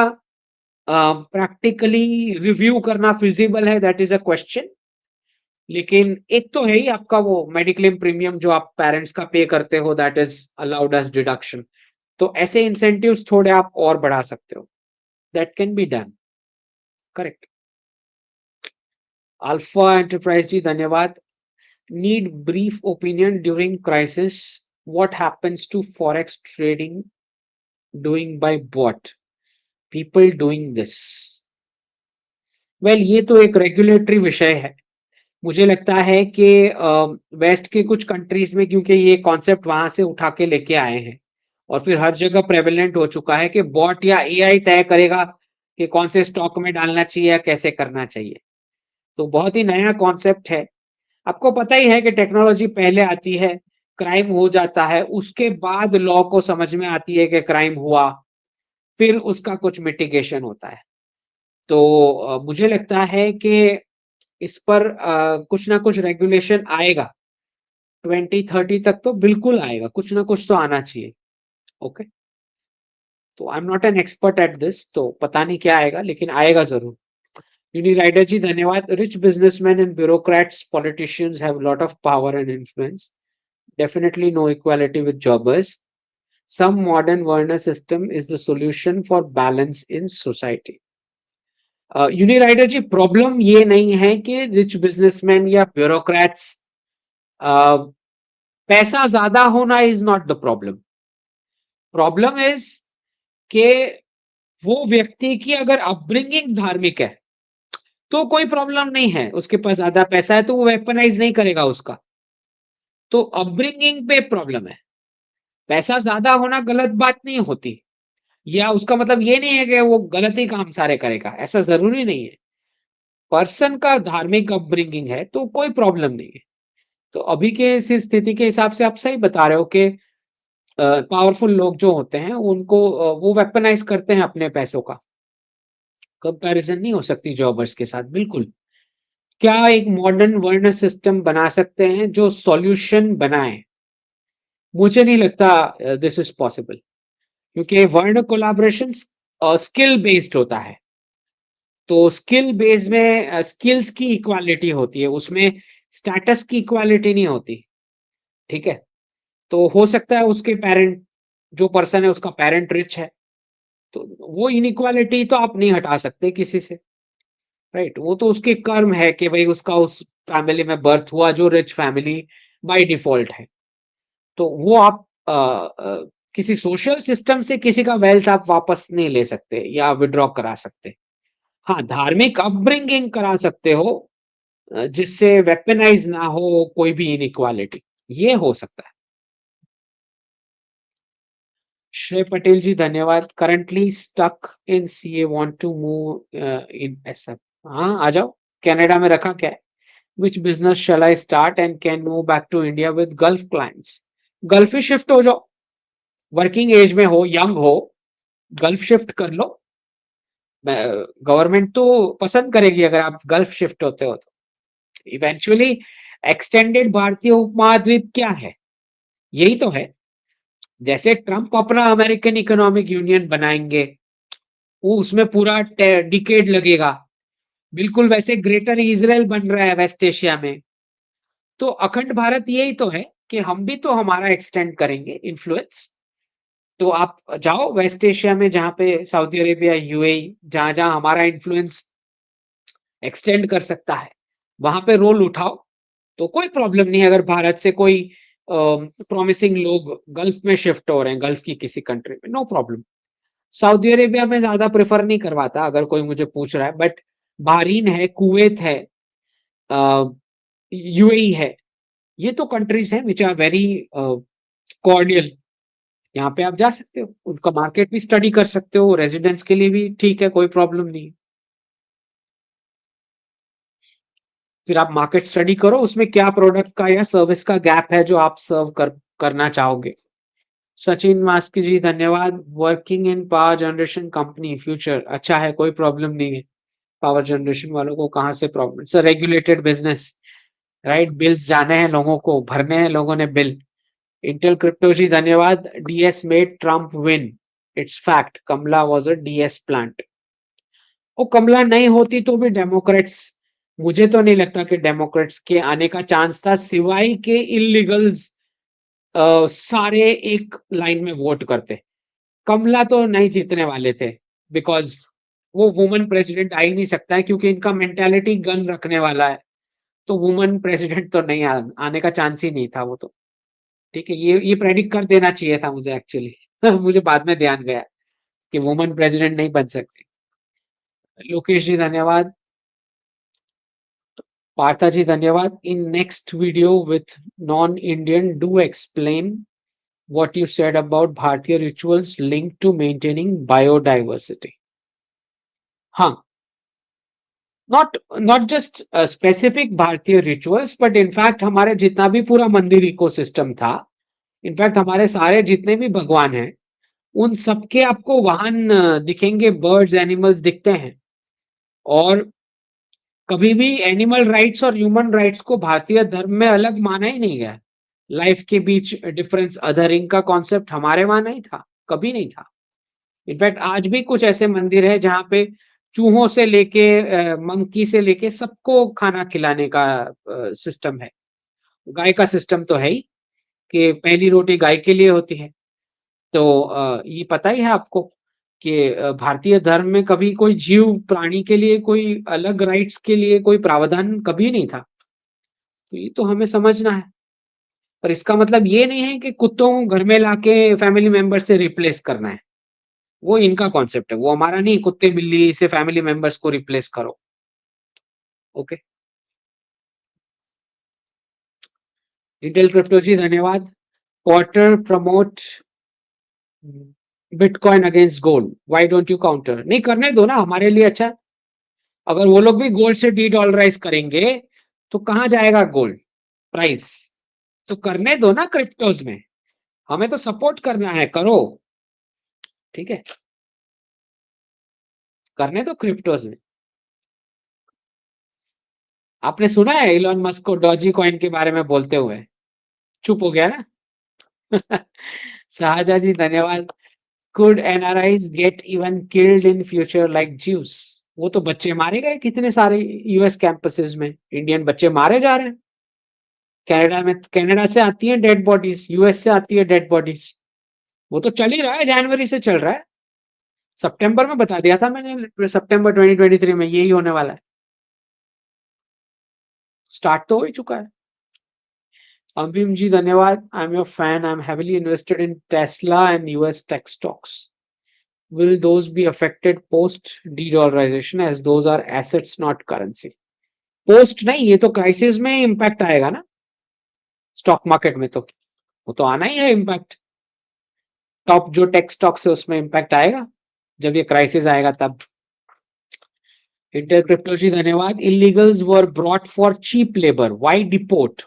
प्रैक्टिकली रिव्यू करना फिजिबल है, दैट इज अ क्वेश्चन। लेकिन एक तो है ही आपका वो मेडिक्लेम प्रीमियम जो आप पेरेंट्स का पे करते हो, that is allowed as deduction. तो ऐसे इंसेंटिव्स थोड़े आप और बढ़ा सकते हो, that can be done. Correct. Alpha enterprise ji धन्यवाद। Need brief opinion during crisis, what happens to forex trading doing by bot people doing this? Well, ये तो एक रेगुलेटरी विषय है। मुझे लगता है कि वेस्ट के कुछ कंट्रीज में, क्योंकि ये कॉन्सेप्ट वहां से उठा के लेके आए हैं और फिर हर जगह प्रेवलेंट हो चुका है कि बॉट या एआई तय करेगा कि कौन से स्टॉक में डालना चाहिए या कैसे करना चाहिए। तो बहुत ही नया कॉन्सेप्ट है। आपको पता ही है कि टेक्नोलॉजी पहले आती है, क्राइम हो जाता है, उसके बाद लॉ को समझ में आती है कि क्राइम हुआ, फिर उसका कुछ मिटिगेशन होता है। तो मुझे लगता है कि इस पर कुछ ना कुछ रेगुलेशन आएगा। 2030 तक तो बिल्कुल आएगा, कुछ ना कुछ तो आना चाहिए। ओके, तो आई am not an expert at this, तो पता नहीं क्या आएगा, लेकिन आएगा जरूर। यूनिराइडर जी धन्यवाद। Rich businessman and bureaucrats politicians have lot of power and influence, definitely no equality with jobbers. Some modern Varna system is the solution for balance in society. Unirider ji, problem ये नहीं है कि रिच बिजनेसमैन या bureaucrats, पैसा ज्यादा होना is not the problem. Problem is कि वो व्यक्ति की अगर अपब्रिंगिंग धार्मिक है तो कोई प्रॉब्लम नहीं है, उसके पास ज्यादा पैसा है तो वो वेपनाइज नहीं करेगा उसका। तो अपब्रिंगिंग पे प्रॉब्लम है। पैसा ज्यादा होना गलत बात नहीं होती, या उसका मतलब ये नहीं है कि वो गलत ही काम सारे करेगा, ऐसा जरूरी नहीं है। पर्सन का धार्मिक अपब्रिंगिंग है तो कोई प्रॉब्लम नहीं है। तो अभी के इस स्थिति के हिसाब से आप सही बता रहे हो कि पावरफुल लोग जो होते हैं उनको वो वेपनाइज करते हैं अपने पैसों का। कंपैरिजन नहीं हो सकती जॉबर्स के साथ, बिल्कुल। क्या एक मॉडर्न वर्ण सिस्टम बना सकते हैं जो सॉल्यूशन बनाए? मुझे नहीं लगता दिस इज पॉसिबल, क्योंकि वर्ण कोलाबोरेशन स्किल बेस्ड होता है। तो स्किल बेस में स्किल्स की इक्वालिटी होती है, उसमें स्टेटस की इक्वालिटी नहीं होती। ठीक है, तो हो सकता है उसके पेरेंट, जो पर्सन है उसका पेरेंट रिच है, तो वो इनइक्वालिटी तो आप नहीं हटा सकते किसी से। राइट? वो तो उसके कर्म है कि भाई उसका उस फैमिली में बर्थ हुआ जो रिच फैमिली बाय डिफ़ॉल्ट है। तो वो आप किसी सोशल सिस्टम से किसी का वेल्थ आप वापस नहीं ले सकते या विथड्रॉ करा सकते। हाँ, धार्मिक अपब्रिंगिंग करा सकते हो जिससे वेपनाइज़ ना हो कोई भी इनइक्वालिटी, ये हो सकता है। श्रेय पटेल जी धन्यवाद। Currently stuck in CA want to move in SF. हाँ, आ जाओ। कनाडा में रखा क्या है? Which business shall I start and can move back to India with Gulf clients? Gulf ही शिफ्ट हो जाओ। वर्किंग एज में हो, यंग हो, गल्फ शिफ्ट कर लो। गवर्नमेंट तो पसंद करेगी अगर आप गल्फ शिफ्ट होते हो तो। इवेंचुअली एक्सटेंडेड भारतीय उपमहाद्वीप क्या है? यही तो है। जैसे ट्रम्प अपना अमेरिकन इकोनॉमिक यूनियन बनाएंगे, वो उसमें पूरा डिकेड लगेगा। बिल्कुल वैसे ग्रेटर इजराइल बन रहा है वेस्ट एशिया में। तो अखंड भारत यही तो है कि हम भी तो हमारा एक्सटेंड करेंगे इन्फ्लुएंस। तो आप जाओ वेस्ट एशिया में जहाँ पे सऊदी अरेबिया, यूएई, जहाँ-जहाँ हमारा इन्फ्लुएंस एक्सटेंड कर सकता है, वहाँ पे रोल उठाओ, तो कोई प्रॉब्लम नहीं है अगर भारत से कोई प्रॉमिसिंग लोग गल्फ में शिफ्ट हो रहे हैं, गल्फ की किसी कंट्री में, नो प्रॉब्लम। सऊदी अरेबिया में ज़्यादा प्रेफ़र नहीं करवाता अगर कोई मुझे पूछ रहा है, बट बहरीन है, कुवैत है, अ, यूएई है, ये तो कंट्रीज़ हैं व्हिच आर वेरी कॉर्डियल। यहाँ पे आप जा सकते हो, उनका मार्केट भी स्टडी कर सकते हो, रेज़िडेंट्स के लिए भी ठीक है, कोई प्रॉब्लम नहीं है। फिर आप मार्केट स्टडी करो, उसमें क्या प्रोडक्ट का या सर्विस का गैप है जो आप सर्व करना चाहोगे। सचिन मास्की जी धन्यवाद। Working in power generation company future अच्छा है, कोई प्रॉब्लम नहीं है। पावर जनरेशन वालों को कहाँ से problem? It's a regulated business, right? Bills जाने हैं लोगों को, भरने हैं लोगों ने बिल। इंटेल क्रिप्टो जी धन्यवाद। DS made Trump win, it's fact. Kamala was a DS plant. वो कमला नहीं होती तो भी डेमोक्रेट्स, मुझे तो नहीं लगता कि डेमोक्रेट्स के आने का चांस था सिवाय के इल्लीगल्स सारे एक लाइन में वोट करते। कमला तो नहीं जीतने वाले थे बिकॉज़ वो वुमन प्रेसिडेंट आ ही नहीं सकता है क्योंकि इनका मेंटालिटी गन रखने वाला है। तो वुमन प्रेसिडेंट तो नहीं आने का चांस ही नहीं था वो तो। ठीक है, ये प्रेडिक्ट कर देना चाहिए था मुझे एक्चुअली। मुझे बाद में ध्यान गया कि वुमन प्रेसिडेंट नहीं बन सकती। लोकेश जी धन्यवाद। पार्था जी धन्यवाद। In next video with non Indian do explain what you said about Bharatiya rituals linked to maintaining biodiversity. हाँ, not just specific भारतीय rituals, but in fact हमारे जितना भी पूरा मंदिर इकोसिस्टम था, इनफैक्ट हमारे सारे जितने भी भगवान हैं, उन सबके आपको वाहन दिखेंगे, बर्ड्स, एनिमल्स दिखते हैं। और कभी भी एनिमल राइट्स और ह्यूमन राइट्स को भारतीय धर्म में अलग माना ही नहीं गया। लाइफ के बीच डिफरेंस, अदरिंग का कॉन्सेप्ट हमारे वहां नहीं था, कभी नहीं था। इनफैक्ट आज भी कुछ ऐसे मंदिर है जहाँ पे चूहों से लेके मंकी से लेके सबको खाना खिलाने का सिस्टम है। गाय का सिस्टम तो है ही कि पहली रोटी गाय के लिए होती है। तो ये पता ही है आपको कि भारतीय धर्म में कभी कोई जीव प्राणी के लिए कोई अलग राइट्स के लिए कोई प्रावधान कभी नहीं था। तो ये तो हमें समझना है। पर इसका मतलब ये नहीं है कि कुत्तों को घर में लाके फैमिली मेंबर से रिप्लेस करना है। वो इनका कॉन्सेप्ट है, वो हमारा नहीं। कुत्ते बिल्ली से फैमिली मेंबर्स को रिप्लेस करो। ओके। इंटेल क्रिप्टो जी धन्यवाद। Quarter promote bitcoin against gold, why don't you counter? नहीं करने दो ना, हमारे लिए अच्छा। अगर वो लोग भी गोल्ड से डी डॉलराइज करेंगे तो कहां जाएगा गोल्ड प्राइस? तो करने दो ना क्रिप्टोज में। हमें तो सपोर्ट करना है, करो। ठीक है, करने दो क्रिप्टोज में। आपने सुना है इलॉन मस्क को डॉजी कॉइन के बारे में बोलते हुए? चुप हो गया ना। शाहजा जी धन्यवाद। Could NRIs get even killed in future like Jews? वो तो बच्चे मारे गए कितने सारे यूएस कैंपसेस में, इंडियन बच्चे मारे जा रहे हैं। कनाडा में, कनाडा से आती है डेड बॉडीज, यूएस से आती है डेड बॉडीज। वो तो चल ही रहा है, जनवरी से चल रहा है। सितंबर में बता दिया था मैंने, सितंबर 2023 में यही होने वाला है। स्टार्ट तो हो ही चुका है। अंबिम जी धन्यवाद। I am your fan, I am heavily invested in Tesla and US tech stocks. Will those be affected post de-dollarization as those are assets not currency? Post नहीं, ये तो क्राइसिस में इंपैक्ट आएगा ना स्टॉक मार्केट में, तो वो तो आना ही है इम्पैक्ट। टॉप जो टेक स्टॉक्स है उसमें इम्पैक्ट आएगा जब ये क्राइसिस आएगा तब। इंटर क्रिप्टो जी धन्यवाद। Illegals were brought for cheap labour, why deport?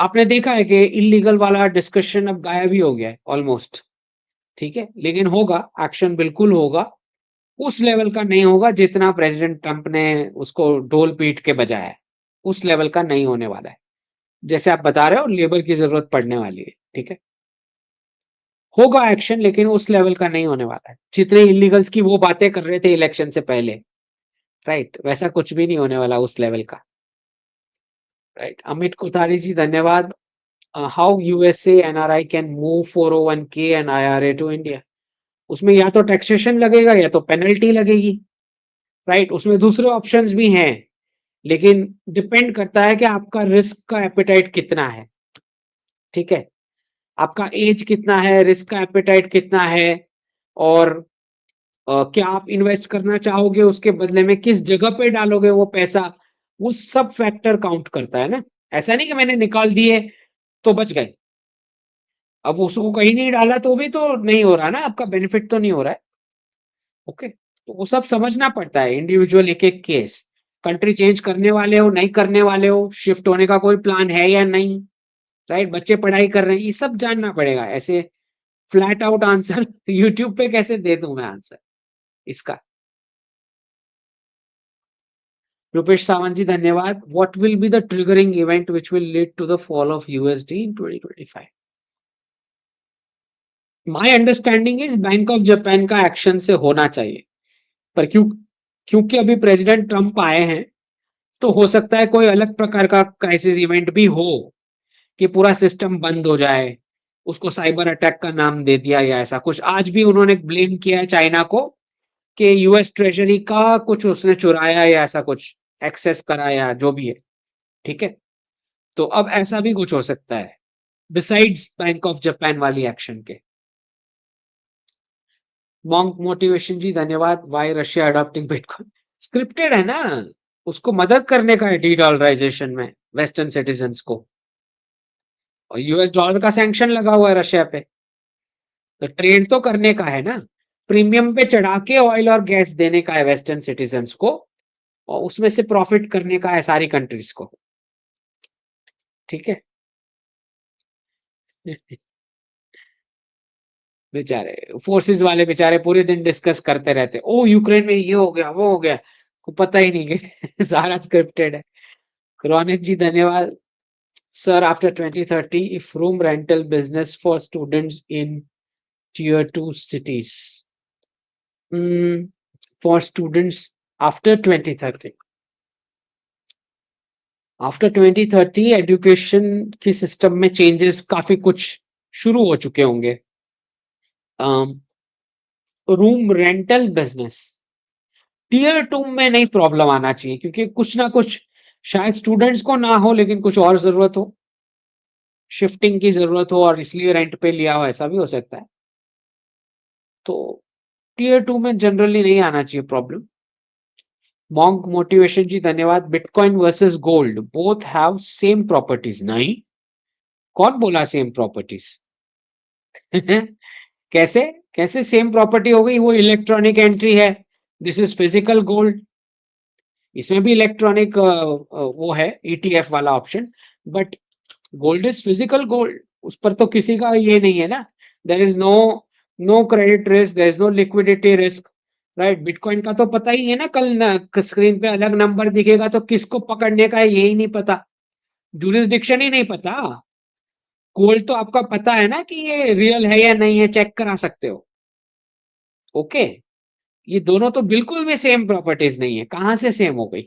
आपने देखा है कि इलीगल वाला डिस्कशन अब गायब ही हो गया है ऑलमोस्ट, ठीक है, लेकिन होगा, एक्शन बिल्कुल होगा। उस लेवल का नहीं होगा जितना प्रेसिडेंट ट्रंप ने उसको ढोल पीट के बजाया है, उस लेवल का नहीं होने वाला है। जैसे आप बता रहे हो लेबर की जरूरत पड़ने वाली है, ठीक है, होगा एक्शन, लेकिन उस लेवल का नहीं होने वाला है जितने इलीगल्स की वो बातें कर रहे थे इलेक्शन से पहले। राइट, वैसा कुछ भी नहीं होने वाला उस लेवल का। राइट, अमित कोठारी जी धन्यवाद। How USA NRI can move 401k and IRA to India? उसमें या तो टैक्सेशन लगेगा या तो पेनल्टी लगेगी। राइट, उसमें दूसरे ऑप्शंस भी हैं, लेकिन डिपेंड करता है कि आपका रिस्क का एपेटाइट कितना है, ठीक है, आपका एज कितना है, रिस्क का एपेटाइट कितना है, और क्या आप इन्वेस्ट करना चाहोगे, उसके बदले में किस जगह पे डालोगे वो पैसा, वो सब फैक्टर काउंट करता है ना। ऐसा नहीं कि मैंने निकाल दिए तो बच गए, अब उसको कहीं नहीं डाला तो भी तो नहीं हो रहा ना, आपका बेनिफिट तो नहीं हो रहा है। ओके, तो वो सब समझना पड़ता है, इंडिविजुअल एक एक केस। कंट्री चेंज करने वाले हो, नहीं करने वाले हो, शिफ्ट होने का कोई प्लान है या नहीं, राइट, बच्चे पढ़ाई कर रहे हैं, ये सब जानना पड़ेगा। ऐसे फ्लैट आउट आंसर यूट्यूब पे कैसे दे दूं मैं आंसर इसका। रुपेश सावंत जी धन्यवाद। What will be the triggering event which will lead to the fall of USD in 2025? My understanding is bank of Japan का एक्शन से होना चाहिए, पर क्योंकि अभी प्रेसिडेंट ट्रंप आए हैं, तो हो सकता है कोई अलग प्रकार का क्राइसिस इवेंट भी हो, कि पूरा सिस्टम बंद हो जाए, उसको साइबर अटैक का नाम दे दिया या ऐसा कुछ। आज भी उन्होंने ब्लेम किया है चाइना को कि यूएस ट्रेजरी का कुछ उसने चुराया या ऐसा कुछ एक्सेस कराया, जो भी है, ठीक है, तो अब ऐसा भी कुछ हो सकता है बिसाइड्स बैंक ऑफ जापान वाली एक्शन के। मॉन्क मोटिवेशन जी धन्यवाद। Y Russia adopting bitcoin? Scripted है ना, उसको मदद करने का है डी डॉलराइजेशन में वेस्टर्न सिटीजन्स को, और यूएस डॉलर का सैंक्शन लगा हुआ है रशिया पे, तो ट्रेड तो करने का है ना, प्रीमियम पे चढ़ा के ऑयल और गैस देने का है वेस्टर्न सिटीजन्स को, और उसमें से प्रॉफिट करने का है सारी कंट्रीज को, ठीक है। बेचारे फोर्सेस वाले बेचारे पूरे दिन डिस्कस करते रहते, ओ यूक्रेन में ये हो गया वो हो गया, को पता ही नहीं कि सारा स्क्रिप्टेड है। रोनित जी धन्यवाद। Sir, after 2030 if room rental business for students in tier 2 cities, for students after 2030, after 2030 education के सिस्टम में चेंजेस काफी कुछ शुरू हो चुके होंगे। रूम रेंटल बिजनेस टीयर 2 में नहीं प्रॉब्लम आना चाहिए, क्योंकि कुछ ना कुछ शायद स्टूडेंट्स को ना हो, लेकिन कुछ और जरूरत हो, शिफ्टिंग की जरूरत हो और इसलिए रेंट पे लिया हो, ऐसा भी हो सकता है। तो टीयर 2 में जनरली नहीं आना चाहिए प्रॉब्लम। मॉन्क मोटिवेशन जी धन्यवाद। Bitcoin versus gold both have same properties? नहीं, कौन बोला सेम प्रॉपर्टीज? कैसे कैसे सेम प्रॉपर्टी हो गई? वो इलेक्ट्रॉनिक एंट्री है, दिस इज फिजिकल गोल्ड, इसमें भी इलेक्ट्रॉनिक वो है ईटीएफ वाला option, but gold is physical gold, उस पर तो किसी का ये नहीं है ना, there is no credit risk, there is no liquidity risk, right. Bitcoin का तो पता ही है ना, कल स्क्रीन पे अलग नंबर दिखेगा तो किसको पकड़ने का है यही नहीं पता, जुरिस्डिक्शन ही नहीं पता। गोल्ड तो आपका पता है ना कि ये रियल है या नहीं है, चेक करा सकते हो। ओके, ये दोनों तो बिल्कुल भी सेम प्रॉपर्टीज नहीं है, कहां से सेम हो गई?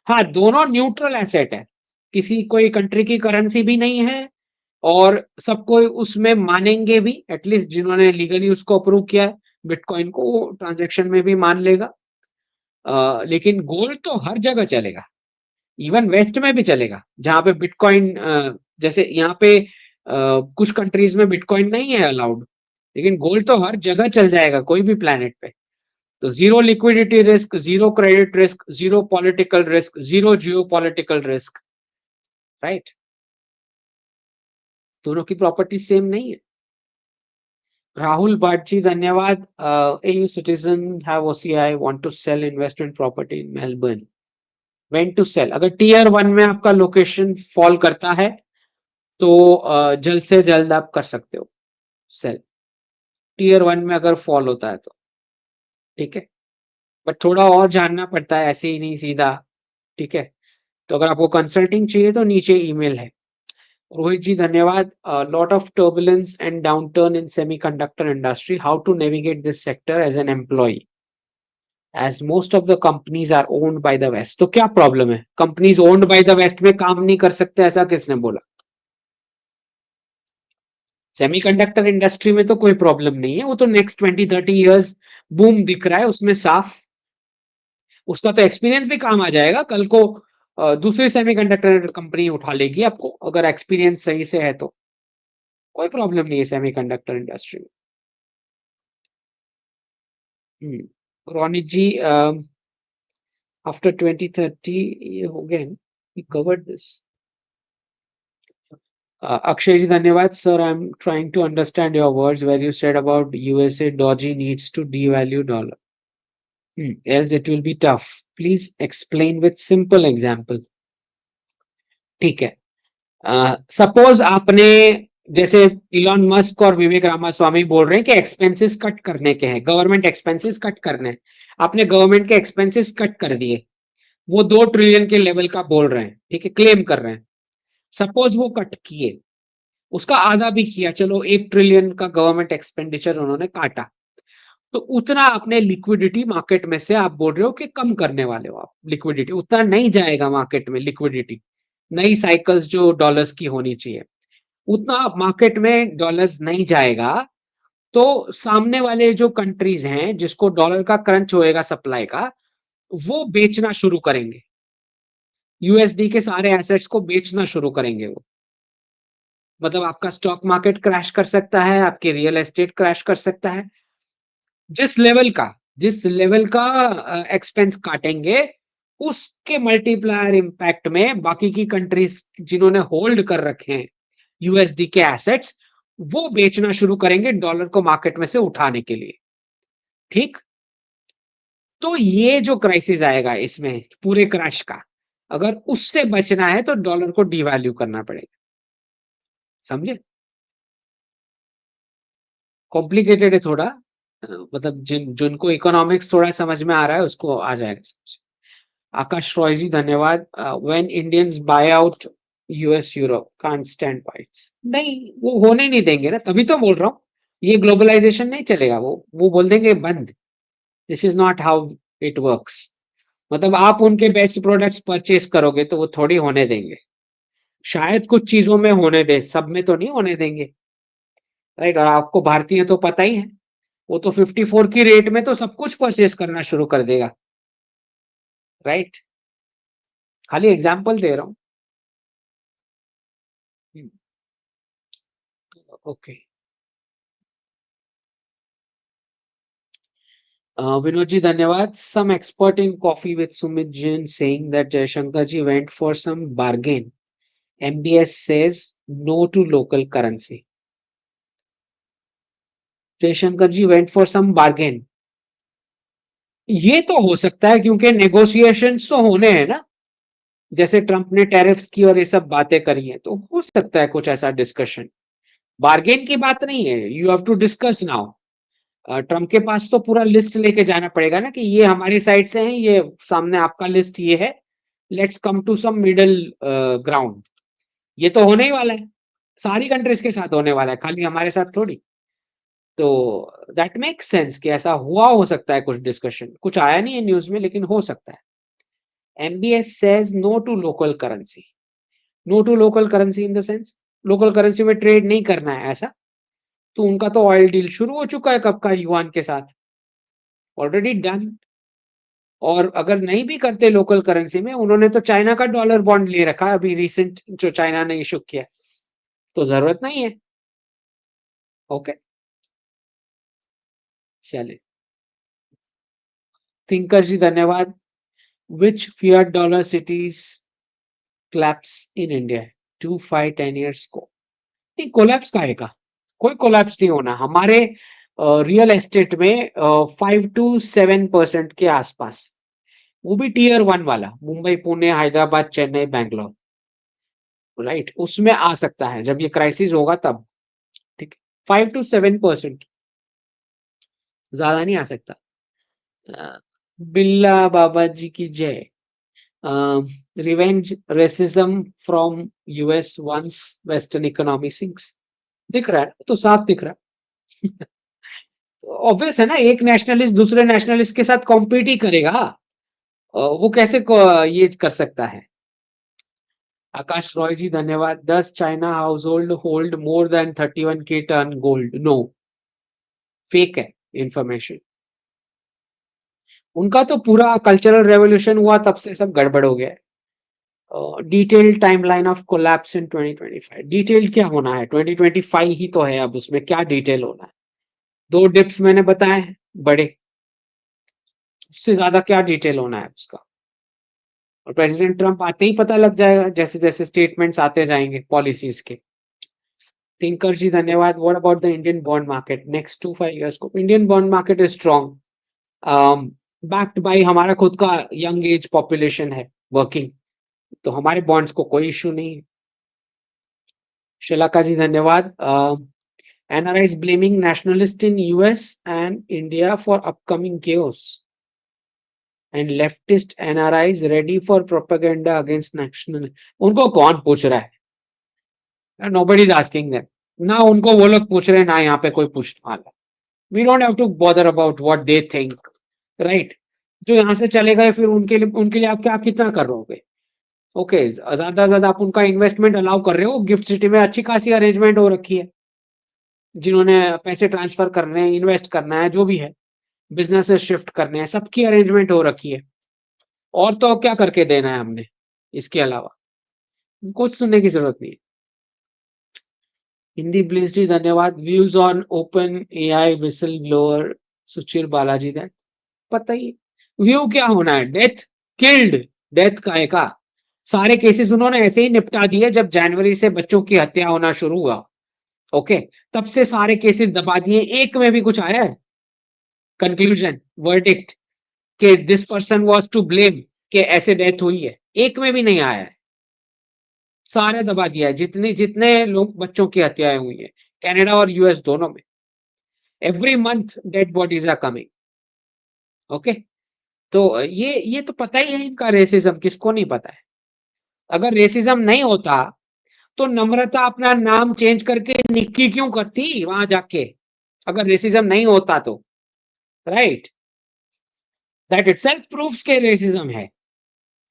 हाँ, दोनों न्यूट्रल एसेट है, किसी कोई कंट्री की करेंसी भी नहीं है, और सबको उसमें मानेंगे भी, एटलीस्ट जिन्होंने लीगली उसको अप्रूव किया है बिटकॉइन को, वो ट्रांजैक्शन में भी मान लेगा। लेकिन गोल्ड तो हर जगह चलेगा, इवन वेस्ट में भी चलेगा, जहाँ पे बिटकॉइन जैसे यहाँ पे कुछ कंट्रीज में बिटकॉइन नहीं है अलाउड, लेकिन गोल्ड तो हर जगह चल जाएगा कोई भी प्लेनेट पे। तो zero liquidity risk, zero credit risk, zero political risk, zero जियो पॉलिटिकल रिस्क, राइट? दोनों की प्रॉपर्टी सेम नहीं है। राहुल भट्ट जी धन्यवाद। AU citizen have OCI want to sell investment property in Melbourne, when to sell? अगर टीयर 1 में आपका लोकेशन फॉल करता है तो जल्द से जल्द आप कर सकते हो सेल, टीयर 1 में अगर फॉल होता है तो, ठीक है? बट थोड़ा और जानना पड़ता है, ऐसे ही नहीं सीधा, ठीक है? तो अगर आपको कंसल्टिंग चाहिए तो नीचे ईमेल है। रोहित जी धन्यवाद। Lot of turbulence and downturn in semiconductor industry, how to navigate this sector as an employ, as most of the companies are owned by the West? तो क्या प्रॉब्लम है? Companies owned by the West में काम नहीं कर सकते, ऐसा किसने बोला? सेमीकंडक्टर इंडस्ट्री में तो कोई प्रॉब्लम नहीं है, वो तो नेक्स्ट 20-30 इयर्स बूम दिख रहा है उसमें साफ। उसका तो एक्सपीरियंस भी काम आ जाएगा कल को, दूसरी सेमीकंडक्टर कंपनी उठा लेगी आपको अगर एक्सपीरियंस सही से है तो। कोई प्रॉब्लम नहीं है सेमीकंडक्टर इंडस्ट्री में। रोनित जी, आफ्टर 2030 ये हो गया, we covered this. Akshay ji धन्यवाद। Sir, I am trying to understand your words where you said about USA DOGE needs to devalue dollar, else it will be tough. Please explain with simple example. ठीक है, suppose आपने, जैसे Elon Musk और विवेक रामास्वामी बोल रहे हैं कि expenses cut करने के हैं, गवर्नमेंट एक्सपेंसेस कट करने हैं। आपने गवर्नमेंट के एक्सपेंसेस कट कर दिए, वो 2 ट्रिलियन के लेवल का बोल रहे हैं, ठीक है, क्लेम कर रहे हैं। सपोज वो कट किए, उसका आधा भी किया, चलो 1 ट्रिलियन का गवर्नमेंट एक्सपेंडिचर उन्होंने काटा, तो उतना आपने लिक्विडिटी मार्केट में से आप बोल रहे हो कि कम करने वाले हो आप, लिक्विडिटी उतना नहीं जाएगा मार्केट में, लिक्विडिटी नई साइकिल्स जो डॉलर्स की होनी चाहिए उतना मार्केट में डॉलर्स नहीं जाएगा। तो सामने वाले जो कंट्रीज हैं जिसको डॉलर का क्रंच होएगा सप्लाई का, वो बेचना शुरू करेंगे, यूएसडी के सारे एसेट्स को बेचना शुरू करेंगे वो। मतलब आपका स्टॉक मार्केट क्रैश कर सकता है, आपके रियल एस्टेट क्रैश कर सकता है। जिस लेवल का जिस लेवल का एक्सपेंस काटेंगे, उसके मल्टीप्लायर इंपैक्ट में बाकी की कंट्रीज जिन्होंने होल्ड कर रखे हैं यूएसडी के एसेट्स, वो बेचना शुरू करेंगे डॉलर को मार्केट में से उठाने के लिए, ठीक? तो ये जो क्राइसिस आएगा इसमें पूरे क्रैश का, अगर उससे बचना है तो डॉलर को डिवैल्यू करना पड़ेगा, समझे? कॉम्प्लिकेटेड है थोड़ा, मतलब जिनको इकोनॉमिक्स थोड़ा समझ में आ रहा है उसको आ जाएगा समझ। आकाश रॉय जी धन्यवाद। When Indians bye out US Europe can't stand bytes, नहीं वो होने नहीं देंगे ना, तभी तो बोल रहा हूँ ये ग्लोबलाइजेशन नहीं चलेगा, वो बोल देंगे बंद। This is not how it works. मतलब आप उनके बेस्ट प्रोडक्ट्स परचेस करोगे तो वो थोड़ी होने देंगे, शायद कुछ चीजों में होने दे, सब में तो नहीं होने देंगे, राइट? और आपको भारतीय तो पता ही है, वो तो 54 की रेट में तो सब कुछ परचेस करना शुरू कर देगा, राइट? खाली एग्जांपल दे रहा हूँ। ओके, विनोद जी धन्यवाद। Some expert in coffee with Sumit Jain saying that Jaishankar ji went for some bargain, MBS says no to local currency. Jaishankar ji went for some bargain, ये तो हो सकता है क्योंकि नेगोशिएशंस तो होने हैं ना, जैसे ट्रंप ने टैरिफ्स की और ये सब बातें करी हैं, तो हो सकता है कुछ ऐसा डिस्कशन। बार्गेन की बात नहीं है, you have to discuss now. Trump के पास तो पूरा लिस्ट लेके जाना पड़ेगा ना कि ये हमारी साइड से है, ये सामने आपका लिस्ट ये है, let's come to some middle ground. ये तो होने ही वाला है, सारी कंट्रीज के साथ होने वाला है, खाली हमारे साथ थोड़ी। तो दैट मेक्स सेंस कि ऐसा हुआ हो सकता है कुछ डिस्कशन, कुछ आया नहीं है न्यूज में लेकिन हो सकता है। MBS says no to local currency, no to local currency in the sense local currency में ट्रेड नहीं करना है ऐसा। तो उनका तो ऑयल डील शुरू हो चुका है कब का युआन के साथ, ऑलरेडी डन। और अगर नहीं भी करते लोकल करेंसी में, उन्होंने तो चाइना का डॉलर बॉन्ड ले रखा है अभी रिसेंट, जो चाइना ने इशू किया, तो जरूरत नहीं है। ओके, चलिए। थिंकर जी धन्यवाद। Which fiat dollar cities collapse in India 2 5 10 years को? नहीं, कोलैप्स काहे का? कोई कोलैप्स नहीं होना हमारे रियल एस्टेट में 5 to 7% के आसपास, वो भी टीयर 1 वाला, मुंबई पुणे हैदराबाद चेन्नई बैंगलोर, राइट, उसमें आ सकता है जब ये क्राइसिस होगा तब। ठीक है, 5 to 7%, ज्यादा नहीं आ सकता। बिल्ला बाबा जी की जय। Revenge racism from US once western economy sinks, दिख रहा है तो साफ दिख रहा है। ऑब्वियस है ना, एक नेशनलिस्ट दूसरे नेशनलिस्ट के साथ कॉम्पीट ही करेगा। वो कैसे ये कर सकता है? आकाश रॉय जी धन्यवाद। Does China house hold hold more than 31K ton gold? No, fake है इंफॉर्मेशन। उनका तो पूरा कल्चरल रेवोल्यूशन हुआ तब से सब गड़बड़ हो गया है। Detailed timeline of collapse in 2025, detail क्या होना है? 2025 ही तो है, अब उसमें क्या डिटेल होना है? 2 डिप्स मैंने बताए हैं बड़े, उससे ज्यादा क्या डिटेल होना है उसका? और प्रेसिडेंट ट्रम्प आते ही पता लग जाएगा, जैसे जैसे स्टेटमेंट्स आते जाएंगे पॉलिसीज के। थिंकर जी धन्यवाद। What about the Indian bond market next 2 5 years को? Indian bond market is strong, backed by हमारा खुद का यंग एज पॉपुलेशन है वर्किंग, तो हमारे बॉन्ड्स को कोई इशू नहीं है। शिलाका जी धन्यवाद। NRIs blaming nationalists in US and India for upcoming chaos, and leftist NRIs ready for propaganda against national। उनको कौन पूछ रहा है? Nobody is asking them। ना उनको वो लोग पूछ रहे हैं, ना यहाँ पे कोई पूछने वाला। We don't have to bother about what they think, right? जो यहाँ से चले गए फिर उनके लिए आप क्या कितना कर रहे हो? ओके, ज्यादा ज्यादा आप उनका इन्वेस्टमेंट अलाउ कर रहे हो। गिफ्ट सिटी में अच्छी खासी अरेंजमेंट हो रखी है, जिन्होंने पैसे ट्रांसफर करने हैं, इन्वेस्ट करना है, जो भी है, बिजनेस शिफ्ट करने हैं, सबकी अरेंजमेंट हो रखी है। और तो क्या करके देना है हमने इसके अलावा? कुछ सुनने की जरूरत नहीं है। हिंदी ब्लिस जी धन्यवाद। Views on open AI whistle blower Suchir Balaji that, पता ही व्यू क्या होना है? डेथ, किल्ड, डेथ का का सारे केसेस उन्होंने ऐसे ही निपटा दिए जब जनवरी से बच्चों की हत्या होना शुरू हुआ। ओके, तब से सारे केसेस दबा दिए, एक में भी कुछ आया है कंक्लूजन, वर्डिक्ट कि this person was to blame, कि ऐसे डेथ हुई है? एक में भी नहीं आया है, सारे दबा दिया है। जितने जितने लोग बच्चों की हत्याएं हुई है कनाडा और यूएस दोनों में, every month dead bodies are coming. Okay, तो ये तो पता ही है इनका रेसिज्म, किसको नहीं पता है? अगर रेसिज्म नहीं होता तो नम्रता अपना नाम चेंज करके निक्की क्यों करती वहां जाके? अगर रेसिज्म नहीं होता तो, राइट, दैट इटसेल्फ प्रूव्स के रेसिज्म है।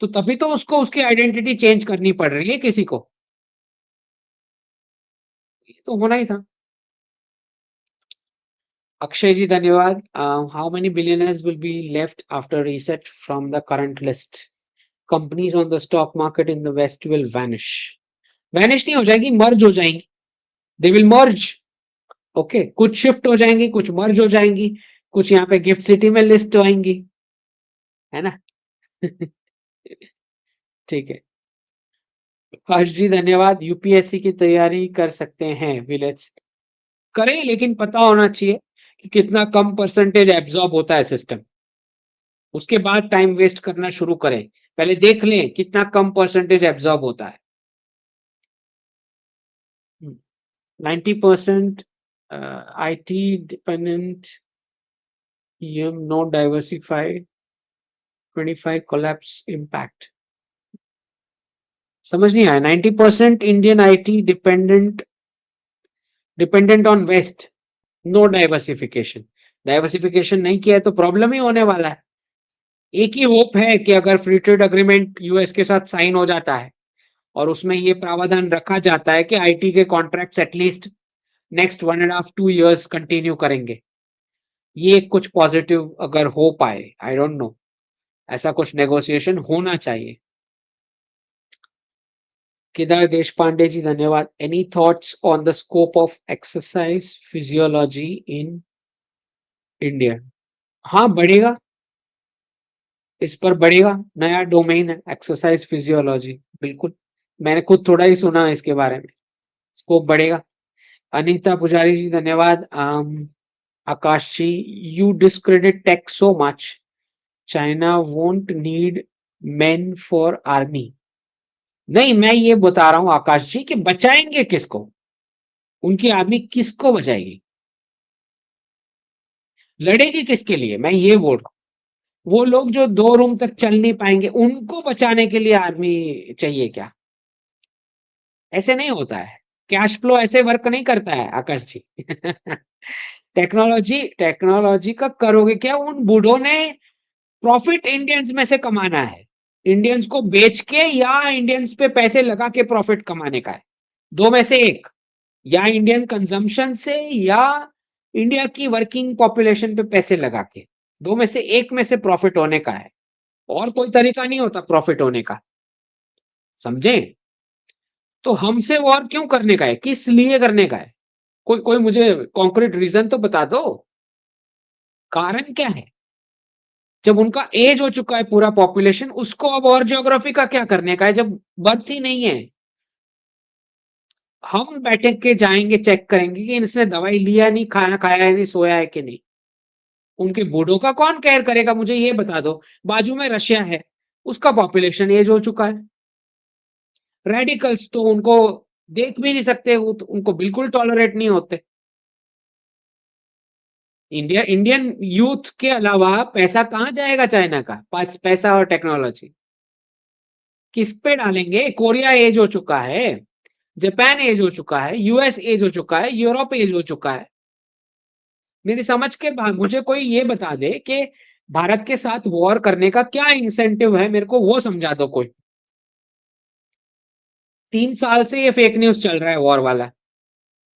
तो तभी तो उसको उसकी आइडेंटिटी चेंज करनी पड़ रही है किसी को, ये तो होना ही था। अक्षय जी धन्यवाद। How many billionaires will be left after reset from the current list? Companies on the stock market in the West will vanish. Vanish नहीं हो जाएगी, मर्ज हो जाएंगी। They will merge. ओके, कुछ शिफ्ट हो जाएंगी, कुछ मर्ज हो जाएंगी, कुछ यहाँ पे गिफ्ट सिटी में लिस्ट होएंगी, है ना? ठीक है। हर्ष जी धन्यवाद। यूपीएससी की तैयारी कर सकते हैं विलेज? करें, लेकिन पता होना चाहिए कि कितना कम परसेंटेज एब्जॉर्ब होता है सिस्टम, उसके बाद टाइम वेस्ट करना शुरू करें। पहले देख लें कितना कम परसेंटेज एब्जॉर्ब होता है। 90% IT dependent, no diversified, 25 collapse impact. समझ नहीं आया। 90% Indian IT dependent on West, no diversification. Diversification नहीं किया है तो प्रॉब्लम ही होने वाला है। एक ही होप है कि अगर फ्री ट्रेड अग्रीमेंट यूएस के साथ साइन हो जाता है और उसमें ये प्रावधान रखा जाता है कि आईटी के contracts at least next 1.5 2 years continue करेंगे, ये कुछ पॉजिटिव अगर हो पाए, आई डोंट नो, ऐसा कुछ नेगोशिएशन होना चाहिए। केदार देशपांडे जी धन्यवाद। Any thoughts on the scope of exercise physiology in India? हाँ, बढ़ेगा, इस पर बढ़ेगा, नया डोमेन है एक्सरसाइज फिजियोलॉजी, बिल्कुल। मैंने खुद थोड़ा ही सुना है इसके बारे में, स्कोप बढ़ेगा। अनीता पुजारी जी धन्यवाद। Akash ji, you discredit tech so much, China won't need men for army. नहीं, मैं ये बता रहा हूं आकाश जी कि बचाएंगे किसको, उनकी आर्मी किसको बचाएगी, लड़ेगी किसके लिए, मैं ये बोल रहा हूं। वो लोग जो 2 रूम तक चल नहीं पाएंगे उनको बचाने के लिए आर्मी चाहिए क्या? ऐसे नहीं होता है, कैश फ्लो ऐसे वर्क नहीं करता है आकाश जी। टेक्नोलॉजी टेक्नोलॉजी का करोगे क्या? उन बूढ़ों ने प्रॉफिट इंडियंस में से कमाना है, इंडियंस को बेच के या इंडियंस पे पैसे लगा के प्रॉफिट कमाने का है, दो में से एक। या इंडियन कंजम्पशन से या इंडिया की वर्किंग पॉपुलेशन पे पैसे लगा के, दो में से एक में से प्रॉफिट होने का है, और कोई तरीका नहीं होता प्रॉफिट होने का, समझे? तो हमसे वॉर क्यों करने का है, किस लिए करने का है? कोई कोई मुझे कॉन्क्रीट रीजन तो बता दो, कारण क्या है? जब उनका एज हो चुका है पूरा पॉपुलेशन, उसको अब और ज्योग्राफी का क्या करने का है जब बर्थ ही नहीं है? हम बैठे के जाएंगे, चेक करेंगे कि इसने दवाई लिया नहीं, खाना खाया है नहीं, सोया है कि नहीं। उनके बूढ़ों का कौन केयर करेगा, मुझे ये बता दो। बाजू में रशिया है, उसका पॉपुलेशन एज हो चुका है, रेडिकल्स तो उनको देख भी नहीं सकते, वो तो उनको बिल्कुल टॉलरेट नहीं होते। इंडियन यूथ के अलावा पैसा कहां जाएगा चाइना का, पैसा और टेक्नोलॉजी किस पे डालेंगे? कोरिया एज हो चुका है, जापान एज हो चुका है, यूएस एज हो चुका है, यूरोप एज हो चुका है। मेरी समझ के बाद मुझे कोई ये बता दे कि भारत के साथ वॉर करने का क्या इंसेंटिव है, मेरे को वो समझा दो कोई। 3 साल से ये फेक न्यूज चल रहा है वॉर वाला,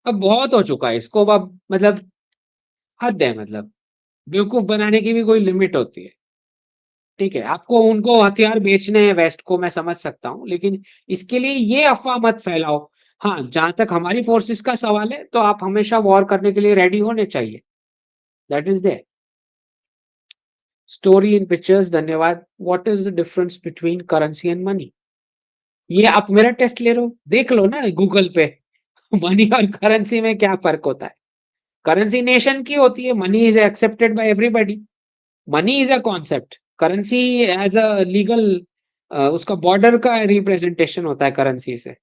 अब बहुत हो चुका है इसको, अब मतलब हद है, मतलब बेवकूफ बनाने की भी कोई लिमिट होती है। ठीक है, आपको उनको हथियार बेचने हैं वेस्ट को, मैं समझ सकता हूं, लेकिन इसके लिए ये अफवाह मत फैलाओ। हाँ, जहां तक हमारी फोर्सेस का सवाल है तो आप हमेशा वॉर करने के लिए रेडी होने चाहिए, that is there. Story in pictures धन्यवाद। What is the difference between currency and money? ये आप मेरा टेस्ट ले रहे हो, देख लो ना गूगल पे। मनी और करेंसी में क्या फर्क होता है? करेंसी नेशन की होती है, money is accepted by everybody. Money is a concept, currency as a legal, उसका बॉर्डर का रिप्रेजेंटेशन होता है करेंसी से।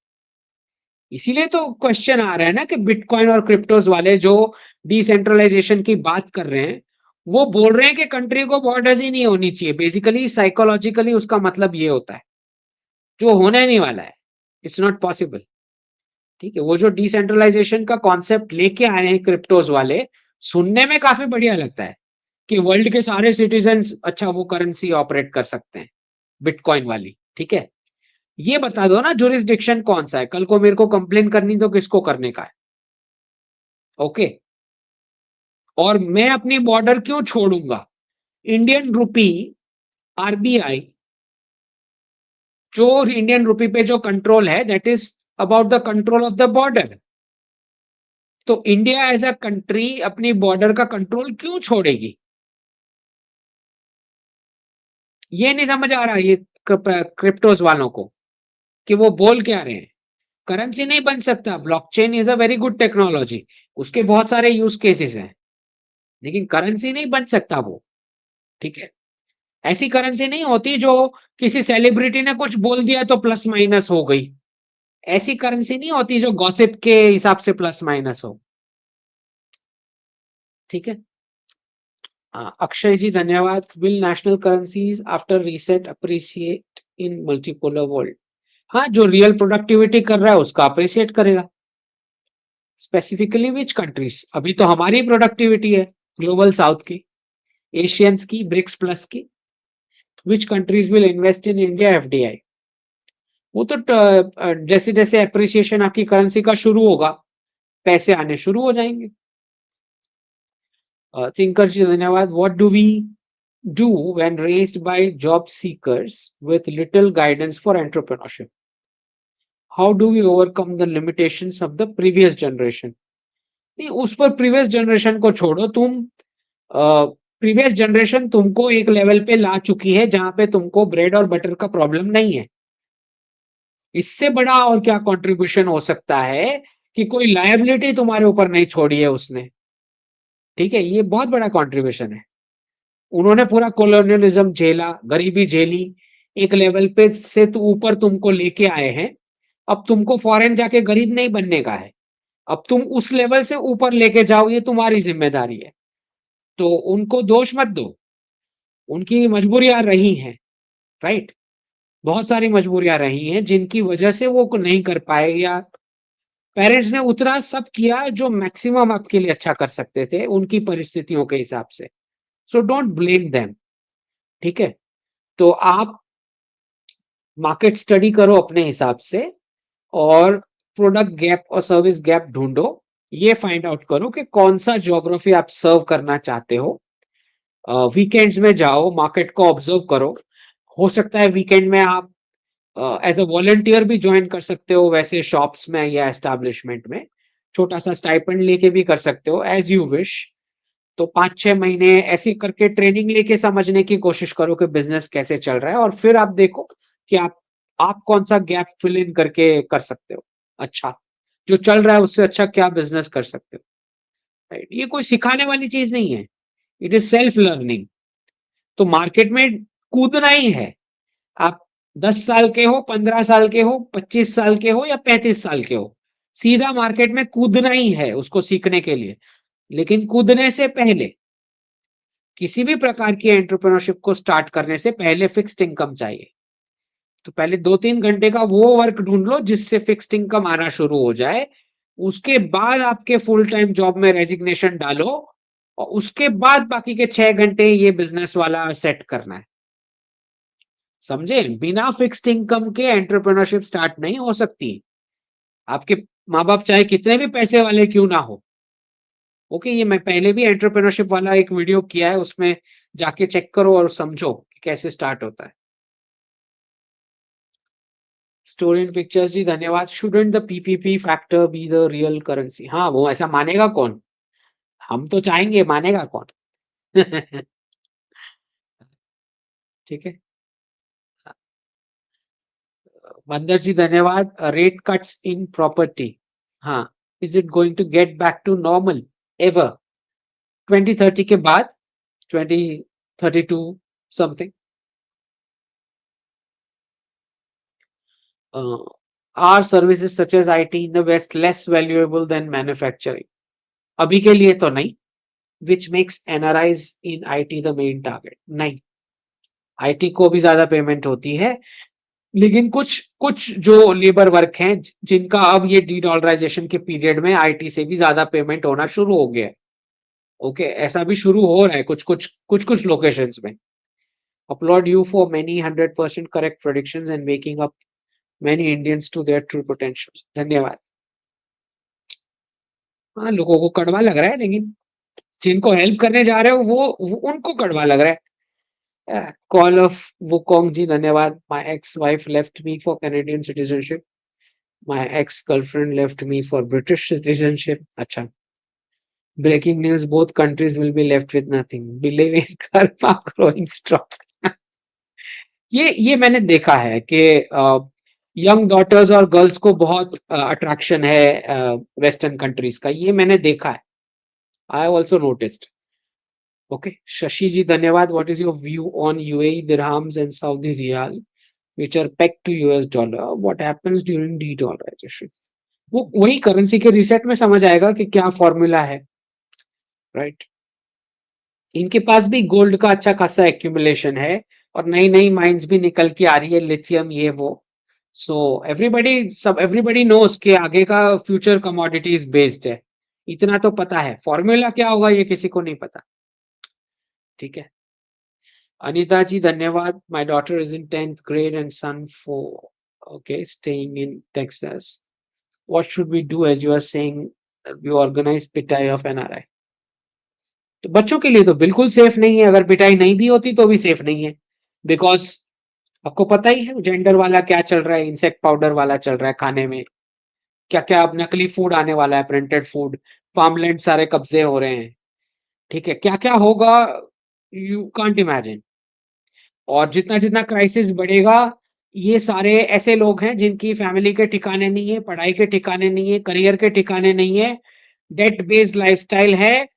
इसीलिए तो क्वेश्चन आ रहा है ना कि बिटकॉइन और क्रिप्टोज वाले जो डिसेंट्रलाइजेशन की बात कर रहे हैं, वो बोल रहे हैं कि कंट्री को बॉर्डर्स ही नहीं होनी चाहिए। बेसिकली साइकोलॉजिकली उसका मतलब ये होता है, जो होने नहीं वाला है, इट्स नॉट पॉसिबल। ठीक है, वो जो डिसेंट्रलाइजेशन का कॉन्सेप्ट लेके आए हैं क्रिप्टोज वाले, सुनने में काफी बढ़िया लगता है कि वर्ल्ड के सारे सिटीजन्स अच्छा वो करेंसी ऑपरेट कर सकते हैं, बिटकॉइन वाली। ठीक है, ये बता दो ना जुरिस्डिक्शन कौन सा है, कल को मेरे को कंप्लेन करनी तो किसको करने का है? ओके, और मैं अपनी बॉर्डर क्यों छोड़ूंगा? इंडियन रुपी, आरबीआई, जो इंडियन रुपी पे जो कंट्रोल है that is about the control of the border. तो इंडिया एज अ कंट्री अपनी बॉर्डर का कंट्रोल क्यों छोड़ेगी? ये नहीं समझ आ रहा ये क्रिप्टोस वालों को कि वो बोल क्या रहे हैं। करेंसी नहीं बन सकता, blockchain is a very good technology, उसके बहुत सारे यूज केसेस हैं, लेकिन करेंसी नहीं बन सकता वो। ठीक है, ऐसी करेंसी नहीं होती जो किसी सेलिब्रिटी ने कुछ बोल दिया तो प्लस माइनस हो गई। ऐसी करेंसी नहीं होती जो गॉसिप के हिसाब से प्लस माइनस हो। ठीक है, अक्षय जी धन्यवाद। Will national currencies after reset appreciate in multipolar world? हाँ, जो रियल प्रोडक्टिविटी कर रहा है उसका अप्रिशिएट करेगा। Specifically which countries? अभी तो हमारी प्रोडक्टिविटी है, ग्लोबल साउथ की, एशियंस की, ब्रिक्स प्लस की। Which countries will invest in India FDI? वो तो जैसे जैसे अप्रिसिएशन आपकी करेंसी का शुरू होगा, पैसे आने शुरू हो जाएंगे। थिंकर जी धन्यवाद। What do we do when raised by job seekers with little guidance for entrepreneurship? How do we overcome the limitations of the previous generation? नहीं, उस पर प्रीवियस जनरेशन को छोड़ो, तुम प्रीवियस जनरेशन तुमको एक लेवल पे ला चुकी है जहां पे तुमको ब्रेड और बटर का प्रॉब्लम नहीं है। इससे बड़ा और क्या कंट्रीब्यूशन हो सकता है कि कोई लायबिलिटी तुम्हारे ऊपर नहीं छोड़ी है उसने। ठीक है, ये बहुत बड़ा कंट्रीब्यूशन है। उन्होंने पूरा कॉलोनियलिज्म झेला, गरीबी झेली, एक लेवल पे से तो ऊपर तुमको लेके आए हैं। अब तुमको फॉरेन जाके गरीब नहीं बनने का है, अब तुम उस लेवल से ऊपर लेके जाओ, ये तुम्हारी जिम्मेदारी है। तो उनको दोष मत दो, उनकी मजबूरियां रही हैं, राइट? बहुत सारी मजबूरियां रही हैं जिनकी वजह से वो नहीं कर पाए, या पेरेंट्स ने उतना सब किया जो मैक्सिमम आपके लिए अच्छा कर सकते थे उनकी परिस्थितियों के हिसाब से। So don't blame them. ठीक है, तो आप मार्केट स्टडी करो अपने हिसाब से, और प्रोडक्ट गैप और सर्विस गैप ढूंढो। ये फाइंड आउट करो कि कौन सा ज्योग्राफी आप सर्व करना चाहते हो। वीकेंड्स में जाओ, मार्केट को ऑब्जर्व करो। हो सकता है वीकेंड में आप एज अ वॉलंटियर भी ज्वाइन कर सकते हो वैसे शॉप्स में या एस्टैब्लिशमेंट में। छोटा सा स्टाइपेंड लेके भी कर सकते हो, एज यू विश। तो 5-6 महीने ऐसे करके ट्रेनिंग लेके समझने की कोशिश करो कि बिजनेस कैसे चल रहा है, और फिर आप देखो कि आप कौन सा गैप फिल इन करके कर सकते हो। अच्छा, जो चल रहा है उससे अच्छा क्या बिजनेस कर सकते हो, राइट? ये कोई सिखाने वाली चीज नहीं है, इट इज सेल्फ लर्निंग। तो मार्केट में कूदना ही है। आप 10 साल के हो, 15 साल के हो, 25 साल के हो, या 35 साल के हो, सीधा मार्केट में कूदना ही है उसको सीखने के लिए। लेकिन कूदने से पहले, किसी भी प्रकार की एंटरप्रेन्योरशिप को स्टार्ट करने से पहले फिक्स्ड इनकम चाहिए। तो पहले 2-3 घंटे का वो वर्क ढूंढ लो जिससे फिक्स्ड इनकम आना शुरू हो जाए। उसके बाद आपके फुल टाइम जॉब में रेजिग्नेशन डालो, और उसके बाद बाकी के 6 घंटे ये बिजनेस वाला सेट करना है। समझे? बिना फिक्स्ड इनकम के एंटरप्रेन्योरशिप स्टार्ट नहीं हो सकती। आपके माँ बाप चाहे कितने भी पैसे वाले क्यों ना हो। ओके, ये मैं पहले भी एंटरप्रेन्योरशिप वाला एक वीडियो किया है, उसमें जाके चेक करो और समझो कि कैसे स्टार्ट होता है। स्टोरी इन पिक्चर्स जी धन्यवाद। Shouldn't the PPP factor be the real currency? हाँ, वो ऐसा मानेगा कौन? हम तो चाहेंगे, मानेगा कौन? ठीक है। मंदर जी धन्यवाद। रेट कट्स इन प्रॉपर्टी, हाँ, is it going to get back to normal ever? 2030 के बाद, 2032 something. Are services such as IT in the West less valuable than manufacturing? अभी के लिए तो नहीं। Which makes NRIs in IT the main target? नहीं, IT को भी ज्यादा पेमेंट होती है, लेकिन कुछ कुछ जो लेबर वर्क हैं जिनका अब ये डीडॉलराइजेशन के पीरियड में आईटी से भी ज्यादा पेमेंट होना शुरू हो गया है। ओके, ऐसा भी शुरू हो रहा है कुछ लोकेशंस में। Upload you for many 100% correct predictions and making up many Indians to their true potential. धन्यवाद। हाँ, लोगों को कड़वा लग रहा है, लेकिन जिनको हेल्प करने जा रहे हो वो उनको कड़वा लग रहा है। कॉल ऑफ वुकोंग जी धन्यवाद। My ex wife left me for Canadian citizenship, my ex girlfriend left me for British citizenship. अच्छा, breaking news, both countries will be left with nothing, believe in karma growing strong. ये मैंने देखा है कि young daughters और girls को बहुत attraction है वेस्टर्न कंट्रीज का, ये मैंने देखा है। I also noticed. Okay, Shashi ji धन्यवाद। What is your view on UAE dirhams and Saudi riyal which are pegged to US dollar? What happens during dedollarisation? वो वही करेंसी के रीसेट में समझ आएगा कि क्या फॉर्मूला है, राइट? इनके पास भी गोल्ड का अच्छा खासा एक्यूमुलेशन है, और नई नई माइंस भी निकल के आ रही है, लिथियम ये वो। सो एवरीबडी नोस कि आगे का फ्यूचर कमोडिटीज बेस्ड है। इतना तो पता है, फॉर्मूला क्या होगा ये किसी को नहीं पता। ठीक है। अनिता जी धन्यवाद। My daughter is in 10th grade and son for okay staying in Texas. What should we do? As you are saying, we organize pitai of NRI. तो बच्चों के लिए तो बिल्कुल सेफ नहीं है, अगर पिटाई नहीं भी होती तो भी सेफ नहीं है, बिकॉज आपको पता ही है जेंडर वाला क्या चल रहा है, इंसेक्ट पाउडर वाला चल रहा है खाने में, क्या क्या अब नकली फूड आने वाला है, प्रिंटेड फूड, फार्मलैंड सारे कब्जे हो रहे हैं, ठीक है, क्या क्या होगा, यू कांट इमेजिन। और जितना जितना क्राइसिस बढ़ेगा, ये सारे ऐसे लोग हैं जिनकी फैमिली के ठिकाने नहीं है, पढ़ाई के ठिकाने नहीं है, करियर के ठिकाने नहीं है, डेट बेस्ड लाइफस्टाइल है,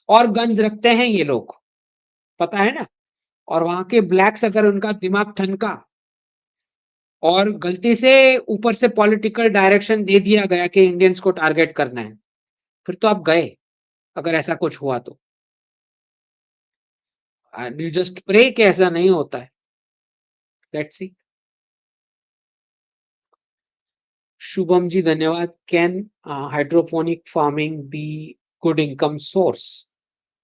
और गन्स रखते हैं ये लोग, पता है ना। और वहां के ब्लैक्स अगर उनका दिमाग ठनका और गलती से ऊपर से पॉलिटिकल डायरेक्शन दे दिया गया कि इंडियंस को टारगेट करना है, फिर तो आप गए, अगर ऐसा कुछ हुआ तो। यू जस्ट प्रे कि ऐसा नहीं होता है। लेट्स सी। शुभम जी धन्यवाद। Can hydroponic farming be good income source?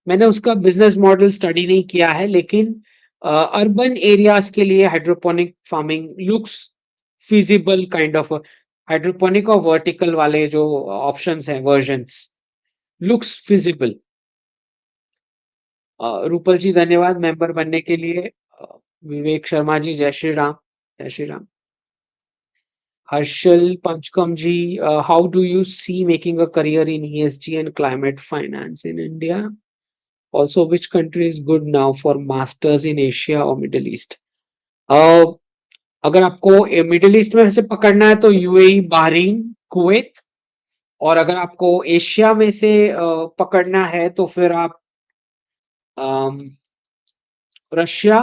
मैंने उसका बिजनेस मॉडल स्टडी नहीं किया है, लेकिन अर्बन एरियाज के लिए hydroponic farming looks feasible kind of. Hydroponic और वर्टिकल वाले जो ऑप्शंस हैं, वर्जन्स, लुक्स फिजिबल। रूपल जी धन्यवाद मेंबर बनने के लिए। विवेक शर्मा जी जय श्री राम। जय Shri Ram. Harshal Panchakam ji, how do you see making a career in ESG and climate finance in India? Also, which country is good now for masters in Asia or Middle East? अगर आपको middle east में से पकड़ना है तो यूएई, बहरीन, कुवैत। और अगर आपको एशिया में से पकड़ना है तो फिर आप अम, रशिया,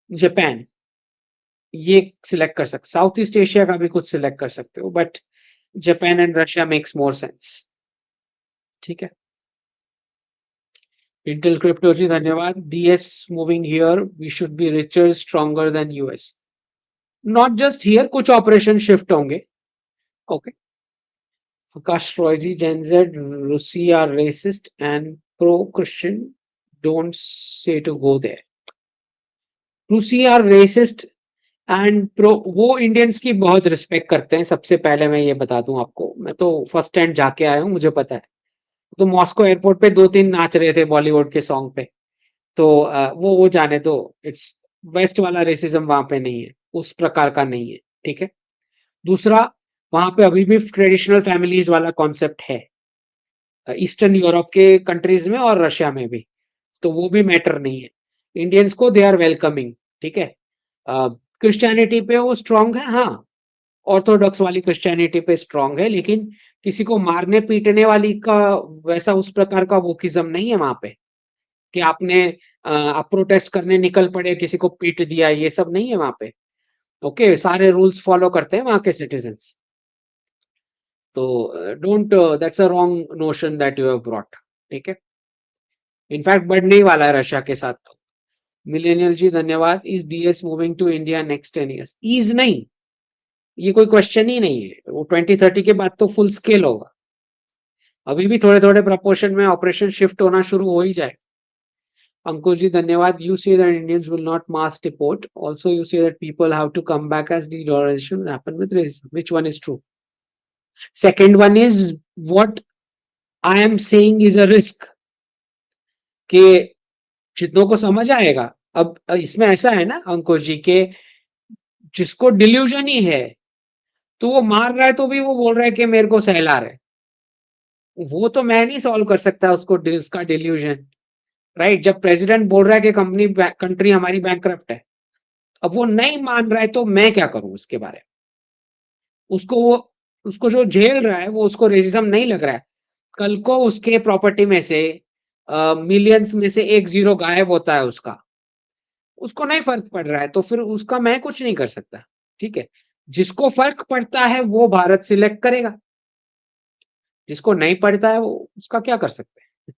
जापान, ये सिलेक्ट कर सकते। साउथ ईस्ट एशिया का भी कुछ सिलेक्ट कर सकते हो, but Japan and Russia makes more sense. ठीक है। इंटेल क्रिप्टो जी धन्यवाद। DS moving here, we should be richer stronger than US. Not just here, कुछ ऑपरेशन शिफ्ट होंगे। Okay. Akash Roy ji, Gen Z, Russi are racist and pro-Christian. Don't say to go there. रूसी are resist and pro, वो Indians की बहुत respect करते हैं। सबसे पहले मैं ये बता दूं आपको, मैं तो फर्स्ट हैंड जाके आया हूँ, मुझे पता है। तो मॉस्को एयरपोर्ट पे 2-3 नाच रहे थे बॉलीवुड के सॉन्ग पे। तो वो जाने दो। इट्स वेस्ट वाला रेसिज्म वहां पे नहीं है, उस प्रकार का नहीं है। ठीक है। दूसरा, वहां पे अभी भी ट्रेडिशनल फैमिलीज वाला कॉन्सेप्ट है, ईस्टर्न यूरोप के कंट्रीज में और रशिया में भी। तो वो भी मैटर नहीं है। इंडियंस को दे आर वेलकमिंग। ठीक है। क्रिश्चियनिटी पे वो स्ट्रांग है, हाँ, ऑर्थोडॉक्स वाली क्रिश्चियनिटी पे स्ट्रांग है, लेकिन किसी को मारने पीटने वाली का वैसा उस प्रकार का वोकिज्म नहीं है वहां पे, कि आपने आप प्रोटेस्ट करने निकल पड़े, किसी को पीट दिया, ये सब नहीं है वहां पे। ओके, सारे रूल्स फॉलो करते हैं वहां के सिटीजन्स। तो don't, that's a wrong notion that you have brought. ठीक है। इनफैक्ट बढ़ने ही वाला है रशिया के साथ तो। मिलेनियल जी धन्यवाद। Is DS moving to India next 10 years? Is नहीं, ये कोई क्वेश्चन ही नहीं है। वो 2030 के बाद तो फुल स्केल होगा। अभी भी थोड़े थोड़े प्रपोर्शन में ऑपरेशन शिफ्ट होना शुरू हो ही जाए। अंकुश जी धन्यवाद। You say that Indians will not mass deport, also you say that people have to come back as dedollarisation happen with racism, which one is true? Second one is what I am saying is a risk, कि जितनों को समझ आएगा। अब इसमें ऐसा है ना अंकुश जी के, जिसको डिल्यूजन ही है तो वो मार रहा है तो भी वो बोल रहा है कि मेरे को सहला रहा है। वो तो मैं नहीं सॉल्व कर सकता उसको, उसका डिल्यूजन। राइट। जब प्रेसिडेंट बोल रहा है कि कंट्री हमारी बैंकरप्ट है, अब वो नहीं मान रहा है तो मैं क्या करूं उसके बारे में? उसको जो झेल रहा है वो, उसको रेसिज्म नहीं लग रहा है। कल को उसके प्रॉपर्टी में से मिलियंस में से एक जीरो गायब होता है उसका, उसको नहीं फर्क पड़ रहा है, तो फिर उसका मैं कुछ नहीं कर सकता। ठीक है। जिसको फर्क पड़ता है वो भारत सिलेक्ट करेगा, जिसको नहीं पड़ता है वो उसका क्या कर सकते हैं।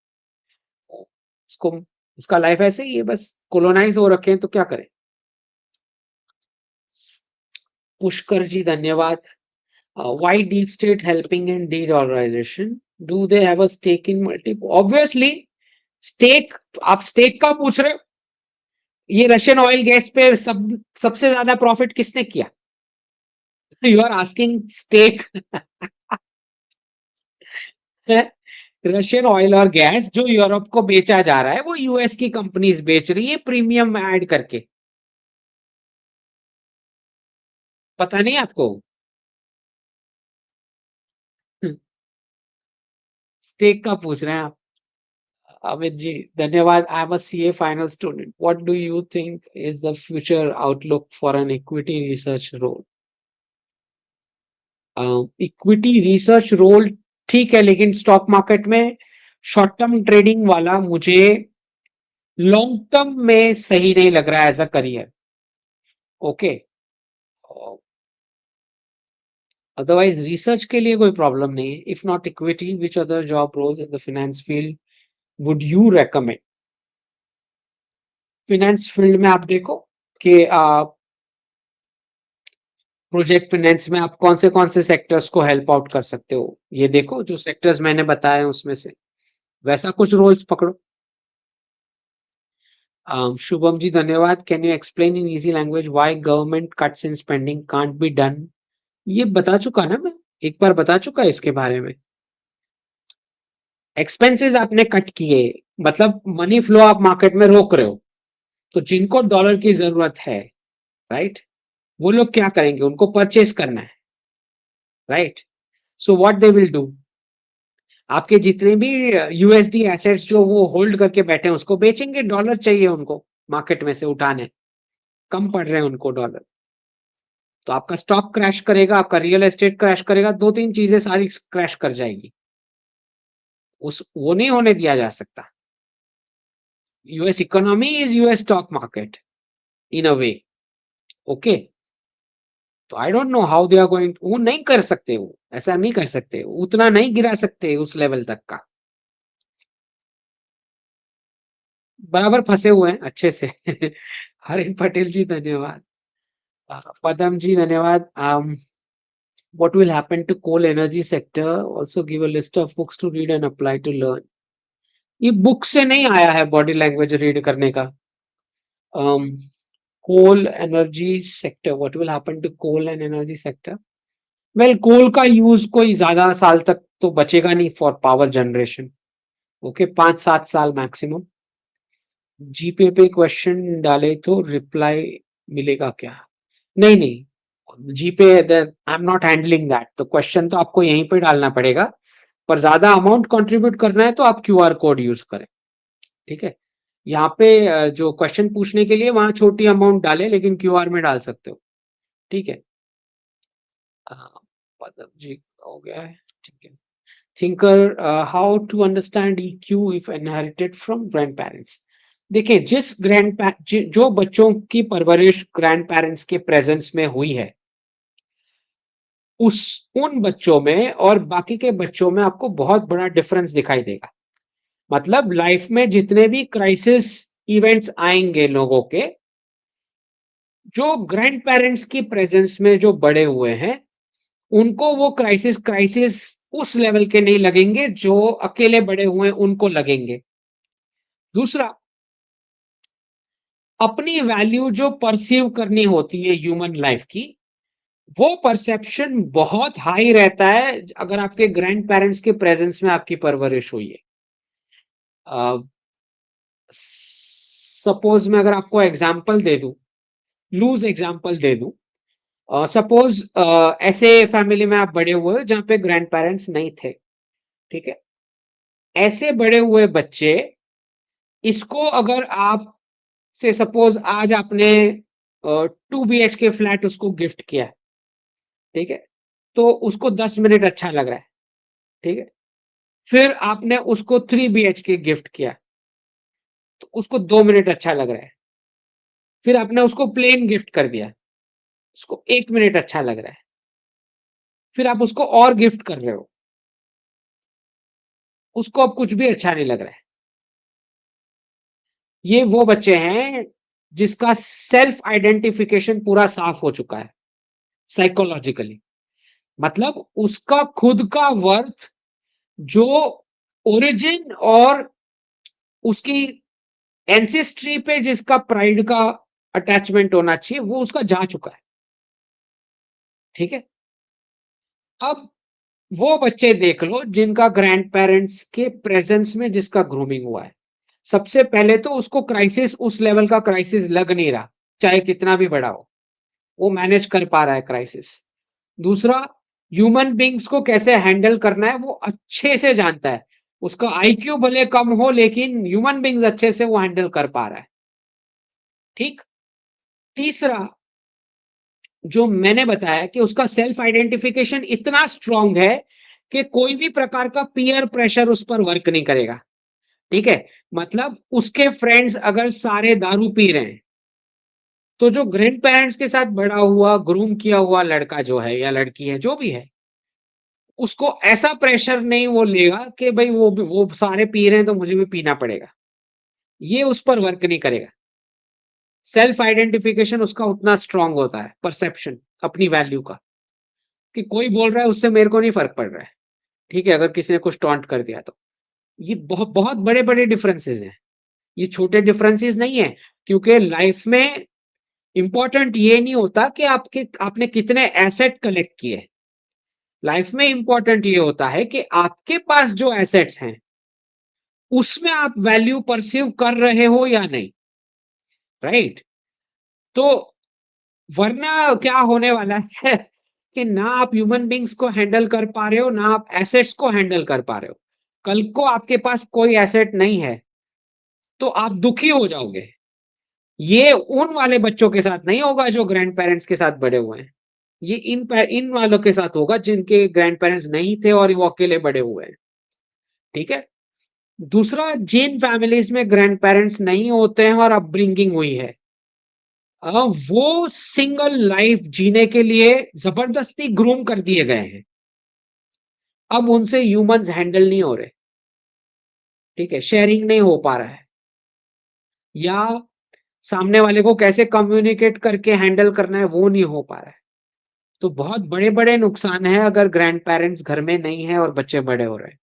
उसको, उसका लाइफ ऐसे ही है, बस कोलोनाइज हो रखे हैं तो क्या करें। पुष्कर जी धन्यवाद। Why deep state helping in dedollarisation? Do they have a stake in multi? Obviously stake. आप स्टेक का पूछ रहे हो? ये रशियन ऑयल गैस पे सबसे ज्यादा प्रॉफिट किसने किया? You are asking stake. Russian oil और गैस जो यूरोप को बेचा जा रहा है वो यूएस की कंपनीज बेच रही है प्रीमियम ऐड करके। पता नहीं आपको? स्टेक का पूछ रहे हैं आप? अमित जी धन्यवाद। I am a CA final student, what do you think is the future outlook for an equity research role? Equity research role ठीक है, लेकिन स्टॉक मार्केट में शॉर्ट टर्म ट्रेडिंग वाला मुझे लॉन्ग टर्म में सही नहीं लग रहा है as a career. Okay, otherwise research के लिए कोई प्रॉब्लम नहीं है। If not equity, which other job roles in the finance field would you recommend? Finance field में आप देखो कि प्रोजेक्ट फाइनेंस में आप कौन से सेक्टर्स को हेल्प आउट कर सकते हो, ये देखो जो सेक्टर्स मैंने बताए हैं उसमें से वैसा कुछ रोल्स पकड़ो। शुभम जी धन्यवाद। Can you explain in easy language why government cuts in spending can't be done? ये बता चुका ना मैं, एक बार बता चुका इसके बारे में। एक्सपेंसेस आपने कट किए, मतलब मनी फ्लो आप मार्केट में रोक रहे हो, तो जिनको डॉलर की जरूरत है, राइट, वो लोग क्या करेंगे? उनको परचेस करना है, right. So what they will do, आपके जितने भी यूएसडी एसेट्स जो वो होल्ड करके बैठे हैं उसको बेचेंगे, डॉलर चाहिए उनको मार्केट में से उठाने, कम पड़ रहे हैं उनको डॉलर, तो आपका स्टॉक क्रैश करेगा, आपका रियल एस्टेट क्रैश करेगा, दो तीन चीजें सारी क्रैश कर जाएगी। उस वो नहीं होने दिया जा सकता। US economy is US stock market in a way. Okay, तो I don't know how they are going, वो नहीं कर सकते, वो ऐसा नहीं कर सकते, उतना नहीं गिरा सकते उस लेवल तक का। बराबर फंसे हुए हैं अच्छे से। हरिन पटेल जी धन्यवाद। पदम जी धन्यवाद। what will happen to coal energy sector? Also give a list of books to read and apply to learn. ये बुक से नहीं आया है बॉडी लैंग्वेज रीड करने का। Coal energy sector, what will happen to coal and energy sector? Well, coal का use कोई ज्यादा साल तक तो बचेगा नहीं फॉर पावर जनरेशन। ओके, 5-7 साल मैक्सिमम। जीपे पे क्वेश्चन डाले तो रिप्लाई मिलेगा क्या? नहीं नहीं, जीपे I am not handling that, तो क्वेश्चन तो आपको यहीं पे डालना पड़ेगा, पर ज्यादा अमाउंट कंट्रीब्यूट करना है तो आप क्यूआर कोड यूज करें। ठीक है, यहाँ पे जो क्वेश्चन पूछने के लिए वहां छोटी अमाउंट डाले, लेकिन क्यूआर में डाल सकते हो। ठीक है, पदम जी हो गया है। ठीक है, thinker, how to understand EQ if inherited from grand parents? देखिए, जो बच्चों की परवरिश ग्रैंड पेरेंट्स के प्रेजेंस में हुई है, उस उन बच्चों में और बाकी के बच्चों में आपको बहुत बड़ा डिफरेंस दिखाई देगा। मतलब लाइफ में जितने भी क्राइसिस इवेंट्स आएंगे लोगों के, जो ग्रैंड पेरेंट्स की प्रेजेंस में जो बड़े हुए हैं, उनको वो क्राइसिस क्राइसिस उस लेवल के नहीं लगेंगे जो अकेले बड़े हुए उनको लगेंगे। दूसरा, अपनी वैल्यू जो परसीव करनी होती है ह्यूमन लाइफ की, वो परसेप्शन बहुत हाई रहता है अगर आपके ग्रैंड पेरेंट्स के प्रेजेंस में आपकी परवरिश हुई है। सपोज मैं अगर आपको एग्जांपल दे दूं, लूज एग्जांपल दे दूं, सपोज ऐसे फैमिली में आप बड़े हुए हो जहां पे ग्रैंड पेरेंट्स नहीं थे। ठीक है, ऐसे बड़े हुए बच्चे, इसको अगर आप से सपोज आज आपने 2 BHK फ्लैट उसको गिफ्ट किया, ठीक है, तो उसको 10 मिनट अच्छा लग रहा है। ठीक है, फिर आपने उसको 3 BHK गिफ्ट किया, तो उसको 2 मिनट अच्छा लग रहा है। फिर आपने उसको प्लेन गिफ्ट कर दिया, उसको 1 मिनट अच्छा लग रहा है। फिर आप उसको और गिफ्ट कर रहे हो, उसको अब कुछ भी अच्छा नहीं लग रहा है। ये वो बच्चे हैं जिसका सेल्फ आइडेंटिफिकेशन पूरा साफ हो चुका है साइकोलॉजिकली। मतलब उसका खुद का वर्थ, जो ओरिजिन और उसकी एंसेस्ट्री पे जिसका प्राइड का अटैचमेंट होना चाहिए, वो उसका जा चुका है। ठीक है, अब वो बच्चे देख लो जिनका ग्रैंड पेरेंट्स के प्रेजेंस में जिसका ग्रूमिंग हुआ है। सबसे पहले तो उसको क्राइसिस, उस लेवल का क्राइसिस लग नहीं रहा, चाहे कितना भी बड़ा हो, वो मैनेज कर पा रहा है क्राइसिस। दूसरा, ह्यूमन बींग्स को कैसे हैंडल करना है वो अच्छे से जानता है। उसका आईक्यू भले कम हो लेकिन ह्यूमन बींग्स अच्छे से वो हैंडल कर पा रहा है। ठीक। तीसरा, जो मैंने बताया कि उसका सेल्फ आइडेंटिफिकेशन इतना स्ट्रांग है कि कोई भी प्रकार का पीयर प्रेशर उस पर वर्क नहीं करेगा। ठीक है। मतलब उसके फ्रेंड्स अगर सारे दारू पी रहे हैं, तो जो ग्रैंड पेरेंट्स के साथ बड़ा हुआ, ग्रूम किया हुआ लड़का जो है या लड़की है, जो भी है, उसको ऐसा प्रेशर नहीं वो लेगा कि भाई वो सारे पी रहे हैं तो मुझे भी पीना पड़ेगा। ये उस पर वर्क नहीं करेगा। सेल्फ आइडेंटिफिकेशन उसका उतना स्ट्रांग होता है, परसेप्शन अपनी वैल्यू का, कि कोई बोल रहा है उससे मेरे को नहीं फर्क पड़ रहा है। ठीक है, अगर किसी ने कुछ टॉन्ट कर दिया तो। ये बहुत बहुत बड़े बड़े डिफरेंसेस हैं। ये छोटे डिफरेंसेस नहीं है। क्योंकि लाइफ में इंपॉर्टेंट ये नहीं होता कि आपने कितने एसेट कलेक्ट किए। लाइफ में इंपॉर्टेंट ये होता है कि आपके पास जो एसेट्स हैं उसमें आप वैल्यू परसीव कर रहे हो या नहीं। राइट। तो वरना क्या होने वाला है कि ना आप ह्यूमन बींग्स को हैंडल कर पा रहे हो, ना आप एसेट्स को हैंडल कर पा रहे हो। कल को आपके पास कोई एसेट नहीं है तो आप दुखी हो जाओगे। ये उन वाले बच्चों के साथ नहीं होगा जो ग्रैंड पेरेंट्स के साथ बड़े हुए हैं। ये इन वालों के साथ होगा जिनके ग्रैंड पेरेंट्स नहीं थे और वो अकेले बड़े हुए हैं। ठीक है। दूसरा, जिन फैमिलीज में ग्रैंड पेरेंट्स नहीं होते हैं और अपब्रिंगिंग हुई है, वो सिंगल लाइफ जीने के लिए जबरदस्ती ग्रूम कर दिए गए हैं। अब उनसे ह्यूमंस हैंडल नहीं हो रहे। ठीक है, शेयरिंग नहीं हो पा रहा है, या सामने वाले को कैसे कम्युनिकेट करके हैंडल करना है वो नहीं हो पा रहा है। तो बहुत बड़े बड़े नुकसान है अगर ग्रैंड पेरेंट्स घर में नहीं है और बच्चे बड़े हो रहे हैं।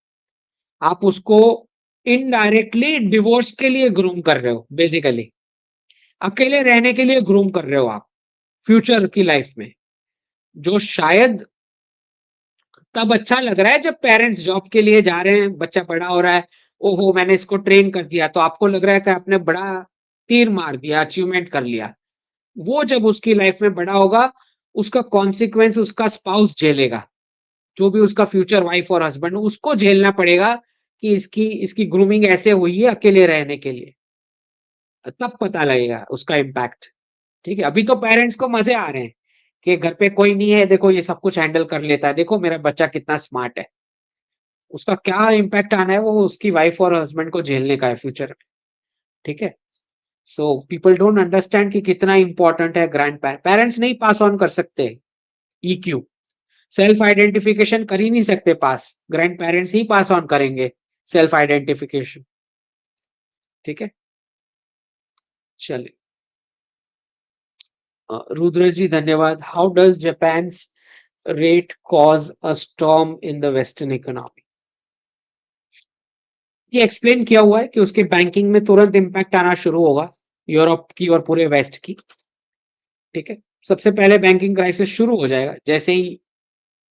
आप उसको इनडायरेक्टली डिवोर्स के लिए ग्रूम कर रहे हो, बेसिकली अकेले रहने के लिए ग्रूम कर रहे हो आप फ्यूचर की लाइफ में, जो शायद तब अच्छा लग रहा है जब पेरेंट्स जॉब के लिए जा रहे हैं, बच्चा बड़ा हो रहा है, ओहो मैंने इसको ट्रेन कर दिया, तो आपको लग रहा है कि आपने बड़ा तीर मार दिया, अचीवमेंट कर लिया। वो जब उसकी लाइफ में बड़ा होगा, उसका कॉन्सिक्वेंस उसका स्पाउस झेलेगा। जो भी उसका फ्यूचर वाइफ और हस्बैंड उसको झेलना पड़ेगा कि इसकी इसकी ग्रूमिंग ऐसे हुई है अकेले रहने के लिए। तब पता लगेगा उसका इम्पैक्ट। ठीक है, अभी तो पेरेंट्स को मजे आ रहे हैं कि घर पे कोई नहीं है, देखो ये सब कुछ हैंडल कर लेता है, देखो मेरा बच्चा कितना स्मार्ट है। उसका क्या इम्पैक्ट आना है वो उसकी वाइफ और हस्बैंड को झेलने का है फ्यूचर में। ठीक है। सो पीपल डोंट अंडरस्टैंड कि कितना इंपॉर्टेंट है ग्रैंड पेरेंट्स नहीं पास ऑन कर सकते ईक्यू, सेल्फ आइडेंटिफिकेशन कर ही नहीं सकते पास, ग्रैंड पेरेंट्स ही पास ऑन करेंगे सेल्फ आइडेंटिफिकेशन। ठीक है। चलिए। रुद्र जी धन्यवाद। How does Japan's rate cause a storm in the western economy? ये एक्सप्लेन किया हुआ है कि उसके बैंकिंग में तुरंत इंपैक्ट आना शुरू होगा, यूरोप की और पूरे वेस्ट की। ठीक है। सबसे पहले बैंकिंग क्राइसिस शुरू हो जाएगा जैसे ही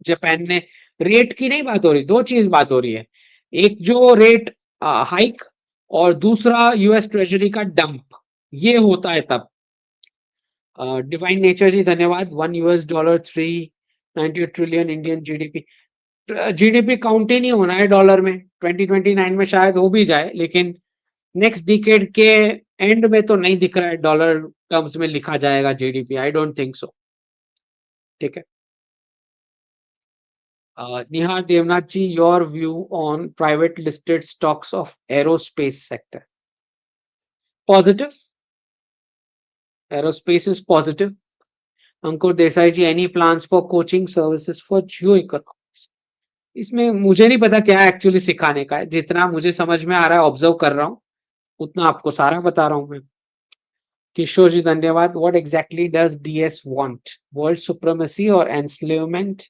जापान ने, रेट की नहीं बात हो रही, दो चीज बात हो रही है। एक जो रेट हाइक, और दूसरा यूएस ट्रेजरी का डंप, ये होता है तब। डिवाइन नेचर जी धन्यवाद। $1 $398 trillion Indian GDP. GDP count ही नहीं होना है डॉलर में, 2029 में शायद हो भी जाए, लेकिन नेक्स्ट डिकेड के एंड में तो नहीं दिख रहा है डॉलर टर्म्स में लिखा जाएगा GDP, I don't think so. ठीक है। Nihar Devnath ji, your view on private listed stocks of aerospace sector? Positive. Aerospace is positive. Ankur Desai ji, any plans for coaching services for geoeconomics? इसमें मुझे नहीं पता क्या actually सिखाने का है, जितना मुझे समझ में आ रहा है ऑब्जर्व कर रहा हूँ उतना आपको सारा बता रहा हूँ मैं। किशोर जी धन्यवाद। What exactly does DS want? World supremacy or enslavement?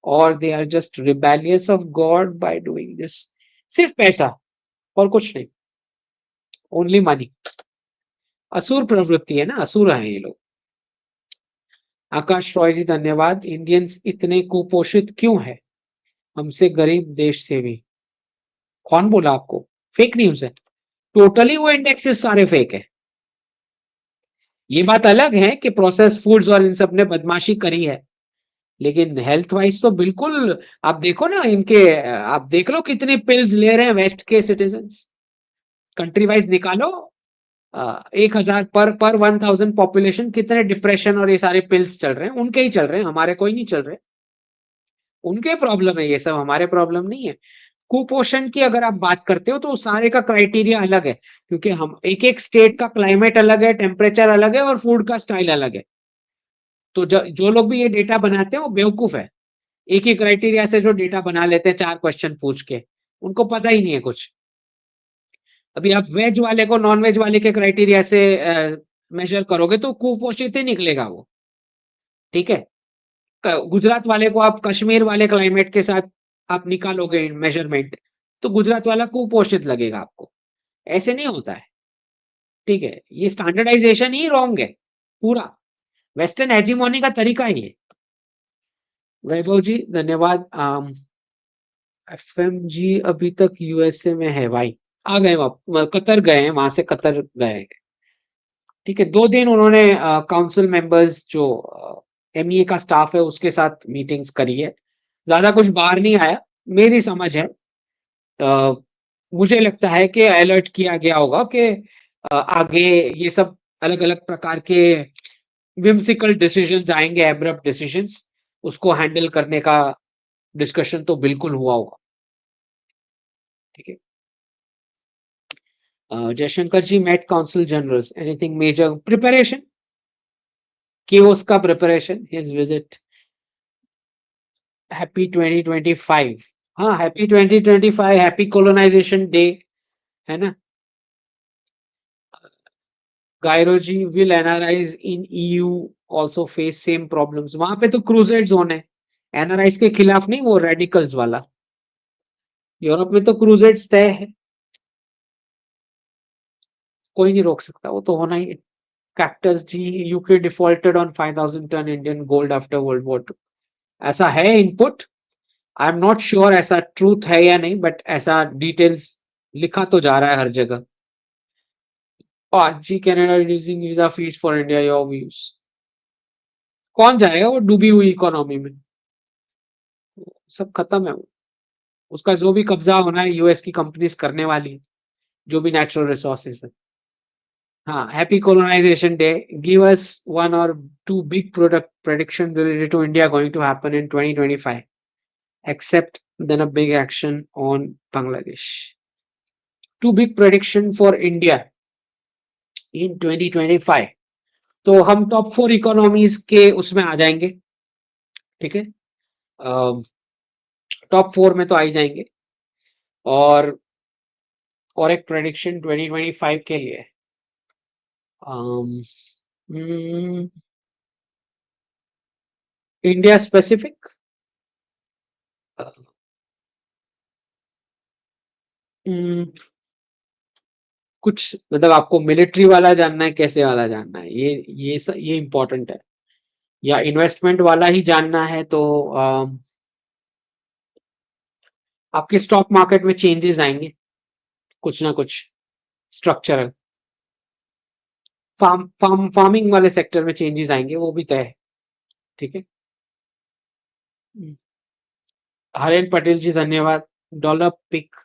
Or they are just rebellious of God by doing this? सिर्फ पैसा और कुछ नहीं, ओनली मनी। असुर प्रवृत्ति है ना, असुर है ये लोग। आकाश रॉय जी धन्यवाद। इंडियंस इतने कुपोषित क्यों है? हमसे गरीब देश से भी। कौन बोला आपको? फेक न्यूज़ है। टोटली वो इंडेक्सेस सारे फेक है। ये बात अलग है कि प्रोसेस्ड फूड्स और इन सब ने बदमाशी करी है, लेकिन हेल्थ वाइज तो बिल्कुल। आप देखो ना इनके, आप देख लो कितनी पिल्स ले रहे हैं वेस्ट के सिटीजन्स। कंट्री वाइज निकालो, 1000 पर 1000 पॉपुलेशन कितने डिप्रेशन और ये सारे पिल्स चल रहे हैं, उनके ही चल रहे हैं, हमारे कोई नहीं चल रहे। उनके प्रॉब्लम है ये सब, हमारे प्रॉब्लम नहीं है। कुपोषण की अगर आप बात करते हो तो सारे का क्राइटेरिया अलग है, क्योंकि हम एक एक स्टेट का क्लाइमेट अलग है, टेम्परेचर अलग है और फूड का स्टाइल अलग है। तो जो लोग भी ये डेटा बनाते हैं वो बेवकूफ है। एक ही क्राइटेरिया से जो डेटा बना लेते हैं 4 क्वेश्चन पूछ के, उनको पता ही नहीं है कुछ। अभी आप वेज वाले को नॉन वेज वाले के क्राइटेरिया से मेजर करोगे तो कुपोषित ही निकलेगा वो। ठीक है। गुजरात वाले को आप कश्मीर वाले क्लाइमेट के साथ आप निकालोगे मेजरमेंट, तो गुजरात वाला कुपोषित लगेगा आपको। ऐसे नहीं होता है। ठीक है, ये स्टैंडर्डाइजेशन ही रॉन्ग है पूरा। वेस्टर्न हेजीमोनी का तरीका ही है। वैभव जी धन्यवाद। एफएमजी अभी तक यूएसए में है भाई। आ गए कतर गए हैं, वहां से कतर गए हैं। ठीक है, 2 दिन उन्होंने काउंसिल मेंबर्स जो एमईए का स्टाफ है उसके साथ मीटिंग्स करी है। ज्यादा कुछ बाहर नहीं आया, मेरी समझ है। मुझे लगता है कि अलर्ट किया गया होगा कि आगे ये सब अलग अलग प्रकार के विम्सिकल डिसीजंस आएंगे, एब्रप्ट डिसीजंस, उसको हैंडल करने का डिस्कशन तो बिल्कुल हुआ होगा। ठीक है। Jaishankar ji met council generals, anything major preparation कि उसका प्रिपरेशन हिज विजिट। हैप्पी 2025। हाँ, हैप्पी 2025, हैप्पी कोलोनाइजेशन डे, है ना। Gyro ji will NRIs in EU also face same problems. वहां पे तो क्रूसेड जोन है, एनआरआईज के खिलाफ नहीं, वो रेडिकल्स वाला। यूरोप में तो क्रूसेड्स तय है, कोई नहीं रोक सकता, वो तो होना ही है। Cactus ji, UK defaulted on 5000 ton Indian gold after world war 2। ऐसा है input, I am not sure ऐसा ट्रूथ है या नहीं, बट ऐसा डिटेल्स लिखा तो जा रहा है हर जगह। और ji, Canada reducing visa fees for India, your views. कौन जाएगा वो डूबी हुई इकोनॉमी में? सब खत्म है वो। उसका जो भी कब्जा होना है यूएस की कंपनीज करने वाली है, जो भी नेचुरल रिसोर्सेज है। हाँ, happy colonization day. Give us 1 or 2 big product prediction related to India going to happen in 2025, except then a big action on Bangladesh. 2 big prediction for India in 2025। तो हम top 4 economies के उसमें आ जाएंगे। ठीक है, top 4 में तो आ ही जाएंगे। और एक प्रेडिक्शन 2025 के लिए, इंडिया स्पेसिफिक, कुछ मतलब आपको मिलिट्री वाला जानना है, कैसे वाला जानना है, ये इंपॉर्टेंट है, या इन्वेस्टमेंट वाला ही जानना है? तो आपके स्टॉक मार्केट में चेंजेस आएंगे कुछ ना कुछ स्ट्रक्चरल। फार्मिंग वाले सेक्टर में चेंजेस आएंगे, वो भी तय है। ठीक है। हरेन पटेल जी धन्यवाद। डॉलर पिक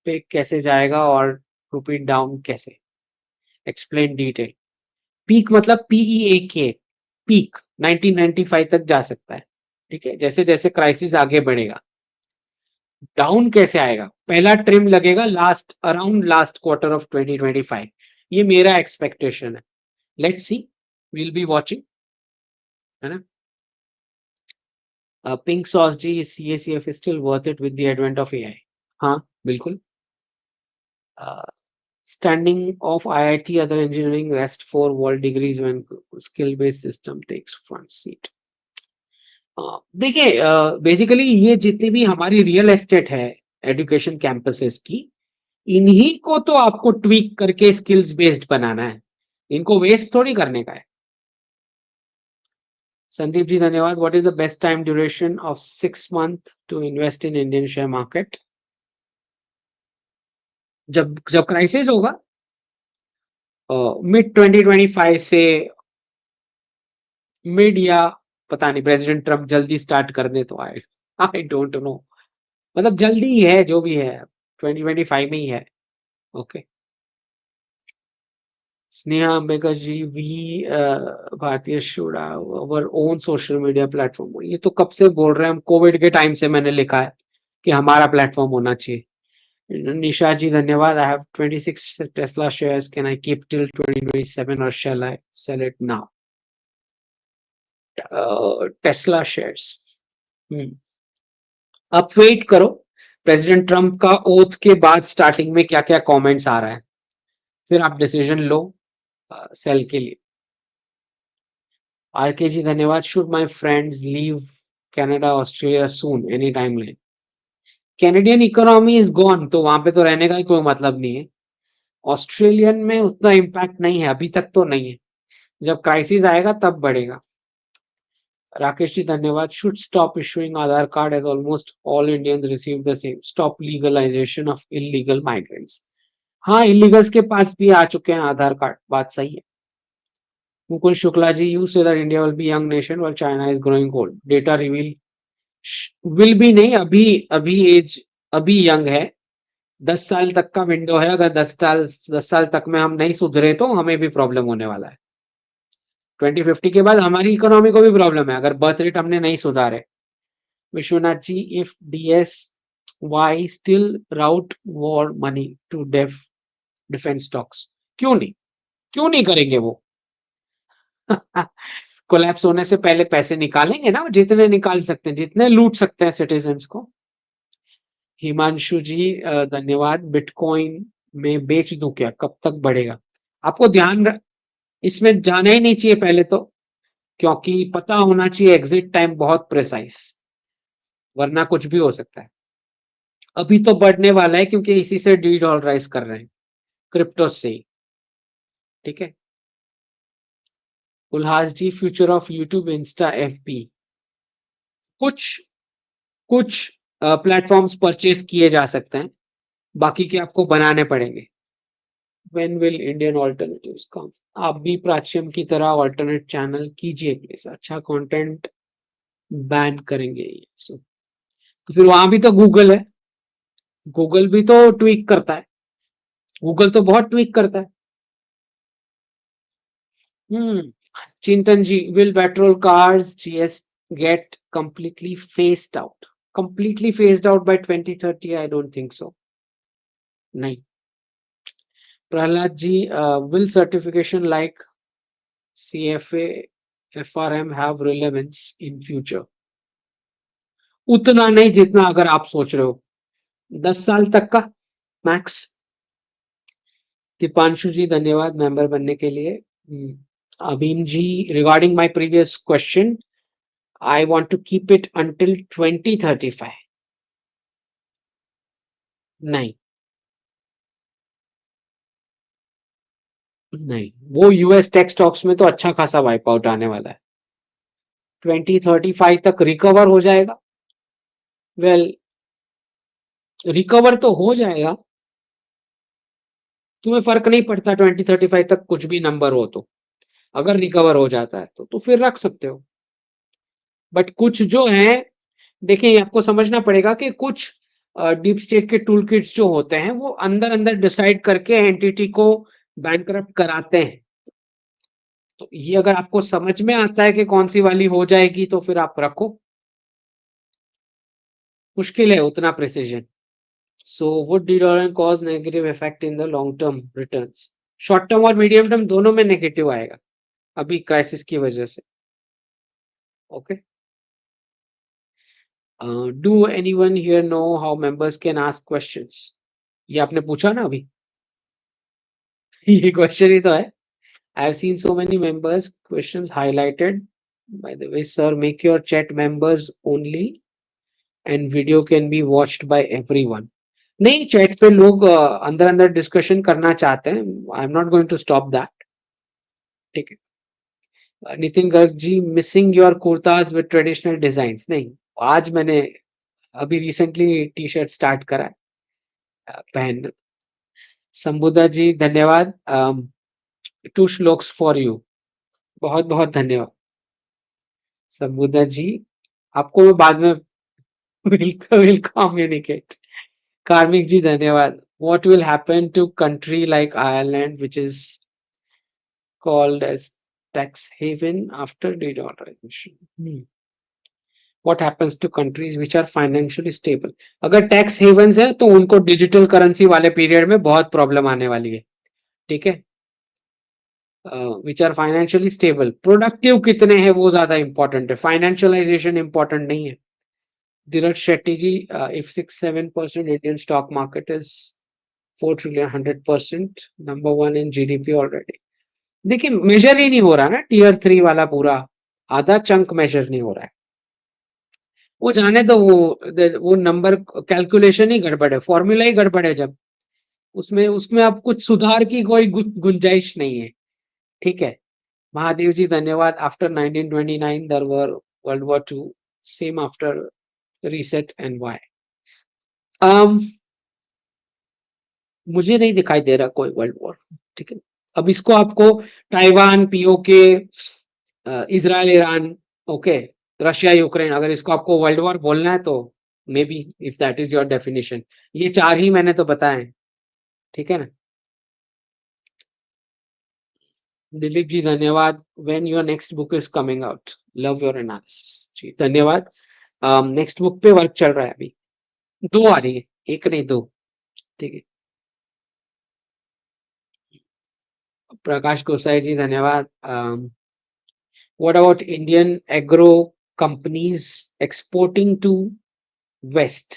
पे कैसे जाएगा और रुपी डाउन कैसे? Explain detail. पीक मतलब PEAK, पीक 1995 तक जा सकता है। ठीक है, जैसे जैसे क्राइसिस आगे बढ़ेगा। डाउन कैसे आएगा? पहला ट्रिम लगेगा अराउंड लास्ट क्वार्टर ऑफ 2025, ये मेरा एक्सपेक्टेशन है। Let's see, will be watching, है ना। Pink sauce ji, CACF is still worth it with the advent of AI। हाँ, बिल्कुल। Standing of IIT, other engineering, rest for world degrees when skill based system takes front seat। देखिए, basically ये जितनी भी हमारी real estate है education campuses की, इन्हीं को तो आपको ट्वीक करके स्किल्स बेस्ड बनाना है, इनको वेस्ट थोड़ी करने का है। संदीप जी धन्यवाद. What is the best time duration of 6 month to invest in Indian share market? जब जब क्राइसिस होगा, मिड 2025 से मिड, या पता नहीं प्रेसिडेंट ट्रम्प जल्दी स्टार्ट कर दे तो आई आई डोंट नो. मतलब जल्दी ही है, जो भी है 2025 में ही है. ओके. स्नेहा अंबेकर जी, वी भारतीय should our own social media platform. ये तो कब से बोल रहे हैं हम, कोविड के टाइम से मैंने लिखा है कि हमारा प्लेटफॉर्म होना चाहिए. निशा जी धन्यवाद. I have 26 Tesla shares, can I keep till 2027 और shall I sell it now? Tesla shares, अब वेट करो प्रेसिडेंट ट्रम्प का ओथ के बाद स्टार्टिंग में क्या क्या कमेंट्स आ रहा है, फिर आप डिसीजन लो सेल के लिए. आरके जी धन्यवाद. Should my friends leave Canada Australia soon, any timeline? Canadian economy is gone, तो वहां पे तो रहने का ही कोई मतलब नहीं है. ऑस्ट्रेलियन में उतना इम्पैक्ट नहीं है, अभी तक तो नहीं है. जब क्राइसिस आएगा तब बढ़ेगा. राकेश जी धन्यवाद. Should stop issuing Aadhaar card as almost all Indians receive the same. Stop legalization of illegal migrants. हाँ, इलीगल्स के पास भी आ चुके हैं आधार कार्ड, बात सही है. Mukul Shukla ji, you say that India will be young nation while China is growing old. Data reveal will भी नहीं, अभी अभी एज अभी यंग है. 10 साल तक का विंडो है. अगर 10 साल तक में हम नहीं सुधरे तो हमें भी प्रॉब्लम होने वाला है. 2050 के बाद हमारी इकोनॉमी को भी प्रॉब्लम है अगर बर्थ रेट हमने नहीं सुधारे. Vishwanath ji, if DS why still route war money to defence stocks. क्यों नहीं करेंगे वो? कोलैप्स होने से पहले पैसे निकालेंगे ना, जितने निकाल सकते हैं, जितने लूट सकते हैं सिटीजन्स को. हिमांशु जी धन्यवाद. बिटकॉइन में बेच दूं क्या, कब तक बढ़ेगा? आपको इसमें जाना ही नहीं चाहिए पहले तो, क्योंकि पता होना चाहिए एग्जिट टाइम बहुत प्रिसाइज, वरना कुछ भी हो सकता है. अभी तो बढ़ने वाला है क्योंकि इसी से डी डॉलराइज कर रहे हैं, क्रिप्टो से ही. ठीक है. Ulhas ji, future of YouTube, insta, FB. कुछ कुछ प्लेटफॉर्म्स परचेज किए जा सकते हैं, बाकी के आपको बनाने पड़ेंगे. When will Indian alternatives come? आप भी प्राच्यम की तरह ऑल्टरनेट चैनल कीजिए प्लीज, अच्छा कंटेंट बैन करेंगे. तो फिर वहां भी तो गूगल है, गूगल भी तो ट्वीक करता है, गूगल तो बहुत ट्वीक करता है. Chintan ji, will petrol cars GS get completely phased out by 2030? I don't think so. नहीं. Prahlad ji, will certification like CFA FRM have relevance in future? उतना नहीं जितना अगर आप सोच रहे हो, 10 साल तक का मैक्स. दीपांशु जी धन्यवाद मेंबर बनने के लिए. Abhim ji, regarding my previous question, I want to keep it until 2035. नहीं नहीं, वो यूएस टेक स्टॉक्स में तो अच्छा खासा वाइप आउट आने वाला है. 2035 तक रिकवर हो जाएगा. वेल, रिकवर तो हो जाएगा, तुम्हें फर्क नहीं पड़ता 2035 तक कुछ भी नंबर हो तो. अगर रिकवर हो जाता है तो फिर रख सकते हो. बट कुछ जो है, देखिए आपको समझना पड़ेगा कि कुछ डीप स्टेट के टूल किट्स जो होते हैं वो अंदर अंदर डिसाइड करके एंटिटी को बैंकरप्ट कराते हैं. तो ये अगर आपको समझ में आता है कि कौन सी वाली हो जाएगी तो फिर आप रखो. मुश्किल है उतना precision. So would dedollar cause negative effect in the long term returns? Short term और मीडियम टर्म दोनों में नेगेटिव आएगा अभी क्राइसिस की वजह से. Okay. Do anyone here know how members can ask questions? ये आपने पूछा ना अभी. ये क्वेश्चन ही तो है. I have seen so many members questions highlighted. By the way, sir, make your chat members only and video can be watched by everyone. नहीं, chat पे लोग अंदर अंदर डिस्कशन करना चाहते हैं. I am not going to stop that. ठीक है. Nitin Garg ji, missing your kurtas with traditional design. नहीं, आज मैंने अभी रिसेंटली टी शर्ट स्टार्ट करा है पहन। संबुदा जी धन्यवाद। Two shlokas for you. बहुत बहुत धन्यवाद संबुदा जी, आपको मैं बाद में विल कम्युनिकेट। कार्मिक जी धन्यवाद। What will happen to country like Ireland, which is called as tax haven after de-dollarization? What happens to countries which are financially stable? अगर टैक्स हेवन्स है तो उनको डिजिटल करेंसी वाले पीरियड में बहुत प्रॉब्लम आने वाली है, ठीक है। Which are financially stable, productive कितने हैं वो ज्यादा इंपॉर्टेंट है, फाइनेंशियलाइजेशन इंपॉर्टेंट नहीं है। धीरज शेट्टी जी, if 6-7% Indian stock market is 4 trillion, 100% number one in GDP already। देखिए मेजर ही नहीं हो रहा ना टीयर 3 वाला, पूरा आधा चंक मेजर नहीं हो रहा है। वो जाने तो वो नंबर कैलकुलेशन ही गड़बड़ है, फॉर्मूला ही गड़बड़ है। जब उसमें उसमें अब कुछ सुधार की कोई गुंजाइश नहीं है, ठीक है। महादेव जी धन्यवाद। After 1929 there were world war 2, same after reset and why. मुझे नहीं दिखाई दे रहा कोई वर्ल्ड वॉर, ठीक है। अब इसको आपको Taiwan, PoK, Israel, Iran, okay, Russia, Ukraine, अगर इसको आपको वर्ल्ड वॉर बोलना है तो may be, if that is your definition. ये चार ही मैंने तो बताए, ठीक है ना। दिलीप जी धन्यवाद। When your next book is coming out, love your analysis ji, धन्यवाद। नेक्स्ट बुक पे वर्क चल रहा है अभी, 2 आ रही है, एक नहीं 2, ठीक है। प्रकाश गोसाई जी धन्यवाद। What about Indian agro companies exporting to West?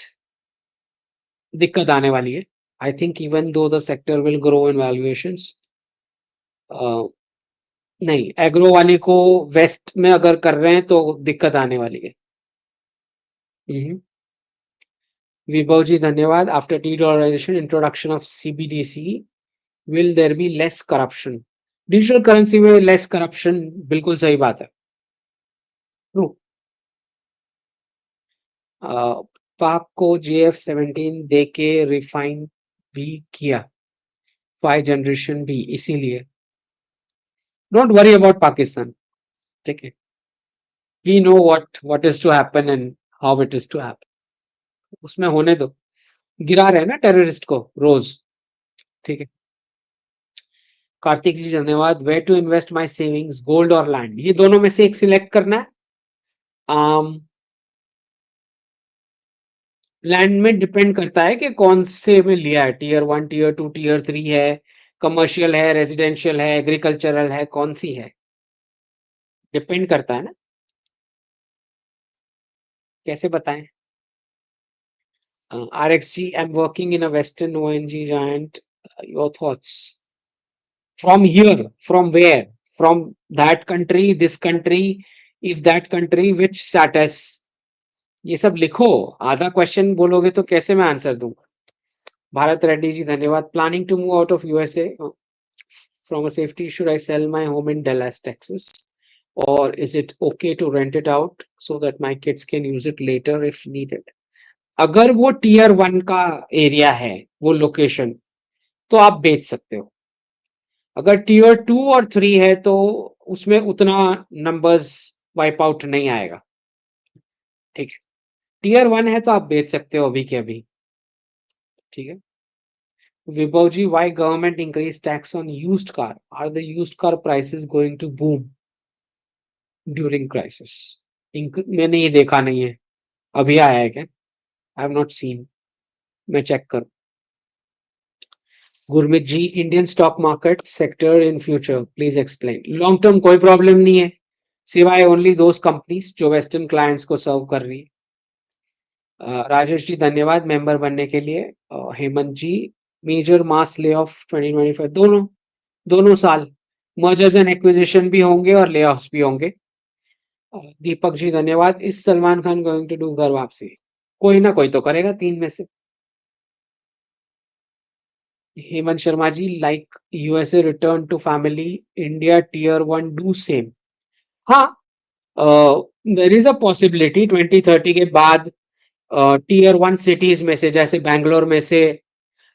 दिक्कत आने वाली है। I think even though the sector will grow in valuations, नहीं, एग्रो वाले को वेस्ट में अगर कर रहे हैं तो दिक्कत आने वाली है। विभव जी धन्यवाद। After D-dollarisation, introduction of CBDC, will there be less corruption? Digital currency में लेस करप्शन, बिल्कुल सही बात है, ट्रू। पाप को JF-17 दे के रिफाइन भी किया, 5 जनरेशन भी, इसीलिए डोंट वरी अबाउट पाकिस्तान, ठीक है। We know what is to happen and how it is to happen, उसमें होने दो। गिरा रहे हैं ना टेररिस्ट को रोज, ठीक है। कार्तिक जी धन्यवाद। Where to invest my savings, gold और लैंड, ये दोनों में से एक सिलेक्ट करना है। लैंड में डिपेंड करता है कि कौन से में लिया है, टीयर 1, टीयर 2, टीयर 3 है, कमर्शियल है, रेजिडेंशियल है, एग्रीकल्चरल है, कौन सी है, डिपेंड करता है ना, कैसे बताएं। RXG, I'm working in a Western ONG giant. Your thoughts? From here, from where? From that country, this country, if that country, which status? ये सब लिखो, आधा क्वेश्चन बोलोगे तो कैसे मैं आंसर दूंगा। भारत रेड्डी जी धन्यवाद। Planning to move out of USA from a safety, should I sell my home in Dallas, Texas, or is it okay to rent it out so that my kids can use it later if needed? अगर वो tier 1 का area है, वो location, तो आप बेच सकते हो। अगर टीयर 2 और 3 है तो उसमें उतना नंबर्स वाइप आउट नहीं आएगा, ठीक है। टीयर 1 है तो आप बेच सकते हो अभी के अभी, ठीक है। Vibhav ji, why government increase tax on used car, are the used car prices going to boom during crisis? मैंने ये देखा नहीं है, अभी आया है क्या? आई हैव नॉट सीन, मैं चेक करूं। Gurmeet ji, Indian stock market sector in future please explain. Long term कोई प्रॉब्लम नहीं है, सिवाय ओनली दोज कंपनीज जो वेस्टर्न क्लाइंट्स को सर्व कर रही है। राजेश जी धन्यवाद मेंबर बनने के लिए। हेमंत जी, मेजर मास ले ऑफ 2025, दोनों साल मर्जर्स एंड एक्विजिशन भी होंगे और ले ऑफ्स भी होंगे। दीपक जी धन्यवाद। Is Salman Khan going to do ghar wapsi? कोई ना कोई तो करेगा 3 में से। Hemant Sharma ji, like USA return to family, India tier 1 do same. हाँ, देयर इज अ पॉसिबिलिटी 2030 के बाद टीयर 1 सिटीज में से, जैसे बैंगलोर में से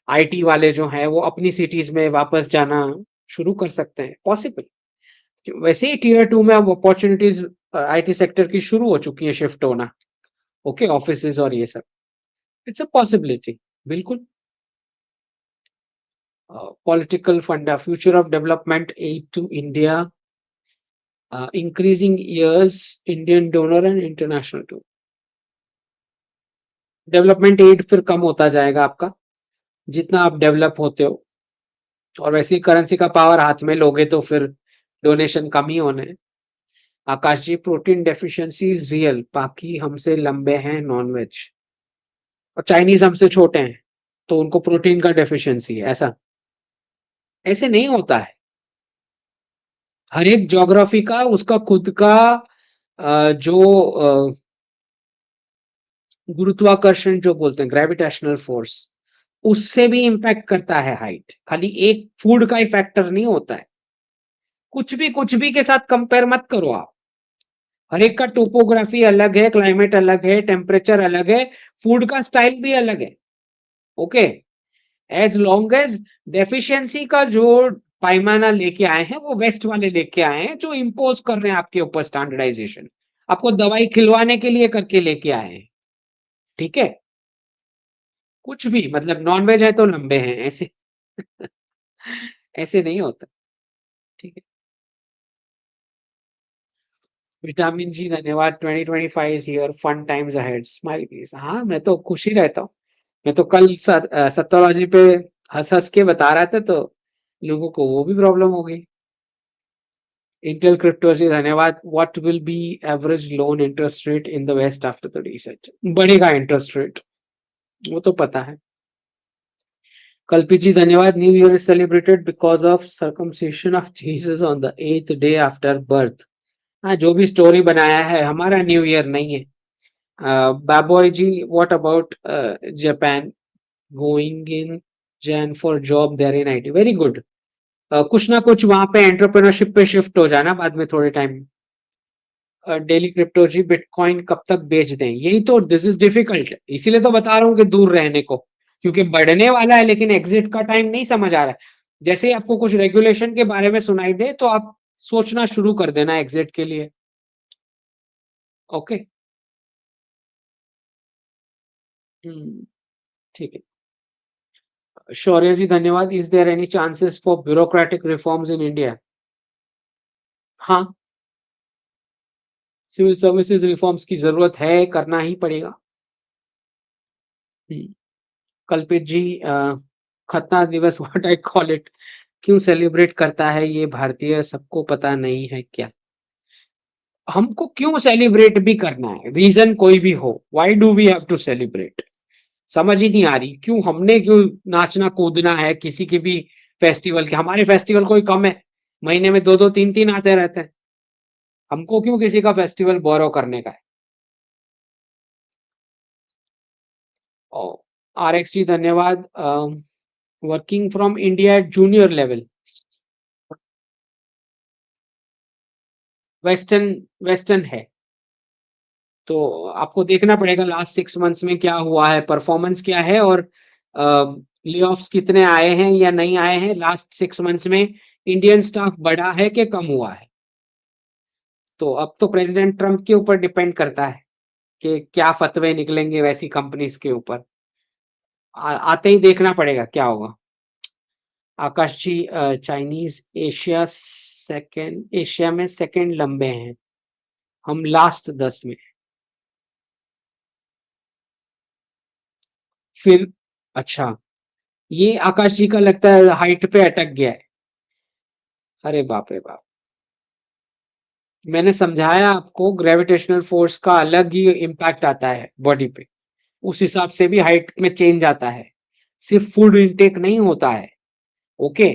आईटी वाले जो हैं वो अपनी सिटीज में वापस जाना शुरू कर सकते हैं, पॉसिबल। वैसे ही टीयर 2 में अब अपॉर्चुनिटीज आईटी सेक्टर की शुरू हो चुकी है शिफ्ट होना। ओके, ऑफिसेज और ये सब, इट्स अ पॉसिबिलिटी, बिल्कुल। पॉलिटिकल फंडा, future of development aid to India, increasing years, Indian donor and international to. Development aid फिर कम होता जाएगा आपका, जितना आप डेवलप होते हो, और वैसे ही करेंसी का पावर हाथ में लोगे तो फिर डोनेशन कम ही होने हैं। आकाश जी, प्रोटीन डेफिशिएंसी इज रियल, बाकी हमसे लंबे हैं नॉनवेज, और चाइनीज हमसे छोटे हैं, तो उनको प्रोटीन का डेफिशिएंसी है, ऐसा ऐसे नहीं होता है। हर एक ज्योग्राफी का उसका खुद का जो गुरुत्वाकर्षण जो बोलते हैं, ग्रेविटेशनल फोर्स, उससे भी इम्पैक्ट करता है हाइट। खाली एक फूड का ही फैक्टर नहीं होता है। कुछ भी के साथ कंपेयर मत करो आप। हर एक का टोपोग्राफी अलग है, क्लाइमेट अलग है, टेम्परेचर अलग है, फूड का स्टाइल भी अलग है। Okay, as long as deficiency का जो पैमाना लेके आए हैं वो वेस्ट वाले लेके आए हैं, जो इम्पोज कर रहे हैं आपके ऊपर स्टैंडर्डाइजेशन, आपको दवाई खिलवाने के लिए करके लेके आए हैं। ठीक है, कुछ भी मतलब नॉनवेज है तो लंबे हैं, ऐसे ऐसे नहीं होता। ठीक है, विटामिन जी धन्यवाद, 2025 is here, fun times ahead, smile please. हाँ, मैं तो खुश ही रहता हूँ। मैं तो कल सत्तोलॉजी पे हंस हंस के बता रहा था, तो लोगों को वो भी प्रॉब्लम हो गई। इंटेल क्रिप्टो जी धन्यवाद, what will be average loan interest rate in the west after the reset. बढ़ेगा इंटरेस्ट रेट, वो तो पता है। कल्पित जी धन्यवाद, new year is celebrated because of circumcision of Jesus on the 8th day after birth. हाँ, जो भी स्टोरी बनाया है, हमारा न्यू ईयर नहीं है। बाबॉय जी, what about Japan, going in Jan for job there in IT, very good. कुछ ना कुछ वहां पे एंटरप्रेन्योरशिप पे शिफ्ट हो जाना बाद में थोड़े टाइम। डेली क्रिप्टो जी, बिटकॉइन कब तक बेच दें, यही तो, दिस इज डिफिकल्ट, इसीलिए तो बता रहा हूँ कि दूर रहने को, क्योंकि बढ़ने वाला है लेकिन एग्जिट का टाइम नहीं समझ आ रहा है। जैसे ही आपको कुछ रेगुलेशन के बारे में सुनाई दे तो आप सोचना शुरू कर देना एग्जिट के लिए। ओके। ठीक है। शौर्य जी धन्यवाद, is there any chances for bureaucratic reforms in India? हाँ, सिविल सर्विसेज रिफॉर्म्स की जरूरत है, करना ही पड़ेगा। हम्म, कल्पित जी, खतना दिवस व्हाट आई कॉल इट, क्यों सेलिब्रेट करता है ये भारतीय, सबको पता नहीं है क्या? हमको क्यों सेलिब्रेट भी करना है, रीजन कोई भी हो, why do we have to celebrate? समझ ही नहीं आ रही, क्यों नाचना कूदना है किसी की भी फेस्टिवल के? हमारे फेस्टिवल कोई कम है? महीने में दो दो तीन तीन आते रहते हैं। हमको क्यों किसी का फेस्टिवल बोरो करने का है? आर एक्स जी धन्यवाद, working from India at junior level, western western है, तो आपको देखना पड़ेगा लास्ट 6 मंथ्स में क्या हुआ है, परफॉर्मेंस क्या है, और ले ऑफ्स कितने आए हैं या नहीं आए हैं लास्ट 6 मंथ्स में, इंडियन स्टाफ बढ़ा है कि कम हुआ है। तो अब तो प्रेसिडेंट ट्रंप के ऊपर डिपेंड करता है कि क्या फतवे निकलेंगे वैसी कंपनीज के ऊपर। आते ही देखना पड़ेगा क्या होगा। आकाश जी, चाइनीज एशिया में सेकंड लंबे हैं, हम लास्ट 10 में। फिर अच्छा, ये आकाश जी का लगता है हाइट पे अटक गया है। अरे बाप रे बाप, मैंने समझाया आपको, ग्रेविटेशनल फोर्स का अलग ही इम्पैक्ट आता है बॉडी पे, उस हिसाब से भी हाइट में चेंज आता है, सिर्फ फूड इनटेक नहीं होता है। ओके,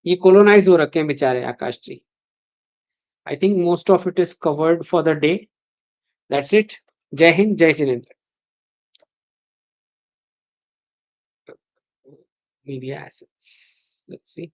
ये कोलोनाइज हो रखे हैं बेचारे Akash ji. I think most of it is covered for the day, that's it. जय हिंद, जय Jinendra. Media assets, let's C.